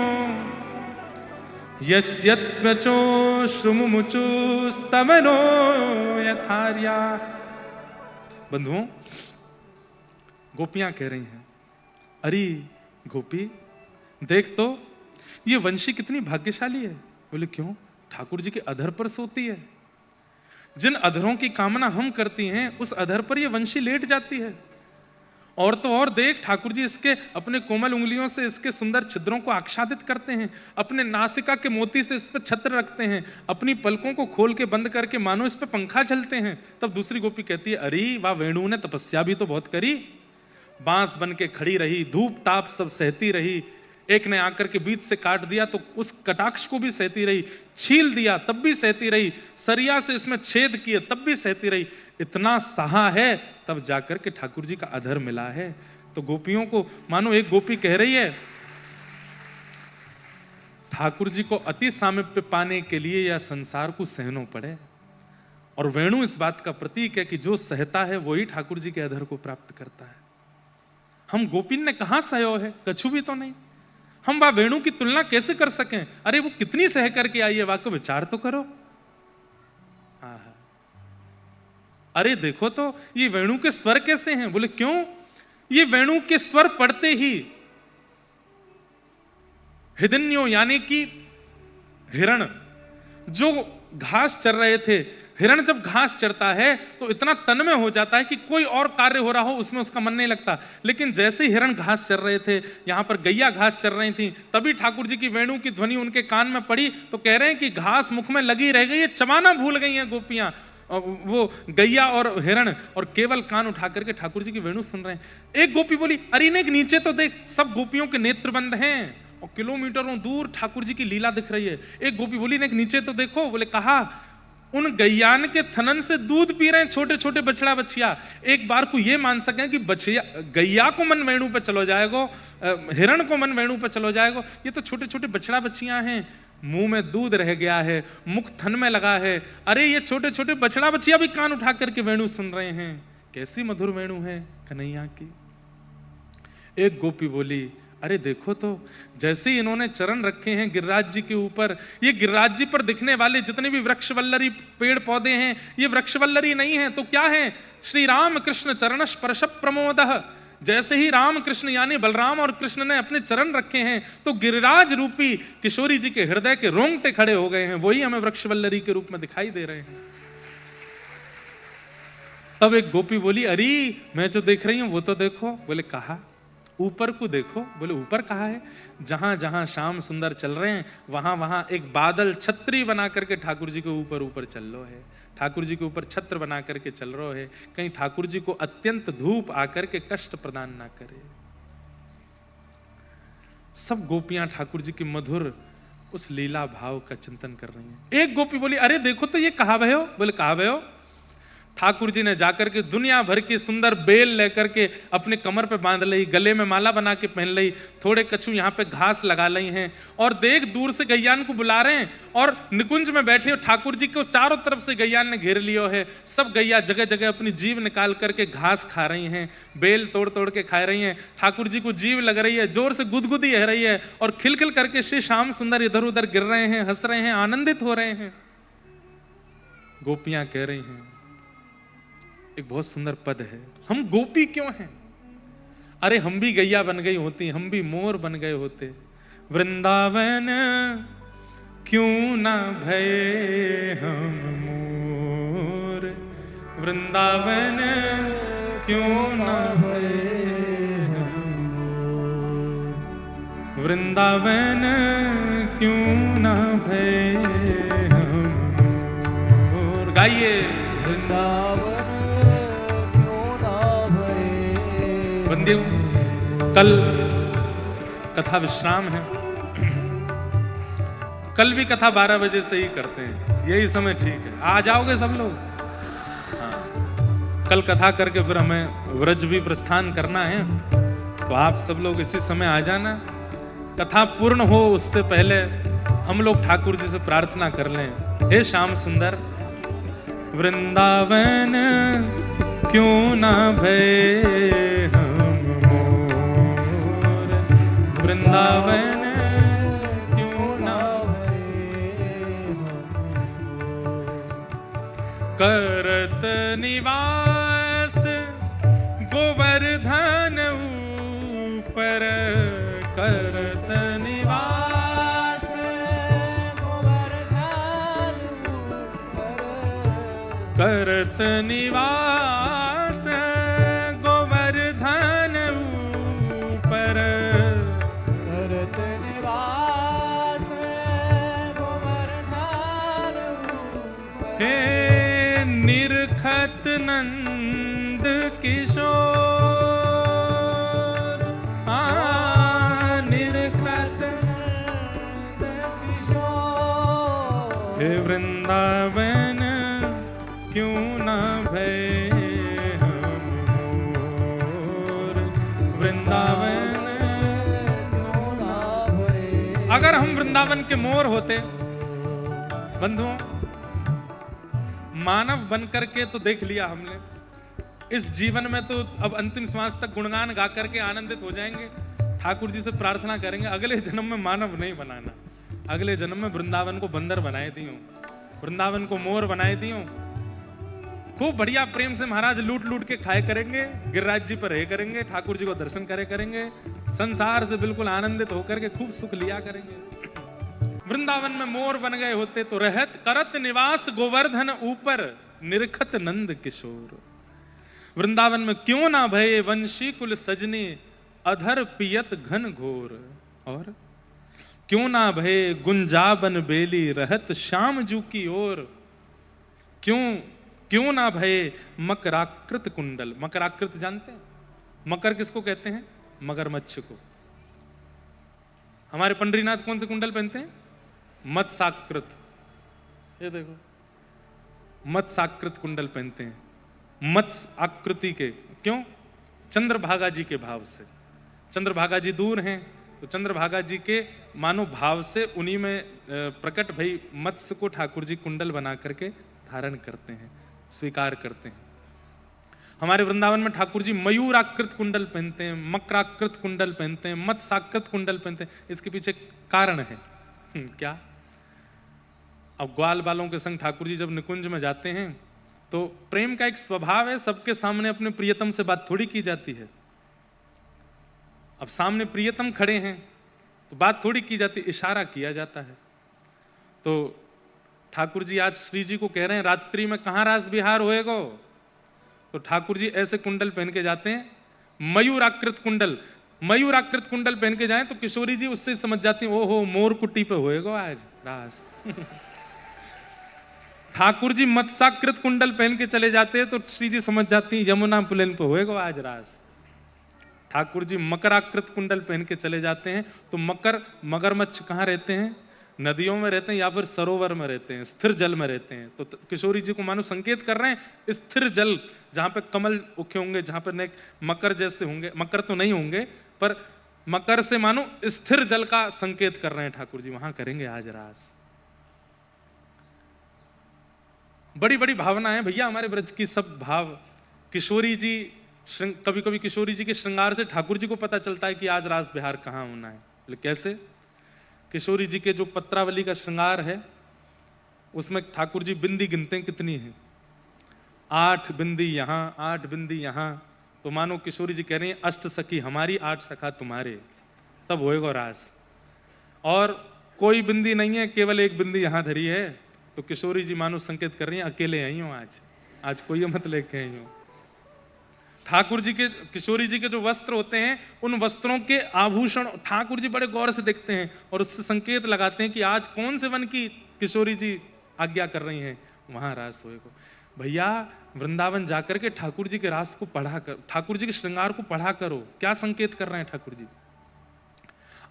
यस्यत्वचो श्रुमुमुचुस्तमनो यथार्या। बंधुओं, गोपियां कह रही हैं, अरे गोपी देख तो ये वंशी कितनी भाग्यशाली है। बोले क्यों? ठाकुर जी के अधर पर सोती है, जिन अधरों की कामना हम करती हैं उस अधर पर ये वंशी लेट जाती है, और तो और देख ठाकुर जी इसके अपने कोमल उंगलियों से इसके सुंदर छिद्रों को आच्छादित करते हैं, अपने नासिका के मोती से इस पर छत्र रखते हैं, अपनी पलकों को खोल के बंद करके मानो इस पर पंखा चलते हैं। तब दूसरी गोपी कहती है, अरे वाह, वेणु ने तपस्या भी तो बहुत करी, बांस बन के खड़ी रही, धूप ताप सब सहती रही, एक ने आकर के बीच से काट दिया तो उस कटाक्ष को भी सहती रही, छील दिया तब भी सहती रही, सरिया से इसमें छेद किए तब भी सहती रही, इतना सहा है तब जाकर के ठाकुर जी का अधर मिला है। तो गोपियों को मानो एक गोपी कह रही है, ठाकुर जी को अति सामीप्य पाने के लिए या संसार को सहनो पड़े, और वेणु इस बात का प्रतीक है कि जो सहता है वही ठाकुर जी के अधर को प्राप्त करता है। हम गोपिन ने कहां सहयो है, कछु भी तो नहीं। हम वह वेणु की तुलना कैसे कर सकें? अरे वो कितनी सह करके आई है, वाकई विचार तो करो। अरे देखो तो ये वेणु के स्वर कैसे हैं? बोले क्यों? ये वेणु के स्वर पढ़ते ही हिरण्यो यानी कि हिरण जो घास चर रहे थे, हिरण जब घास चरता है तो इतना तन में हो जाता है कि कोई और कार्य हो रहा हो उसमें उसका मन नहीं लगता। लेकिन जैसे ही हिरण घास चर रहे थे, यहां पर गैया घास चर रही थी, तभी ठाकुर जी की वेणु की ध्वनि उनके कान में पड़ी तो कह रहे हैं कि घास मुख में लगी रह गई है, चबाना भूल गई हैं गोपियां, वो गैया और हिरण, और केवल कान उठा करके ठाकुर जी की वेणु सुन रहे हैं। एक गोपी बोली, अरे ने नीचे तो देख, सब गोपियों के नेत्र बंद हैं और किलोमीटरों दूर ठाकुर जी की लीला दिख रही है। एक गोपी बोली, ने नीचे तो देखो। बोले कहा, उन गैयान के थनन से दूध पी रहे हैं छोटे छोटे बछड़ा बछिया। एक बार को ये मान सकें कि बछिया गैया को मन वेणु पे चलो जाएगो, हिरण को मन वेणु पे चलो जाएगो, ये तो छोटे छोटे बछड़ा बछिया हैं, मुंह में दूध रह गया है, मुख थन में लगा है। अरे ये छोटे छोटे बछड़ा बछिया भी कान उठा करके वेणु सुन रहे हैं, कैसी मधुर वेणु है कन्हैया की। एक गोपी बोली, अरे देखो तो, जैसे ही इन्होंने चरण रखे हैं गिरिराज जी के ऊपर, ये गिरिराज जी पर दिखने वाले जितने भी वृक्षवल्लरी पेड़ पौधे हैं, ये वृक्षवल्लरी नहीं है तो क्या है? श्री राम कृष्ण चरण स्पर्श प्रमोदः। जैसे ही राम कृष्ण यानी बलराम और कृष्ण ने अपने चरण रखे हैं तो गिरिराज रूपी किशोरी जी के हृदय के रोंगटे खड़े हो गए हैं, वही हमें वृक्षवल्लरी के रूप में दिखाई दे रहे हैं। तब एक गोपी बोली, अरे मैं जो देख रही हूं वो तो देखो। बोले कहा, ऊपर को देखो। बोले ऊपर कहा है? जहां जहां श्याम सुंदर चल रहे हैं वहां वहां एक बादल छतरी बना करके ठाकुर जी के ऊपर ऊपर चल लो है, ठाकुर जी के ऊपर छत्र बना करके चल रहा है, कहीं ठाकुर जी को अत्यंत धूप आकर के कष्ट प्रदान ना करे। सब गोपियां ठाकुर जी की मधुर उस लीला भाव का चिंतन कर रही हैं। एक गोपी बोली, अरे देखो तो ये कहा भयो। बोले कहा भयो? ठाकुर जी ने जाकर के दुनिया भर की सुंदर बेल लेकर के अपने कमर पे बांध ली, गले में माला बना के पहन ली, थोड़े कछु यहाँ पे घास लगा ली हैं, और देख दूर से गैयान को बुला रहे हैं, और निकुंज में बैठे ठाकुर जी को चारों तरफ से गैयान ने घेर लियो है। सब गैया जगह जगह अपनी जीभ निकाल करके घास खा रही हैं, बेल तोड़ तोड़ के खा रही हैं। ठाकुर जी को जीभ लग रही है, जोर से गुदगुदी रह रही है, और खिलखिल करके श्री श्याम सुंदर इधर उधर गिर रहे हैं, हंस रहे हैं, आनंदित हो रहे हैं। गोपियां कह रही हैं, एक बहुत सुंदर पद है, हम गोपी क्यों हैं? अरे हम भी गैया बन गई होती, हम भी मोर बन गए होते, वृंदावन क्यों ना भये हम मोर, वृंदावन क्यों ना भये हम मोर, वृंदावन क्यों ना भये हम मोर। गाइए, वृंदावन बंदे, कल कथा विश्राम है, कल भी कथा 12 बजे से ही करते हैं, यही समय ठीक है। आ जाओगे सब लोग? हाँ, कल कथा करके फिर हमें व्रज भी प्रस्थान करना है, तो आप सब लोग इसी समय आ जाना। कथा पूर्ण हो उससे पहले हम लोग ठाकुर जी से प्रार्थना कर लें, हे श्याम सुंदर, वृंदावन क्यों ना भये हम मोर, वृंदावन क्यों ना भये हम मोर। करत निवास गोवर्धन ऊपर, करत निवास गोवर्धन ऊपर, करत निवास गोवर्धन हे निरखत नंद किशोर, निरखत नंद किशोर, हे वृंदावन क्यों ना भय हम मोर, वृंदावन क्यों ना भय। अगर हम वृंदावन के मोर होते बंधुओं, मानव बनकर के तो देख लिया हमने, इस जीवन में तो अब अंतिम श्वास तक गुणगान गा करके आनंदित हो जाएंगे। ठाकुर जी से प्रार्थना करेंगे अगले जन्म में मानव नहीं बनाना, अगले जन्म में वृंदावन को बंदर बनाए दियो, वृंदावन को मोर बनाए दियो, खूब बढ़िया प्रेम से महाराज लूट लूट के खाए करेंगे, गिरिराज जी पर रहे करेंगे, ठाकुर जी को दर्शन करे करेंगे, संसार से बिल्कुल आनंदित होकर के खूब सुख लिया करेंगे। वृंदावन में मोर बन गए होते तो रहत करत निवास गोवर्धन ऊपर, निरखत नंद किशोर। वृंदावन में क्यों ना भये वंशी कुल सजनी, अधर पियत घन घोर। और क्यों ना भये गुंजाबन बेली, रहत श्याम जू की ओर। क्यों ना भये मकराकृत कुंडल। मकराकृत जानते हैं? मकर किसको कहते हैं? मगरमच्छ को। हमारे पंडरीनाथ कौन से कुंडल पहनते हैं? मत्स्याकृत। ये देखो, मत्स्याकृत कुंडल पहनते हैं, मत्स्य आकृति के। क्यों? चंद्रभागा जी के भाव से। चंद्रभागा जी दूर हैं तो चंद्रभागा जी के मानो भाव से उन्हीं में प्रकट भई मत्स्य को ठाकुर जी कुंडल बना करके धारण करते हैं, स्वीकार करते हैं। हमारे वृंदावन में ठाकुर जी मयूराकृत कुंडल पहनते हैं, मकराकृत कुंडल पहनते हैं, मत्स्याकृत कुंडल पहनते हैं। इसके पीछे कारण है। क्या? अब ग्वाल बालों के संग ठाकुर जी जब निकुंज में जाते हैं तो प्रेम का एक स्वभाव है, सबके सामने अपने प्रियतम से बात थोड़ी की जाती है। अब सामने प्रियतम खड़े हैं तो बात थोड़ी की जाती, इशारा किया जाता है। तो ठाकुर जी आज श्री जी को कह रहे हैं रात्रि में कहाँ रास विहार होएगा, तो ठाकुर जी ऐसे कुंडल पहन के जाते हैं, मयूराकृत कुंडल। मयूराकृत कुंडल पहन के जाएं तो किशोरी जी उससे समझ जाती हैं, ओहो मोर कुटी पे होएगा आज रास। ठाकुर जी मत्स्याकृत कुंडल पहन के चले जाते हैं तो श्री जी समझ जाती हैं यमुना पुलेन पे होएगा आज रास। ठाकुर जी मकराकृत कुंडल पहन के चले जाते हैं तो मगरमच्छ कहाँ रहते हैं? नदियों में रहते हैं या फिर सरोवर में रहते हैं, स्थिर जल में रहते हैं। तो किशोरी जी को मानो संकेत कर रहे हैं स्थिर जल, जहां पे कमल उखे होंगे, जहां पर नेक मकर जैसे होंगे, मकर तो नहीं होंगे पर मकर से मानो स्थिर जल का संकेत कर रहे हैं ठाकुर जी, वहां करेंगे आज रास। बड़ी बड़ी भावना है भैया हमारे ब्रज की, सब भाव। किशोरी जी कभी कभी किशोरी जी के श्रृंगार से ठाकुर जी को पता चलता है कि आज रास बिहार कहाँ होना है। लेकिन कैसे? किशोरी जी के जो पत्रावली का श्रृंगार है उसमें ठाकुर जी बिंदी गिनते हैं कितनी है, 8 बिंदी यहाँ, 8 बिंदी यहाँ। तो मानो किशोरी जी कह रही हैं अष्ट सखी हमारी, 8 सखा तुम्हारे, तब होएगा रास। और कोई बिंदी नहीं है, केवल एक बिंदी यहाँ धरी है। तो किशोरी जी मानो संकेत कर रही हैं अकेले आई हो आज कोई मत लेके आई हो। ठाकुर जी के, किशोरी जी के जो वस्त्र होते हैं उन वस्त्रों के आभूषण ठाकुर जी बड़े गौर से देखते हैं और उससे संकेत लगाते हैं कि आज कौन से वन की किशोरी जी आज्ञा कर रही हैं, वहां रास होएगा। भैया वृंदावन जाकर के ठाकुर जी के रास को पढ़ा कर, ठाकुर जी के श्रृंगार को पढ़ा करो, क्या संकेत कर रहे हैं ठाकुर जी।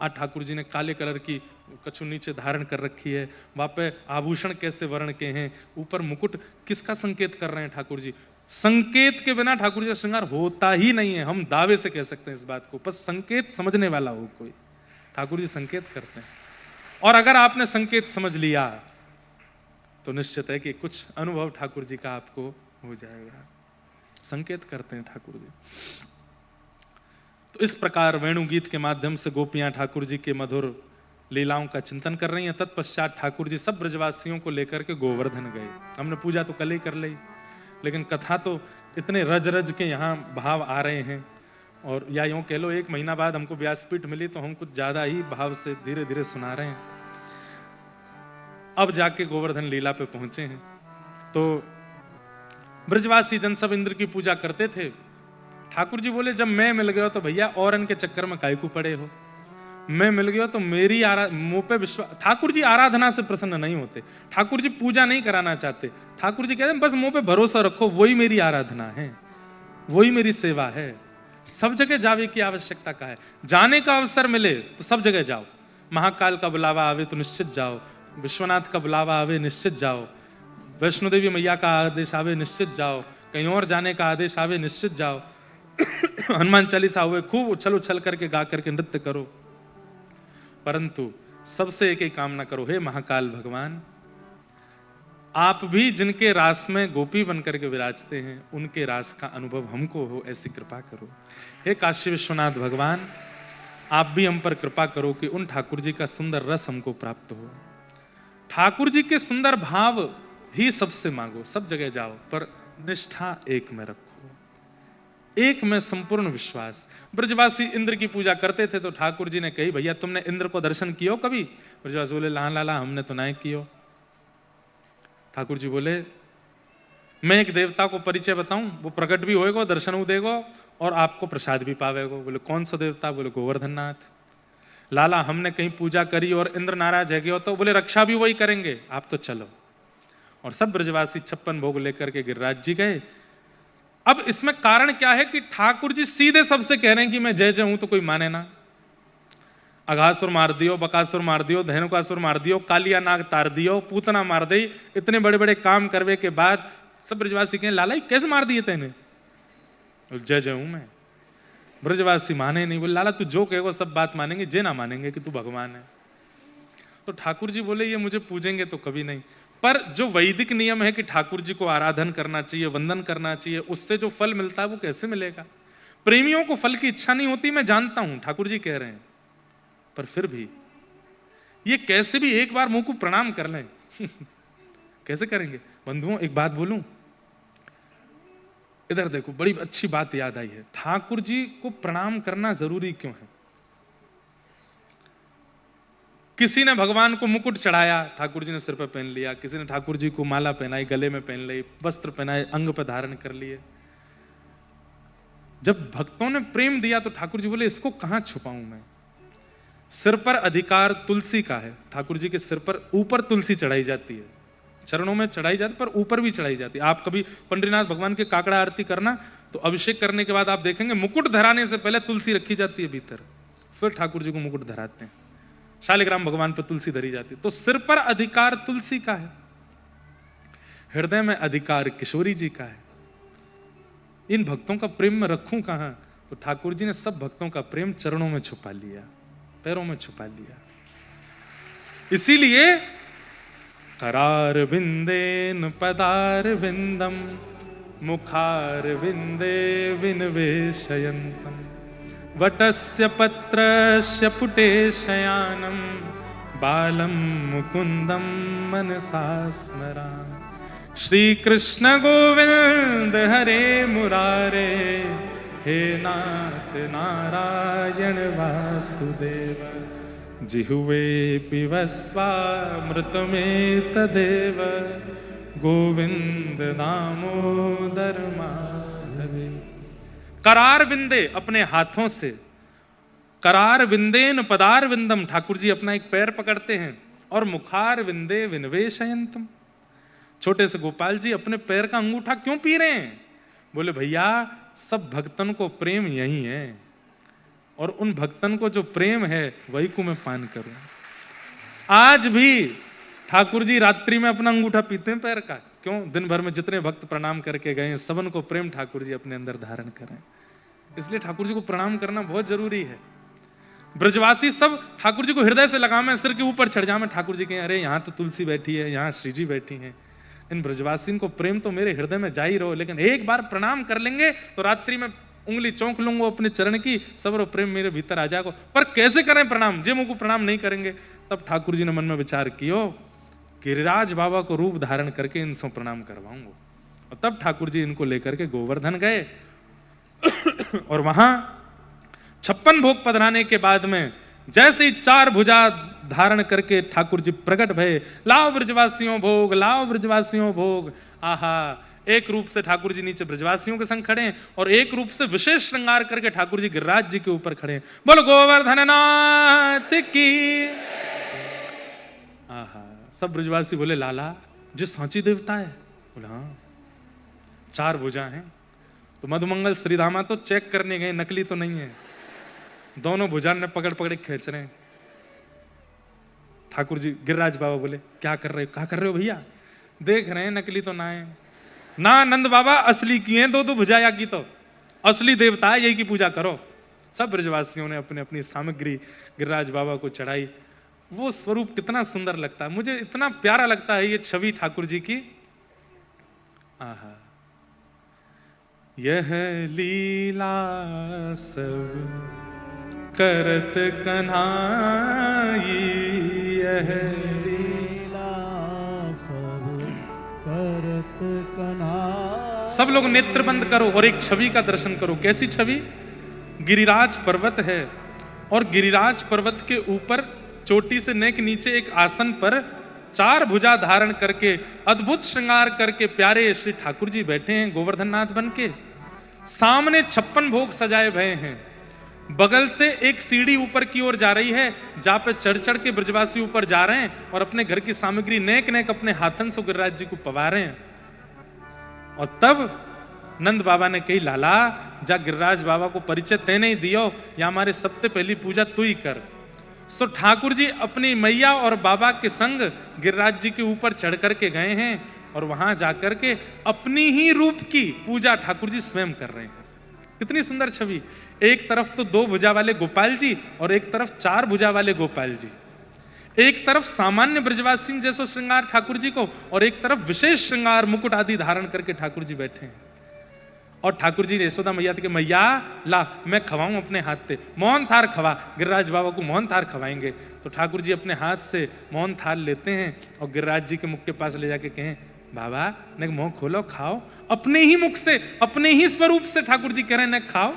आज ठाकुर जी ने काले कलर की कछु नीचे धारण कर रखी है, वहां पे आभूषण कैसे वर्ण के हैं, ऊपर मुकुट, किसका संकेत कर रहे हैं ठाकुर जी। संकेत के बिना ठाकुर जी का श्रृंगार होता ही नहीं है, हम दावे से कह सकते हैं इस बात को, बस संकेत समझने वाला हो कोई। ठाकुर जी संकेत करते हैं और अगर आपने संकेत समझ लिया तो निश्चित है कि कुछ अनुभव ठाकुर जी का आपको हो जाएगा। संकेत करते हैं ठाकुर जी। तो इस प्रकार वेणुगीत के माध्यम से गोपियां ठाकुर जी के मधुर लीलाओं का चिंतन कर रही हैं। तत्पश्चात ठाकुर जी सब ब्रजवासियों को लेकर के गोवर्धन गए। हमने पूजा तो कल ही कर ली, लेकिन कथा तो इतने रज रज के यहाँ भाव आ रहे हैं, और या यूं कह लो 1 महीना बाद हमको व्यासपीठ मिली तो हम कुछ ज्यादा ही भाव से धीरे धीरे सुना रहे हैं। अब जाके गोवर्धन लीला पे पहुंचे हैं। तो ब्रजवासी जन सब इंद्र की पूजा करते थे। ठाकुर जी बोले जब मैं मिल गया तो भैया और इनके चक्कर में काहे को पड़े हो, मैं मिल गया तो मेरी मुंह पे विश्वास। ठाकुर जी आराधना से प्रसन्न नहीं होते, ठाकुर जी पूजा नहीं कराना चाहते। ठाकुर जी कहते हैं बस मुंह पे भरोसा रखो, वही मेरी आराधना है, वही मेरी सेवा है। सब जगह जावे की आवश्यकता का है, जाने का अवसर मिले तो सब जगह जाओ। महाकाल का बुलावा आवे तो निश्चित जाओ, विश्वनाथ का बुलावा आवे निश्चित जाओ, वैष्णो देवी मैया का आदेश आवे निश्चित जाओ, कहीं और जाने का आदेश आवे निश्चित जाओ। हनुमान चालीसा हुए खूब उछल उछल करके गा करके नृत्य करो, परंतु सबसे एक ही कामना करो, हे महाकाल भगवान, आप भी जिनके रास में गोपी बनकर के विराजते हैं उनके रास का अनुभव हमको हो, ऐसी कृपा करो। हे काशी विश्वनाथ भगवान, आप भी हम पर कृपा करो कि उन ठाकुर जी का सुंदर रस हमको प्राप्त हो। ठाकुर जी के सुंदर भाव ही सबसे मांगो, सब जगह जाओ, पर निष्ठा एक में रखो, एक में संपूर्ण विश्वास। ब्रजवासी इंद्र की पूजा करते थे तो ठाकुर जी ने कही, भैया तुमने इंद्र को दर्शन कियो कभी? ब्रजवासी बोले, ला लाला हमने तो नहीं कियो। ठाकुर जी बोले, मैं एक देवता को परिचय बताऊं, वो प्रकट भी होएगा, दर्शन देगा और आपको प्रसाद भी पावेगा। बोले कौन सा देवता? बोले गोवर्धन नाथ। लाला हमने कहीं पूजा करी और इंद्र नाराज है गया तो बोले रक्षा भी वही करेंगे, आप तो चलो। और सब ब्रजवासी 56 भोग लेकर के गिरिराज जी गए। अब इसमें कारण क्या है कि ठाकुर जी सीधे सबसे कह रहे हैं कि मैं जय जय हूं तो कोई माने ना। अघासुर मार दियो, बकासुर मार दियो, धेनुकासुर मार दियो, कालिया नाग तार दियो, पूतना मार दी, इतने बड़े बड़े काम करवे के बाद सब ब्रजवासी कहें लाला कैसे मार दिए तेने? जय जय हूं मैं। ब्रजवासी माने नहीं, बोले लाला तू जो कहेगा सब बात मानेंगे, जे ना मानेंगे कि तू भगवान है। तो ठाकुर जी बोले ये मुझे पूजेंगे तो कभी नहीं, पर जो वैदिक नियम है कि ठाकुर जी को आराधन करना चाहिए, वंदन करना चाहिए, उससे जो फल मिलता है वो कैसे मिलेगा? प्रेमियों को फल की इच्छा नहीं होती, मैं जानता हूं, ठाकुर जी कह रहे हैं, पर फिर भी ये कैसे भी एक बार मुंह को प्रणाम कर लें। कैसे करेंगे? बंधुओं एक बात बोलूं, इधर देखो, बड़ी अच्छी बात याद आई है। ठाकुर जी को प्रणाम करना जरूरी क्यों है? किसी ने भगवान को मुकुट चढ़ाया, ठाकुर जी ने सिर पर पहन लिया, किसी ने ठाकुर जी को माला पहनाई, गले में पहन ली, वस्त्र पहनाए, अंग पर धारण कर लिए। जब भक्तों ने प्रेम दिया तो ठाकुर जी बोले इसको कहां छुपाऊं मैं? सिर पर अधिकार तुलसी का है, ठाकुर जी के सिर पर ऊपर तुलसी चढ़ाई जाती है, चरणों में चढ़ाई जाती है, पर ऊपर भी चढ़ाई जाती है। आप कभी पंडरीनाथ भगवान के काकड़ा आरती करना तो अभिषेक करने के बाद आप देखेंगे मुकुट धराने से पहले तुलसी रखी जाती है भीतर, फिर ठाकुर जी को मुकुट धराते हैं। शालिग्राम भगवान पर तुलसी धरी जाती है। तो सिर पर अधिकार तुलसी का है, हृदय में अधिकार किशोरी जी का है। इन भक्तों का प्रेम में रखूं कहां? तो ठाकुर जी ने सब भक्तों का प्रेम चरणों में छुपा लिया, पैरों में छुपा लिया। इसीलिए करार विंदेन पदार विंदम मुखार विंदे विनवेशयन्तम वटस्य पत्रस्य पुटे शयानम बालम मुकुंदम मनसा स्मरामि। श्री कृष्ण गोविंद हरे मुरारे, हे नाथ नारायण वासुदेव, जिहुवे पिबस्वामृतमेव तदेव, गोविंद दामोदर माधवे। करार विंदे, अपने हाथों से, करार विंदेन पदार विंदम, ठाकुर जी अपना एक पैर पकड़ते हैं, और मुखार विंदे विनवेशयन्तम, छोटे से गोपाल जी अपने पैर का अंगूठा क्यों पी रहे हैं? बोले भैया सब भक्तन को प्रेम यही है, और उन भक्तन को जो प्रेम है वही को मैं पान करूं। आज भी ठाकुर जी रात्रि में अपना अंगूठा पीते हैं पैर का, क्यों? दिन भर में जितने भक्त प्रणाम करके गए सबन को प्रेम ठाकुर जी अपने अंदर धारण करें, इसलिए ठाकुर जी को प्रणाम करना बहुत जरूरी है। ब्रजवासी सब ठाकुर जी को हृदय से लगावे, सिर के ऊपर चढ़ जावे, ठाकुर जी कहें अरे यहाँ तो तुलसी बैठी है, यहाँ श्री जी बैठी हैं, इन ब्रजवासी को प्रेम तो मेरे हृदय में जा ही रहो, लेकिन एक बार प्रणाम कर लेंगे तो रात्रि में उंगली चौंक लूंगा अपने चरण की, सब प्रेम मेरे भीतर आ जाएगा। पर कैसे करें प्रणाम? जे मुझ को प्रणाम नहीं करेंगे। तब ठाकुर जी ने मन में विचार कियो, गिरिराज बाबा को रूप धारण करके इनसे प्रणाम करवाऊंगा। और तब ठाकुर जी इनको लेकर के गोवर्धन गए और वहां 56 भोग पधराने के बाद में जैसे ही 4 भुजा धारण करके ठाकुर जी प्रकट भये, लाओ ब्रजवासियों भोग, लाओ ब्रजवासियों भोग। आहा, एक रूप से ठाकुर जी नीचे ब्रजवासियों के संग खड़े हैं और एक रूप से विशेष श्रृंगार करके ठाकुर जी गिरिराज जी के ऊपर खड़े हैं। बोलो गोवर्धन नाथ की। आहा, सब ब्रजवासी बोले लाला जो सांची देवता है? बोला हाँ, 4 भुजा हैं। तो मधुमंगल श्रीधामा तो चेक करने गए, नकली तो नहीं है। दोनों भुजा ने पकड़ पकड़ खींच रहे हैं। ठाकुर जी गिरिराज बाबा बोले क्या कर रहे हो? क्या कर रहे हो भैया? देख रहे हैं नकली तो ना है ना। नंद बाबा असली की हैं, 2 भुजाया की तो असली देवता है, यही की पूजा करो। सब ब्रजवासियों ने अपने अपनी सामग्री गिरिराज बाबा को चढ़ाई। वो स्वरूप कितना सुंदर लगता है, मुझे इतना प्यारा लगता है ये छवि ठाकुर जी की। आहा, यह लीला सब करत कन्हाई, यह लीला सब करत कन्हाई। सब लोग नेत्र बंद करो और एक छवि का दर्शन करो। कैसी छवि? गिरिराज पर्वत है और गिरिराज पर्वत के ऊपर चोटी से नेक नीचे एक आसन पर 4 भुजा धारण करके अद्भुत श्रृंगार करके प्यारे श्री ठाकुर जी बैठे हैं गोवर्धन नाथ बन के। सामने 56 भोग सजाए भये हैं। बगल से एक सीढ़ी ऊपर की ओर जा रही है, जहां पे चढ़ चढ़ के ब्रजवासी ऊपर जा रहे हैं और अपने घर की सामग्री नेक नेक अपने हाथन से गिरिराज जी को पवा रहे हैं। और तब नंद बाबा ने कही लाला जा गिरिराज बाबा को परिचय ते नहीं दियो, या हमारे सबसे पहली पूजा तू ही कर। सो ठाकुर जी अपनी मैया और बाबा के संग गिरिराज जी के ऊपर चढ़ करके गए हैं और वहां जाकर के अपनी ही रूप की पूजा ठाकुर जी स्वयं कर रहे हैं। कितनी सुंदर छवि। एक तरफ तो 2 भुजा वाले गोपाल जी और एक तरफ 4 भुजा वाले गोपाल जी। एक तरफ सामान्य ब्रजवासी जैसो श्रृंगार ठाकुर जी को और एक तरफ विशेष श्रृंगार मुकुट आदि धारण करके ठाकुर जी बैठे हैं। और ठाकुर जी यशोदा मैया के मैया ला मैं खवाऊं अपने हाथ से, मोहन थार खवा। गिरिराज बाबा को मोहन थार खवाएंगे। तो ठाकुर जी अपने हाथ से मोहन थाल लेते हैं और गिरिराज जी के मुख के पास ले जाके कहें बाबा ने मुंह खोलो खाओ। अपने ही मुख से अपने ही स्वरूप से ठाकुर जी कह रहे हैं न खाओ।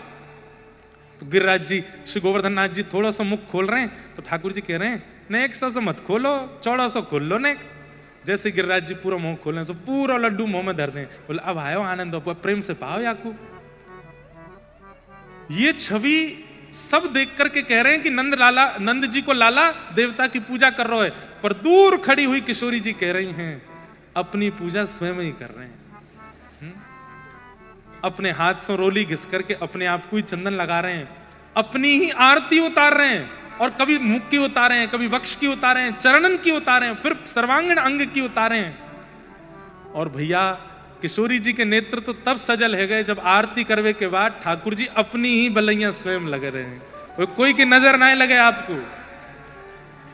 तो गिरिराज जी श्री गोवर्धन नाथ जी थोड़ा सा मुख खोल रहे हैं तो ठाकुर जी कह रहे हैं ने एक सा मत खोलो, चौड़ा सा खोल लो ने। जैसे गिरिराज जी पूरा मुंह खोलें तो पूरा लड्डू मुंह में धर दें। बोले अब आयो आनंद हो, प्रेम से पाओ याकू। ये छवि सब देख करके कह रहे हैं कि नंद जी को लाला देवता की पूजा कर रहे है, पर दूर खड़ी हुई किशोरी जी कह रही हैं अपनी पूजा स्वयं ही कर रहे हैं। अपने हाथ से रोली घिस करके अपने आप को ही चंदन लगा रहे हैं, अपनी ही आरती उतार रहे हैं। और कभी मुख की उतारे हैं, कभी वक्ष की उतारे हैं, चरणन की उतारे हैं, फिर सर्वांगीण अंग की उतारे हैं। और भैया किशोरी जी के नेत्र तो तब सजल है गए जब आरती करवे के बाद ठाकुर जी अपनी ही बलैया स्वयं लगे रहे हैं। कोई की नजर ना लगे आपको।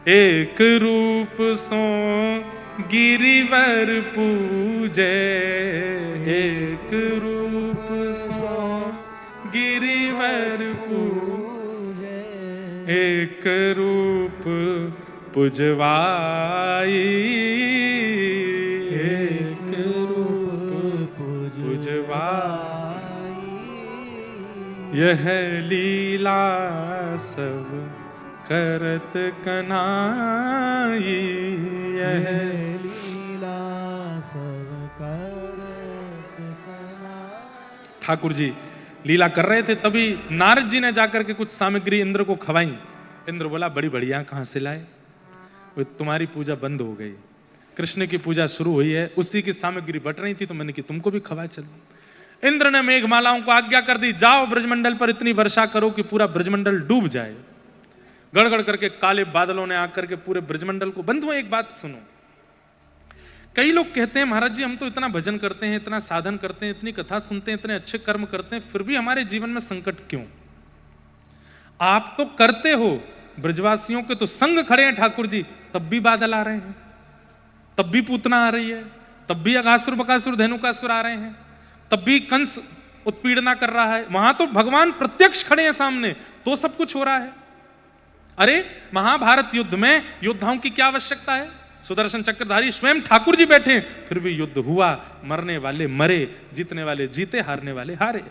एक रूप सो गिरिवर पूजे, एक रूप सो गिरिवर पूजे, एक रूप पुजवाई, एक रूप पुजवाई। यह लीला सब करत कनाई, यह लीला सब करत कनाई। ठाकुर जी लीला कर रहे थे, तभी नारद जी ने जाकर के कुछ सामग्री इंद्र को खवाई। इंद्र बोला बड़ी बढ़िया, कहां से लाए? तुम्हारी पूजा बंद हो गई, कृष्ण की पूजा शुरू हुई है, उसी की सामग्री बट रही थी तो मैंने कि तुमको भी खवा चलो। इंद्र ने मेघमालाओं को आज्ञा कर दी, जाओ ब्रजमंडल पर इतनी वर्षा करो कि पूरा ब्रजमंडल डूब जाए। गड़गड़ करके काले बादलों ने आकर के पूरे ब्रजमंडल को बंद हुए। एक बात सुनो, कई लोग कहते हैं महाराज जी हम तो इतना भजन करते हैं, इतना साधन करते हैं, इतनी कथा सुनते हैं, इतने अच्छे कर्म करते हैं, फिर भी हमारे जीवन में संकट क्यों? आप तो करते हो, ब्रजवासियों के तो संग खड़े हैं ठाकुर जी, तब भी बादल आ रहे हैं, तब भी पूतना आ रही है, तब भी अघासुर बकासुर धेनुकासुर आ रहे हैं, तब भी कंस उत्पीड़ना कर रहा है। वहां तो भगवान प्रत्यक्ष खड़े हैं सामने, तो सब कुछ हो रहा है। अरे महाभारत युद्ध में योद्धाओं की क्या आवश्यकता है? सुदर्शन चक्रधारी स्वयं ठाकुर जी बैठे, फिर भी युद्ध हुआ, मरने वाले मरे, जीतने वाले जीते, हारने वाले हारे।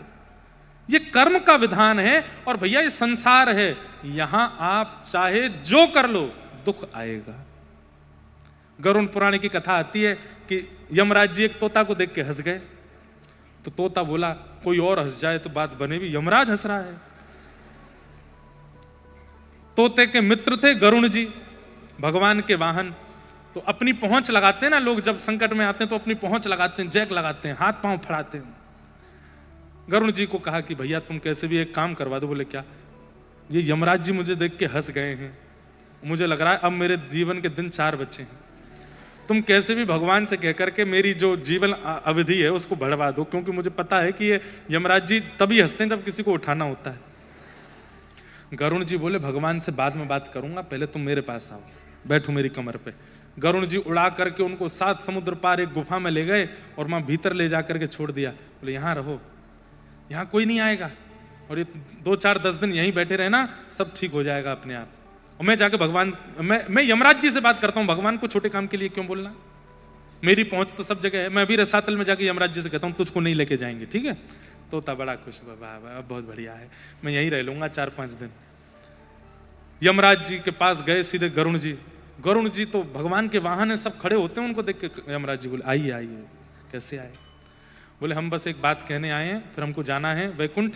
ये कर्म का विधान है। और भैया ये संसार है, यहां आप चाहे जो कर लो दुख आएगा। गरुण पुराण की कथा आती है कि यमराज जी एक तोता को देख के हंस गए। तो तोता बोला कोई और हंस जाए तो बात बने भी, यमराज हंस रहा है। तोते के मित्र थे गरुण जी, भगवान के वाहन। तो अपनी पहुंच लगाते हैं ना लोग, जब संकट में आते हैं तो अपनी पहुंच लगाते हैं, जैक लगाते हैं, हाथ पांव फड़ाते हैं। गरुण जी को कहा कि भैया तुम कैसे भी एक काम करवा दो। बोले क्या? ये यमराज जी मुझे देख के हंस गए हैं, मुझे लग रहा है अब मेरे जीवन के दिन 4 बचे हैं। तुम कैसे भी भगवान से कहकर के मेरी जो जीवन अवधि है उसको बढ़वा दो, क्योंकि मुझे पता है कि ये यमराज जी तभी हंसते हैं जब किसी को उठाना होता है। गरुण जी बोले भगवान से बाद में बात करूंगा, पहले तुम मेरे पास आओ, बैठो मेरी कमर पे। गरुण जी उड़ा करके उनको 7 समुद्र पार एक गुफा में ले गए और वहां भीतर ले जाकर के छोड़ दिया। बोले यहां रहो, यहां कोई नहीं आएगा, और ये 2-4-10 दिन यहीं बैठे रहना, सब ठीक हो जाएगा अपने आप। और मैं जाके भगवान, मैं यमराज जी से बात करता हूँ, भगवान को छोटे काम के लिए क्यों बोलना, मेरी पहुंच तो सब जगह है। मैं अभी रसातल में जाके यमराज जी से कहता हूँ तुझको नहीं लेके जाएंगे, ठीक है? तोता बड़ा खुश हुआ, वाह बहुत बढ़िया है, मैं यहीं रह लूंगा 4-5 दिन। यमराज जी के पास गए सीधे गरुण जी। गरुण जी तो भगवान के वाहन है, सब खड़े होते हैं, उनको देख के यमराज जी बोले आइए आइए। कैसे आए? बोले हम बस एक बात कहने आए हैं, फिर हमको जाना है वैकुंठ।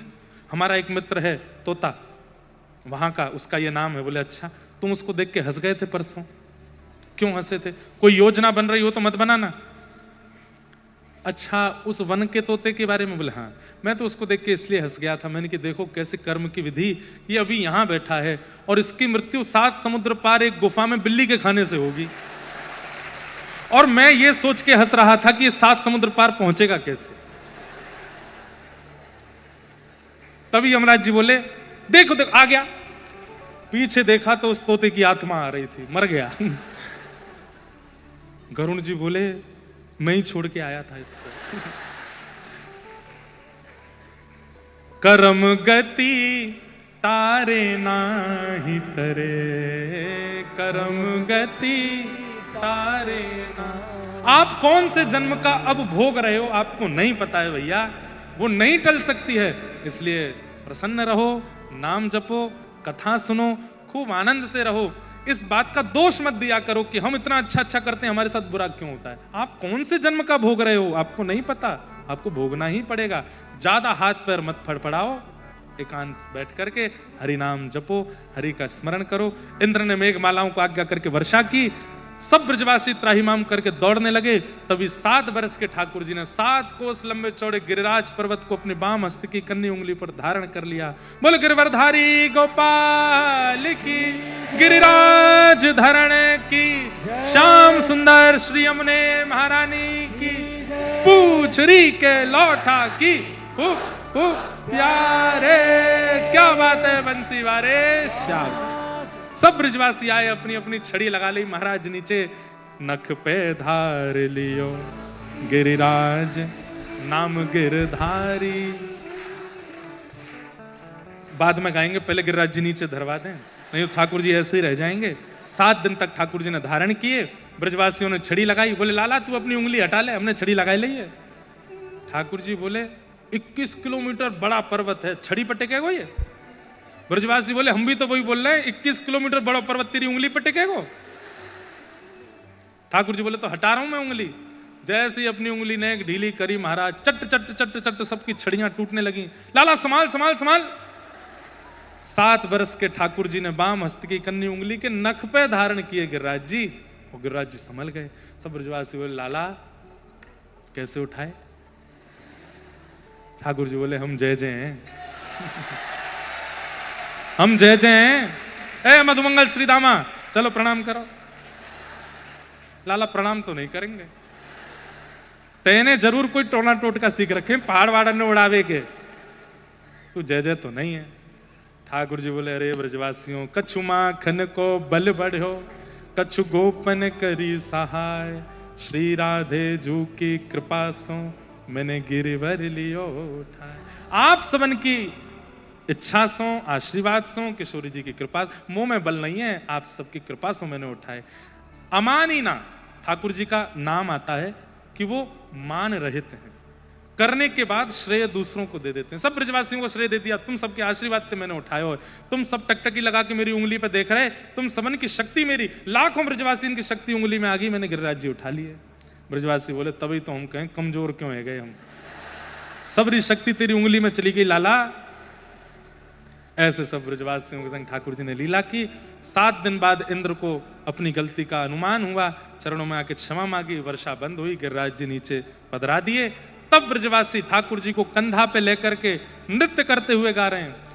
हमारा एक मित्र है तोता, वहां का, उसका ये नाम है। बोले अच्छा, तुम उसको देख के हंस गए थे परसों, क्यों हंसे थे? कोई योजना बन रही हो तो मत बनाना। अच्छा, उस वन के तोते के बारे में? बोले हाँ, मैं तो उसको देख के इसलिए हंस गया था, मैंने कि देखो कैसे कर्म की विधि, ये अभी यहां बैठा है और इसकी मृत्यु 7 समुद्र पार एक गुफा में बिल्ली के खाने से होगी, और मैं ये सोच के हंस रहा था कि ये 7 समुद्र पार पहुंचेगा कैसे। तभी यमराज जी बोले देखो देखो आ गया। पीछे देखा तो उस तोते की आत्मा आ रही थी, मर गया। गरुण जी बोले मैं ही छोड़ के आया था इसको। कर्म गति तारे नाही तरे, कर्म गति तारे ना। आप कौन से जन्म का अब भोग रहे हो आपको नहीं पता है भैया, वो नहीं टल सकती है। इसलिए प्रसन्न रहो, नाम जपो, कथा सुनो, खूब आनंद से रहो। इस बात का दोष मत दिया करो कि हम इतना अच्छा अच्छा करते हैं, हमारे साथ बुरा क्यों होता है। आप कौन से जन्म का भोग रहे हो आपको नहीं पता, आपको भोगना ही पड़ेगा। ज्यादा हाथ पैर मत फड़फड़ाओ, एकांत बैठ करके हरि नाम जपो, हरि का स्मरण करो। इंद्र ने मेघमालाओं को आज्ञा करके वर्षा की, सब ब्रजवासी त्राहिमाम करके दौड़ने लगे। तभी 7 वर्ष के ठाकुर जी ने 7 कोस लंबे चौड़े गिरिराज पर्वत को अपनी बाम हस्त की कन्नी उंगली पर धारण कर लिया। बोल गिरवरधारी गोपाल की, गिरिराज धरण की, श्याम सुंदर श्री यमुने महारानी की, पूछरी के लौठा की, प्यारे। क्या बात है बंसी वारे, श्याम। सब ब्रजवासी आए, अपनी अपनी छड़ी लगा ली। महाराज नीचे नख पे धार लियो गिरिराज नाम गिरधारी। बाद में गाएंगे, पहले गिरिराज जी नीचे धरवा दें, नहीं तो ठाकुर जी ऐसे ही रह जाएंगे। 7 दिन तक ठाकुर जी ने धारण किए। ब्रजवासियों ने छड़ी लगाई। बोले लाला तू अपनी उंगली हटा ले, हमने छड़ी लगाई ली है। ठाकुर जी बोले 21 किलोमीटर बड़ा पर्वत है, छड़ी पर टेकेगो ये? ब्रजवासी बोले हम भी तो वही बोल रहे हैं, 21 किलोमीटर बड़ा पर्वत तेरी उंगली पर टेकेगो? ठाकुर जी बोले तो हटा रहा हूं मैं उंगली। जैसे ही अपनी उंगली ने एक ढीली करी, महाराज चट चट चट चट सबकी छड़ियां टूटने लगी। लाला संभाल संभाल संभाल। 7 वर्ष के ठाकुर जी ने बाम हस्त की कन्नी उंगली के नख पे धारण किए गिरिराज जी। वो गिरिराज जी संभल गए। सब ब्रजवासी बोले लाला कैसे उठाए? ठाकुर जी बोले हम जय जय हैं। हम जय जय हैं। ए मधुमंगल श्रीदामा चलो प्रणाम करो। लाला प्रणाम तो नहीं करेंगे, तेने जरूर कोई टोना टोटका सीख रखे पहाड़ वाड़ा ने उड़ावे के, तू जय जय तो नहीं है। ठाकुर जी बोले अरे ब्रजवासियों, कछु माखन को बल बढ़ो, कछु गोपन करी सहाय, श्री राधे जू की कृपा सो मैंने गिरिवर लियो उठाए। आप सबन की इच्छा सो, आशीर्वाद सो, किशोरी जी की कृपा, मुंह में बल नहीं है, आप सबकी कृपा सो मैंने उठाए। अमानीना ठाकुर जी का नाम आता है कि वो मान रहित हैं, करने के बाद श्रेय दूसरों को दे देते हैं। सब ब्रजवासियों को श्रेय दे दिया, तुम सबके आशीर्वाद से मैंने उठाया हो। तुम सब टकटकी लगा के मेरी उंगली पर देख रहे, तुम सबन की शक्ति मेरी, लाखों ब्रजवासी इनकी शक्ति उंगली में आ गई, मैंने गिरिराज जी उठा लिए। ब्रजवासी बोले तभी तो हम कहें कमजोर क्यों है गए हम। सबरी शक्ति तेरी उंगली में चली गई लाला। ऐसे सब ब्रजवासियों के संग ठाकुर जी ने लीला की। 7 दिन बाद इंद्र को अपनी गलती का अनुमान हुआ, चरणों में आके क्षमा मांगी, वर्षा बंद हुई, गिरिराज जी नीचे पधरा दिए। तब ब्रजवासी ठाकुर जी को कंधा पे लेकर के नृत्य करते हुए गा रहे हैं।